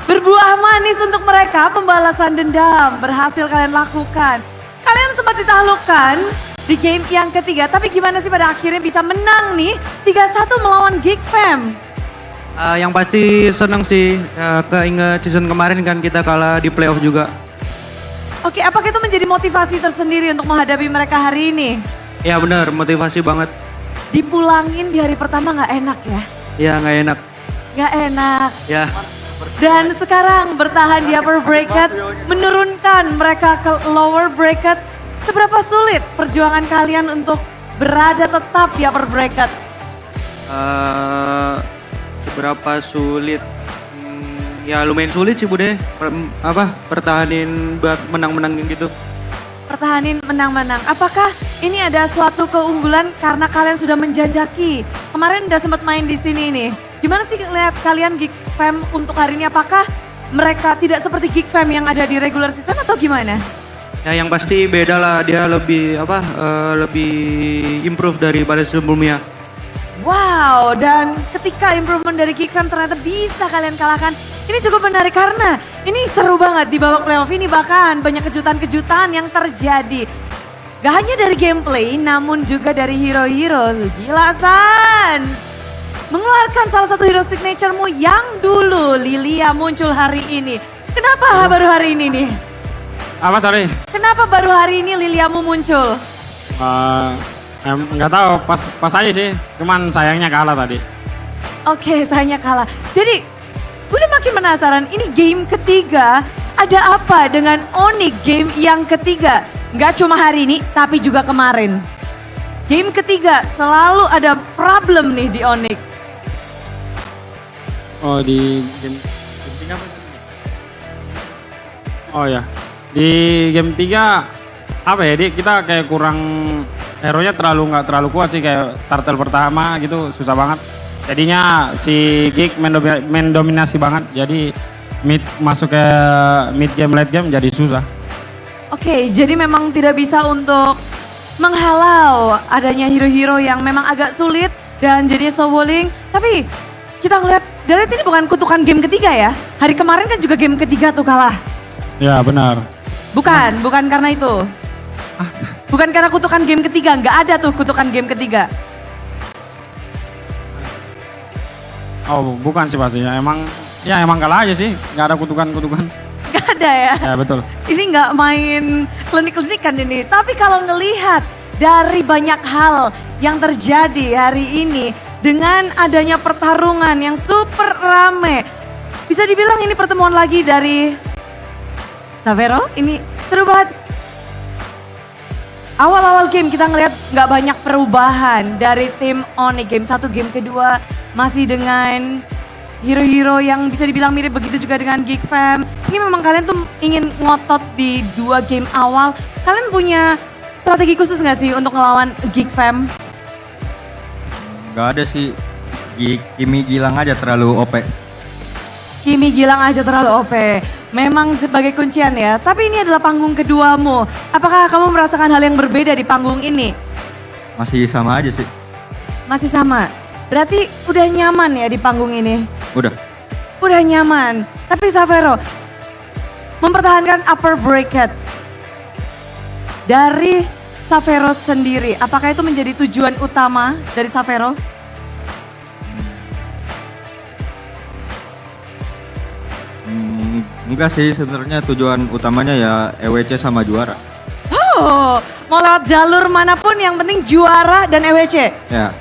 berbuah manis untuk mereka. Pembalasan dendam berhasil kalian lakukan. Kalian sempat ditaklukkan di game yang ketiga. Tapi gimana sih pada akhirnya bisa menang nih 3-1 melawan Geek Fam? Yang pasti senang sih. Keinget season kemarin kan kita kalah di playoff juga. Oke, apakah itu menjadi motivasi tersendiri untuk menghadapi mereka hari ini? Ya benar, motivasi banget. Dipulangin di hari pertama nggak enak ya? Ya nggak enak. Nggak enak. Ya. Dan sekarang bertahan di upper bracket, menurunkan mereka ke lower bracket. Seberapa sulit perjuangan kalian untuk berada tetap di upper bracket? Seberapa sulit? Ya lumayan sulit sih Bude. Pertahanin buat menang-menang gitu. Pertahanin menang-menang. Apakah ini ada suatu keunggulan karena kalian sudah menjajaki? Kemarin udah sempat main di sini nih. Gimana sih lihat kalian Geek Fam untuk hari ini? Apakah mereka tidak seperti Geek Fam yang ada di regular season atau gimana? Ya yang pasti beda lah, dia lebih lebih improve daripada sebelumnya. Wow, dan ketika improvement dari Geek Fam ternyata bisa kalian kalahkan. Ini cukup menarik karena ini seru banget di babak playoff ini, bahkan banyak kejutan-kejutan yang terjadi. Gak hanya dari gameplay namun juga dari hero-hero. Gila San! Mengeluarkan salah satu hero signature future-mu yang dulu Lilia muncul hari ini. Kenapa baru hari ini nih? Apa sorry? Kenapa baru hari ini Liliamu muncul? Nggak tahu, pas aja sih. Cuman sayangnya kalah tadi. Oke, sayangnya kalah. Jadi, udah makin penasaran. Ini game ketiga. Ada apa dengan Onic game yang ketiga? Nggak cuma hari ini, tapi juga kemarin. Game ketiga selalu ada problem nih di Onic. Oh, di game 3 apa? Oh ya, di game 3 apa ya, kita kayak kurang, hero-nya nggak terlalu kuat sih, kayak turtle pertama gitu susah banget. Jadinya si Geek mendominasi banget, jadi masuk ke mid game late game jadi susah. Oke, jadi memang tidak bisa untuk menghalau adanya hero-hero yang memang agak sulit dan jadi soloing. Tapi kita ngeliat dari ini bukan kutukan game ketiga ya. Hari kemarin kan juga game ketiga tuh kalah. Ya benar. Bukan karena itu. Bukan karena kutukan game ketiga, nggak ada tuh kutukan game ketiga. Oh bukan sih pastinya, emang kalah aja sih, nggak ada kutukan. Nggak ada ya? Ya betul. Ini nggak main klinik-klinikan ini, tapi kalau ngelihat dari banyak hal yang terjadi hari ini dengan adanya pertarungan yang super rame, bisa dibilang ini pertemuan lagi dari Savero. Ini seru banget. Awal-awal game kita ngelihat nggak banyak perubahan dari tim Onic. Game 1, game kedua masih dengan hero-hero yang bisa dibilang mirip, begitu juga dengan Geek Fam. Ini memang kalian tuh ingin ngotot di 2 game awal. Kalian punya strategi khusus nggak sih untuk ngelawan Geek Fam? Gak ada sih, Kimi Gilang aja terlalu OP. Kimi Gilang aja terlalu OP. Memang sebagai kuncian ya. Tapi ini adalah panggung keduamu. Apakah kamu merasakan hal yang berbeda di panggung ini? Masih sama aja sih. Masih sama. Berarti udah nyaman ya di panggung ini? Udah. Udah nyaman. Tapi Savero mempertahankan upper bracket dari Savero sendiri. Apakah itu menjadi tujuan utama dari Savero? Enggak sih, sebenarnya tujuan utamanya ya EWC sama juara. Oh, mau lewat jalur manapun yang penting juara dan EWC. Ya.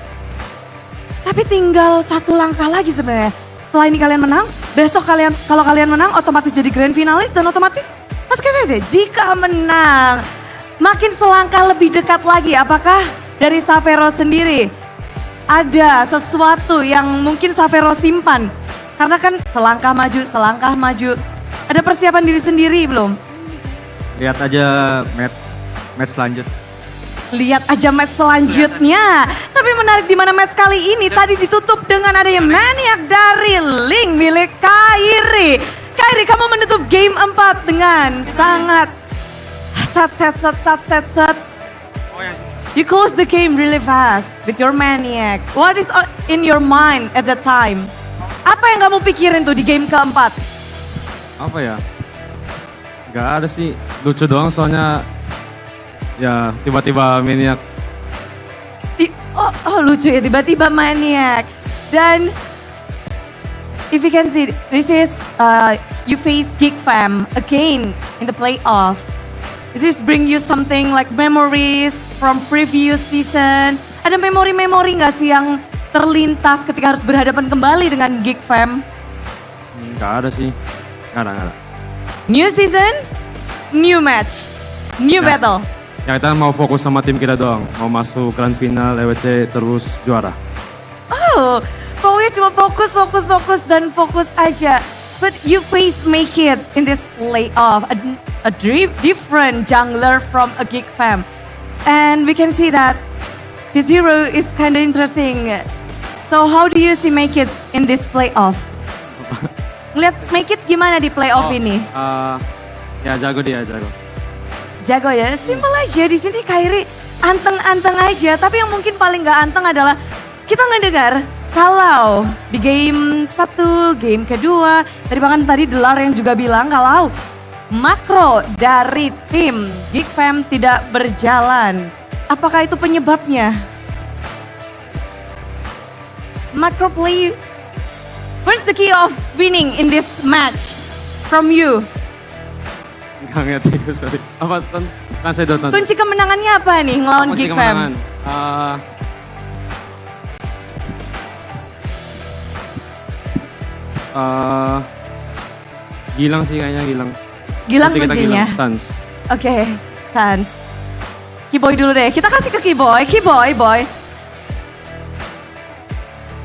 Tapi tinggal 1 langkah lagi sebenarnya. Setelah ini kalian menang, besok kalau kalian menang otomatis jadi grand finalis dan otomatis masuk EWC. Jika menang, makin selangkah lebih dekat lagi. Apakah dari Savero sendiri ada sesuatu yang mungkin Savero simpan? Karena kan selangkah maju. Ada persiapan diri sendiri belum? Lihat aja match selanjutnya. Lihat aja match selanjutnya. Tapi menarik di mana match kali ini tadi ditutup dengan adanya maniak dari Link milik Kairi. Kairi, kamu menutup game 4 dengan sangat set. You close the game really fast with your maniac. What is in your mind at that time? Apa yang kamu pikirin tuh di game keempat? Apa ya? Gak ada sih, lucu doang soalnya ya tiba-tiba maniak. Oh lucu ya, tiba-tiba maniak. Dan if you can see, this is you face Geek Fam again in the playoff. This is bring you something like memories from previous season. Ada memori-memori nggak sih yang terlintas ketika harus berhadapan kembali dengan Geek Fam? Gak ada sih, gak ada. New season, new match, new battle. Ya kita mau fokus sama tim kita doang, mau masuk grand final, EWC terus juara. Oh, pokoknya cuma fokus dan fokus aja. But you face make it in this playoff, a different jungler from a Geek Fam. And we can see that his hero is kind of interesting. So how do you see make it in this playoff? Lihat make it gimana di playoff ini? Ya jago dia, jago. Jago ya, simple aja. Di sini Kairi anteng-anteng aja. Tapi yang mungkin paling nggak anteng adalah kita ngedengar kalau di game 1, game kedua, tadi Delar yang juga bilang kalau makro dari tim Geek Fam tidak berjalan. Apakah itu penyebabnya? Macro play. the key of winning in this match from you? Enggak ngerti, sorry. Apa, translate dong. Kunci kemenangannya apa nih ngelawan Kunci Geek Fam? kemenangan. Gilang sih kayaknya Gilang. Gilang Kunci kita kuncinya. Gilang, Sans. Oke, Sans. Keyboy dulu deh. Kita kasih ke Keyboy. Keyboy, boy.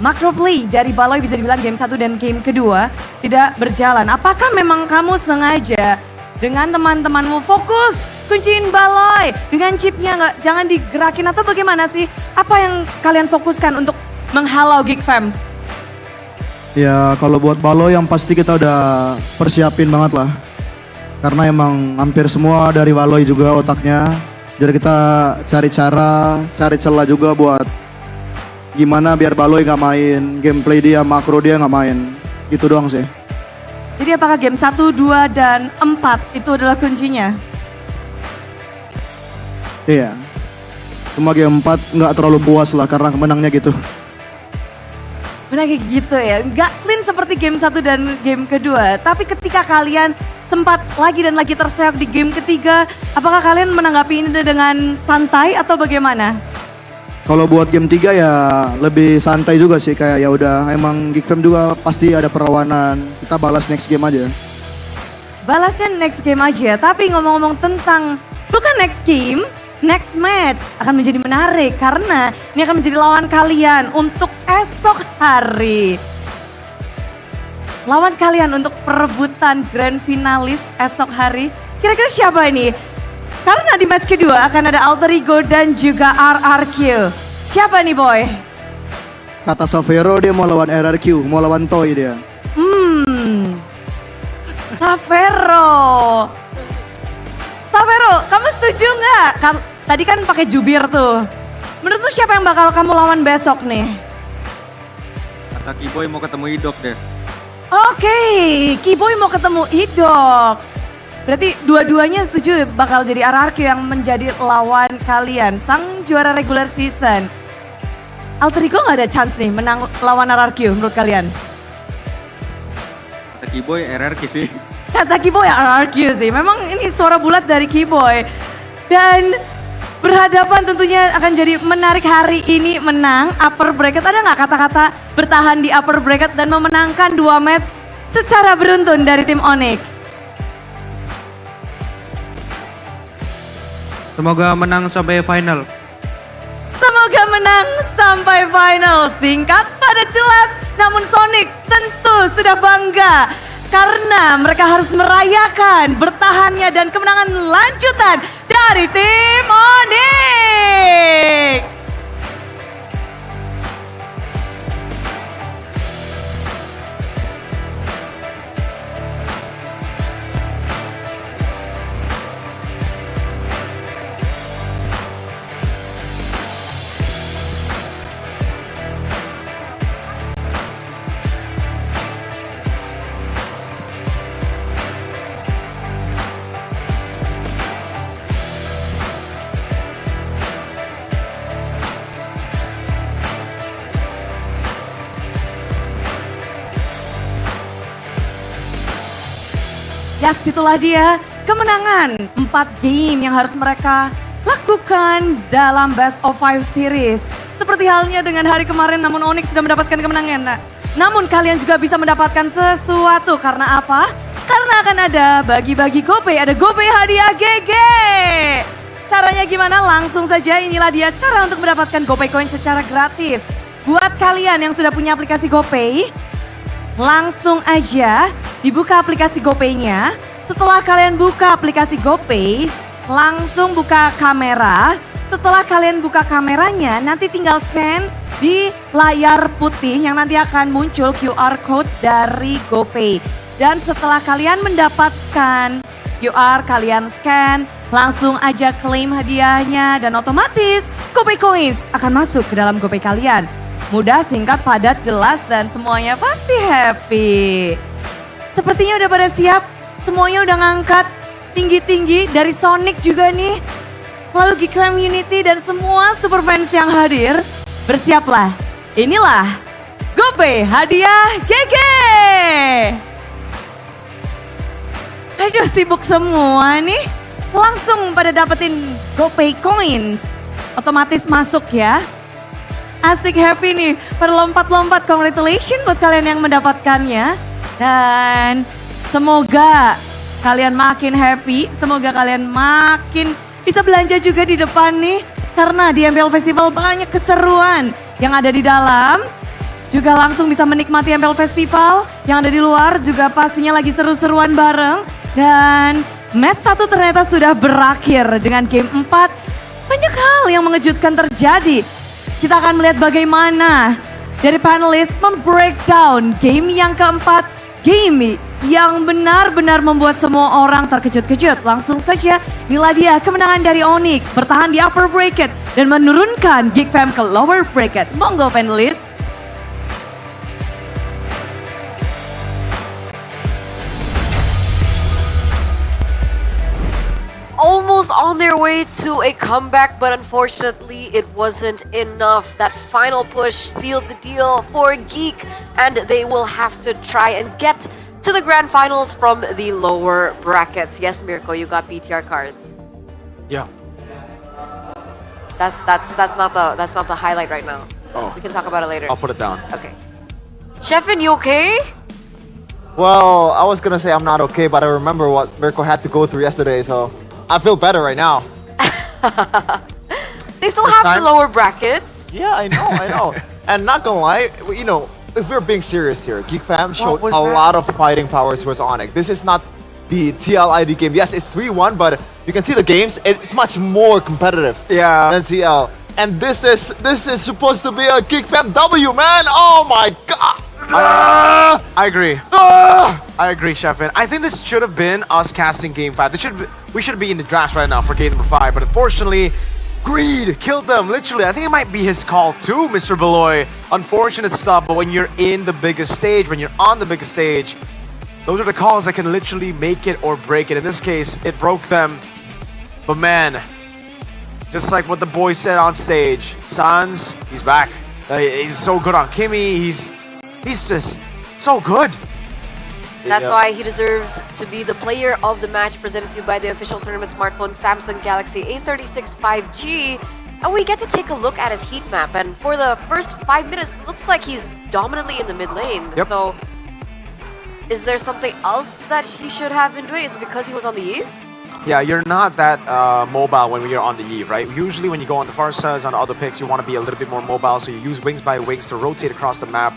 Macro play dari Baloy bisa dibilang game 1 dan game kedua tidak berjalan. Apakah memang kamu sengaja dengan teman-temanmu fokus kunciin Baloy dengan chipnya jangan digerakin atau bagaimana sih? Apa yang kalian fokuskan untuk menghalau Geek Fam? Ya kalau buat Baloy yang pasti kita udah persiapin banget lah. Karena emang hampir semua dari Baloy juga otaknya. Jadi kita cari cara, cari celah juga buat gimana biar Baloy gak main, gameplay dia, makro dia gak main. Gitu doang sih. Jadi apakah game 1, 2, dan 4 itu adalah kuncinya? Iya. Cuma game 4 gak terlalu puas lah karena menangnya gitu. Benar kayak gitu ya, nggak clean seperti game 1 dan game kedua. Tapi ketika kalian sempat lagi dan lagi terseok di game ketiga, apakah kalian menanggapi ini dengan santai atau bagaimana? Kalau buat game 3 ya lebih santai juga sih, kayak ya udah emang Geek Fam juga pasti ada perlawanan. Kita balas next game aja. Balasnya next game aja, tapi ngomong-ngomong tentang bukan next game, next match akan menjadi menarik karena ini akan menjadi lawan kalian untuk esok hari. Lawan kalian untuk perebutan grand finalis esok hari. Kira-kira siapa ini? Karena di match kedua akan ada Alter Ego dan juga RRQ. Siapa nih boy? Kata Savero dia mau lawan RRQ, mau lawan Toy dia. Savero. Savero, kamu setuju nggak? Tadi kan pakai jubir tuh. Menurutmu siapa yang bakal kamu lawan besok nih? Kata Kiboy mau ketemu Idok deh. Oke, Kiboy mau ketemu Idok. Berarti dua-duanya setuju bakal jadi RRQ yang menjadi lawan kalian, sang juara regular season. Alter Ego nggak ada chance nih menang lawan RRQ menurut kalian? Kata Kiboy RRQ sih. Kata Kiboy RRQ sih, memang ini suara bulat dari Kiboy. Dan berhadapan tentunya akan jadi menarik hari ini menang upper bracket. Ada nggak kata-kata bertahan di upper bracket dan memenangkan 2 match secara beruntun dari tim Onic? Semoga menang sampai final. Semoga menang sampai final. Singkat, padat, jelas. Namun Sonic tentu sudah bangga karena mereka harus merayakan bertahannya dan kemenangan lanjutan dari tim Onic. Yes, itulah dia kemenangan 4 game yang harus mereka lakukan dalam Best of 5 series. Seperti halnya dengan hari kemarin, namun Onic sudah mendapatkan kemenangan. Namun kalian juga bisa mendapatkan sesuatu, karena apa? Karena akan ada bagi-bagi GoPay, ada GoPay hadiah GG. Caranya gimana? Langsung saja, inilah dia cara untuk mendapatkan GoPay Coin secara gratis. Buat kalian yang sudah punya aplikasi GoPay, langsung aja dibuka aplikasi GoPay-nya. Setelah kalian buka aplikasi GoPay, langsung buka kamera. Setelah kalian buka kameranya, nanti tinggal scan di layar putih yang nanti akan muncul QR code dari GoPay. Dan setelah kalian mendapatkan QR, kalian scan, langsung aja klaim hadiahnya dan otomatis GoPay Coins akan masuk ke dalam GoPay kalian. Mudah, singkat, padat, jelas, dan semuanya pasti happy. Sepertinya udah pada siap, semuanya udah ngangkat tinggi-tinggi dari Sonic juga nih. Lalu Geek Community dan semua super fans yang hadir, bersiaplah. Inilah GoPay hadiah GG. sibuk semua nih. Langsung pada dapetin GoPay coins. Otomatis masuk ya. Asik happy nih. Pada lompat-lompat. Congratulations buat kalian yang mendapatkannya. Dan semoga kalian makin happy. Semoga kalian makin bisa belanja juga di depan nih. Karena di MPL Festival banyak keseruan yang ada di dalam. Juga langsung bisa menikmati MPL Festival. Yang ada di luar juga pastinya lagi seru-seruan bareng. Dan match 1 ternyata sudah berakhir dengan game 4. Banyak hal yang mengejutkan terjadi. Kita akan melihat bagaimana dari panelis membreakdown game yang keempat. Game yang benar-benar membuat semua orang terkejut-kejut. Langsung saja inilah dia kemenangan dari Onic. Bertahan di upper bracket dan menurunkan Geek Fam ke lower bracket. Monggo panelis. Almost on their way to a comeback, but unfortunately it wasn't enough. That final push sealed the deal for Geek, and they will have to try and get to the grand finals from the lower brackets. Yes, Mirko, you got BTR cards. Yeah. That's not the highlight right now. Oh. We can talk about it later. I'll put it down. Okay. Sheffin, you okay? Well, I was gonna say I'm not okay, but I remember what Mirko had to go through yesterday, so I feel better right now. They still have the lower brackets. Yeah, I know. And not gonna lie, you know, if we're being serious here, Geek Fam showed a lot of fighting powers towards Onic. This is not the TLID game. Yes, it's 3-1, but you can see the games. It's much more competitive than TL. And this is supposed to be a Geek Fam W, man. Oh my god. I agree. I agree, Sheffin. I think this should have been us casting Game 5. We should be in the draft right now for Game number 5, but unfortunately, greed killed them, literally. I think it might be his call too, Mr. Beloy. Unfortunate stuff, but when you're in the biggest stage, when you're on the biggest stage, those are the calls that can literally make it or break it. In this case, it broke them. But man, just like what the boy said on stage, Sans, he's back. He's so good on Kimmy. He's just so good. That's why he deserves to be the player of the match, presented to you by the official tournament smartphone Samsung Galaxy A36 5G. And we get to take a look at his heat map. And for the first 5 minutes, it looks like he's dominantly in the mid lane. Yep. So, is there something else that he should have been doing? Is it because he was on the eve? Yeah, you're not that mobile when you're on the eve, right? Usually when you go on the Farsas, on other picks, you want to be a little bit more mobile, so you use wings by wings to rotate across the map.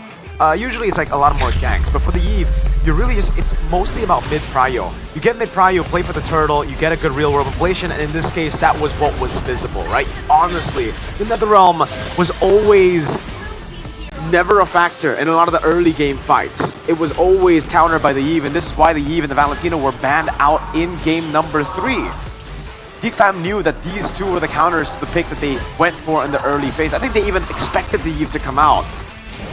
Usually it's like a lot more ganks, but for the eve, you're really it's mostly about mid-prio. You get mid-prio, play for the turtle, you get a good real-world inflation, and in this case, that was what was visible, right? Honestly, the Netherrealm was always never a factor in a lot of the early game fights. It was always countered by the Eve, and this is why the Eve and the Valentino were banned out in game number 3. Geek Fam knew that these two were the counters to the pick that they went for in the early phase. I think they even expected the Eve to come out.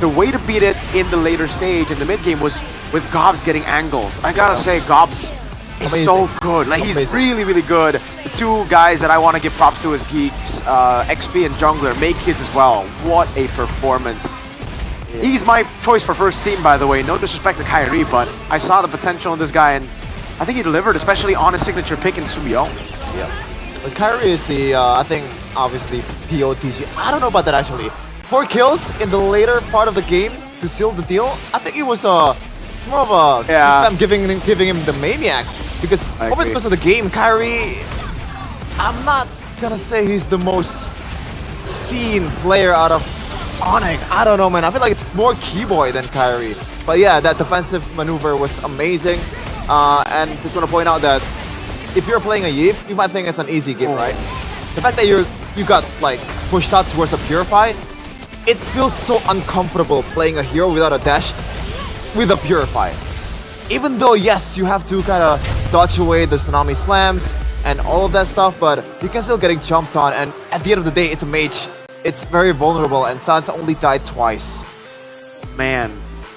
The way to beat it in the later stage, in the mid game, was with Gobs getting angles. I gotta say, Gobs is so good. Like, he's really, really good. The two guys that I want to give props to is Geeks, XP and Jungler, make kids as well. What a performance. He's my choice for first team, by the way. No disrespect to Kyrie, but I saw the potential in this guy, and I think he delivered, especially on his signature pick in Subiyo. Yeah. But Kyrie is the, I think, obviously, POTG. I don't know about that, actually. 4 kills in the later part of the game to seal the deal. I think it was it's more of a them giving him the maniac, because over the course of the game, Kyrie, I'm not gonna say he's the most seen player out of Onic. I don't know, man. I feel like it's more Keyboy than Kyrie. But yeah, that defensive maneuver was amazing. And just want to point out that if you're playing a Yip, you might think it's an easy game, right? The fact that you got like pushed out towards a Purify, it feels so uncomfortable playing a hero without a dash with a Purify. Even though, yes, you have to kind of dodge away the Tsunami Slams and all of that stuff, but you can still getting jumped on, and at the end of the day, it's a mage. It's very vulnerable, and Sans only died twice. Man,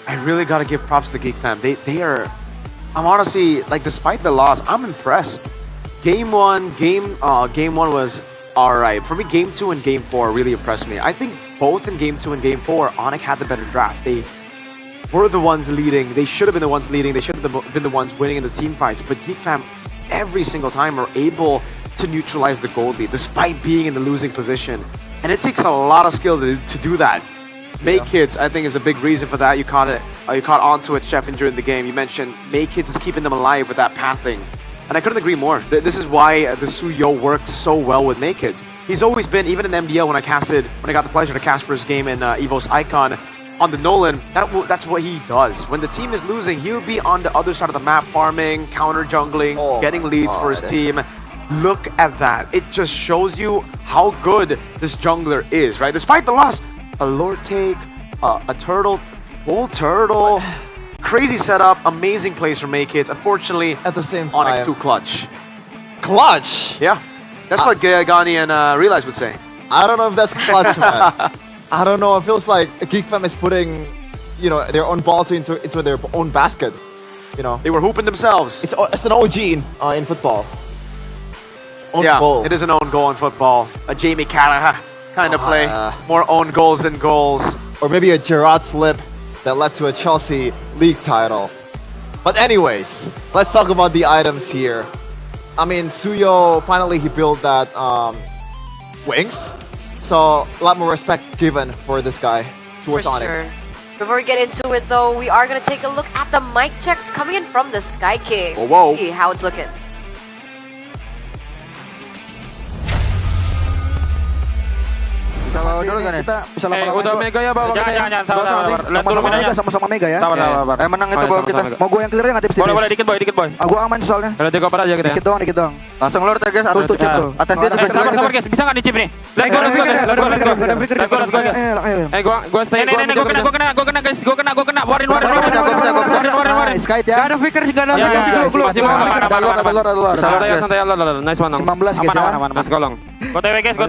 I really gotta give props to Geek Fam. They are, I'm honestly, like, despite the loss, I'm impressed. Game one was alright. For me, game 2 and game 4 really impressed me. I think both in game 2 and game 4, Onic had the better draft. They were the ones leading. They should have been the ones leading. They should have been the ones winning in the team fights. But Geek Fam, every single time, are able to neutralize the gold lead despite being in the losing position. And it takes a lot of skill to do that. Make hits, I think, is a big reason for that. You caught onto it, Chef, during the game. You mentioned make hits is keeping them alive with that pathing. And I couldn't agree more. This is why the Suyo works so well with make hits. He's always been, even in MDL when I got the pleasure to cast for his game in EVO's Icon on the Nolan, that's what he does. When the team is losing, he'll be on the other side of the map farming, counter jungling, getting leads for his team. Look at that. It just shows you how good this jungler is, right? Despite the loss, a lord take, a turtle, full turtle, crazy setup, amazing plays from make hits. Unfortunately, at the same time, Onic too clutch. Clutch? Yeah, that's what Gani and Realize would say. I don't know if that's clutch, man. I don't know. It feels like Geek Fam is putting, their own ball into their own basket. They were hooping themselves. It's an OG in football. Own yeah, goal. It is an own goal in football. A Jamie Carragher kind of play. More own goals than goals. Or maybe a Gerrard slip that led to a Chelsea league title. But anyways, let's talk about the items here. I mean, Suyo, finally he built that wings. So a lot more respect given for this guy towards For Onic. sure. Before we get into it though, we are going to take a look at the mic checks coming in from the Sky King. Whoa. See how it's looking. Bisa bawa dulu kan ya? Kita bisa Udah Mega ya bawa. Jangan sabar. Lihat dulu Mega sama-sama Mega ya. Sabar. Menang itu bawa kita. Mau gue yang clear nggak tipis-tipis? Boleh dikit boy. Aku aman soalnya. Kalau 3 aja kita. Dikit doang. Langsung lur ya guys, Tuh chip tuh. Atas dia tuh. Sabar guys, bisa nggak nih chip nih? Let's go guys. Gua stay. Gua kena guys. Gua kena. Warin. Sky ya. Gak ada fikir, gak ada. Belum. Santai. Nice one. 19 guys ya. Aman. Mas golong. Go TW guys.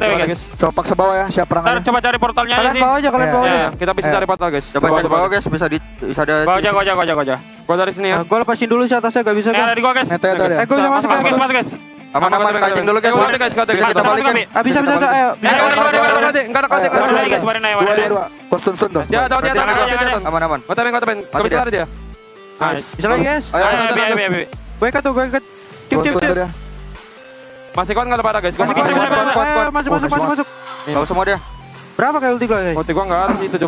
Coba paksa bawah ya, siap perang aja. Coba cari portalnya aja sih. Kalian bawa aja. Kita bisa cari portal guys. Coba cek bawah guys, bisa ada. Bawa aja. Gua dari sini ya. Gua lepasin dulu sih atasnya, gak bisa. Ada di gua guys. Masuk guys. Aman kancing dulu guys. Bisa kita balikin. Bisa. Ayo. Enggak ada kasih guys, barin aja. Dua. Kostum tuh. Ya, tahu dia. Aman. Gua tapen. Gak bisa lari dia. Nice. Bisa lagi guys. Ayo. Gue ikat. Cip. Masih kuat nggak pada guys? Masuk. Tahu semua dia. Berapa kayak ulti gue? Ulti gue nggak ada sih 17.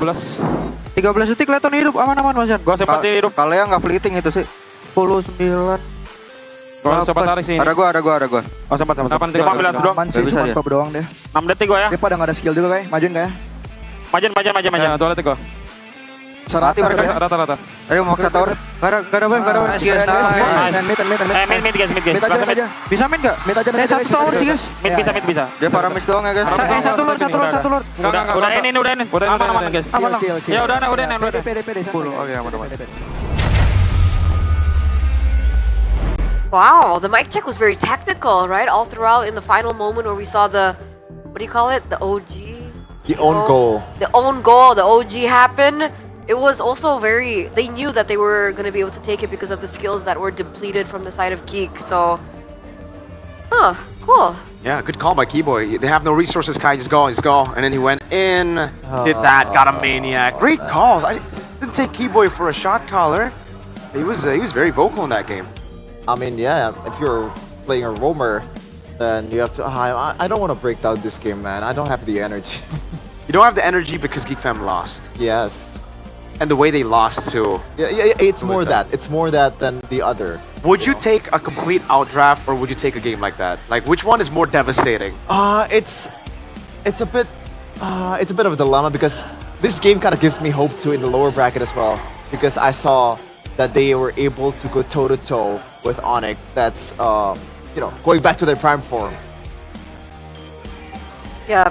13 detik Leton hidup aman Mas Yan. Gue sempat sih hidup. Kalau yang nggak fleeting itu sih. 9. Gue sempat tarik sih. Ada gua. Oh sempat. 8 detik. 15 doang. Aman sih, cuma top doang deh. 6 detik gue ya. Dia pada nggak ada skill juga kayak. Majuin kayak. Majuin. 2 detik gue. Rata. Ayo maksa tower. Gak ada ban. Mid guys. Mid aja. Bisa mid gak? Mid aja guys. Mid bisa. Dia paramis doang ya guys. Satu lor. Udah ini. Aman guys. Chill. Ya udah. PD. 10. Oke, aman. Wow, the mic check was very tactical, right? All throughout in the final moment where we saw the, what do you call it? The OG? The own goal. The own goal, the OG happen. It was also they knew that they were going to be able to take it because of the skills that were depleted from the side of Geek. So, cool. Yeah, good call by Keyboy. They have no resources, Kai, just go. And then he went in, did that, got a maniac. Great calls. I didn't take Keyboy for a shot caller. He was very vocal in that game. I mean, yeah, if you're playing a roamer, then you have to. I don't want to break down this game, man. I don't have the energy. You don't have the energy because Geek Fam lost. Yes. And the way they lost too. Yeah, it's more that. It's more that than the other. Would you take a complete outdraft or would you take a game like that? Like, which one is more devastating? It's a bit of a dilemma because this game kind of gives me hope too in the lower bracket as well, because I saw that they were able to go toe to toe with Onic. That's going back to their prime form. Yeah,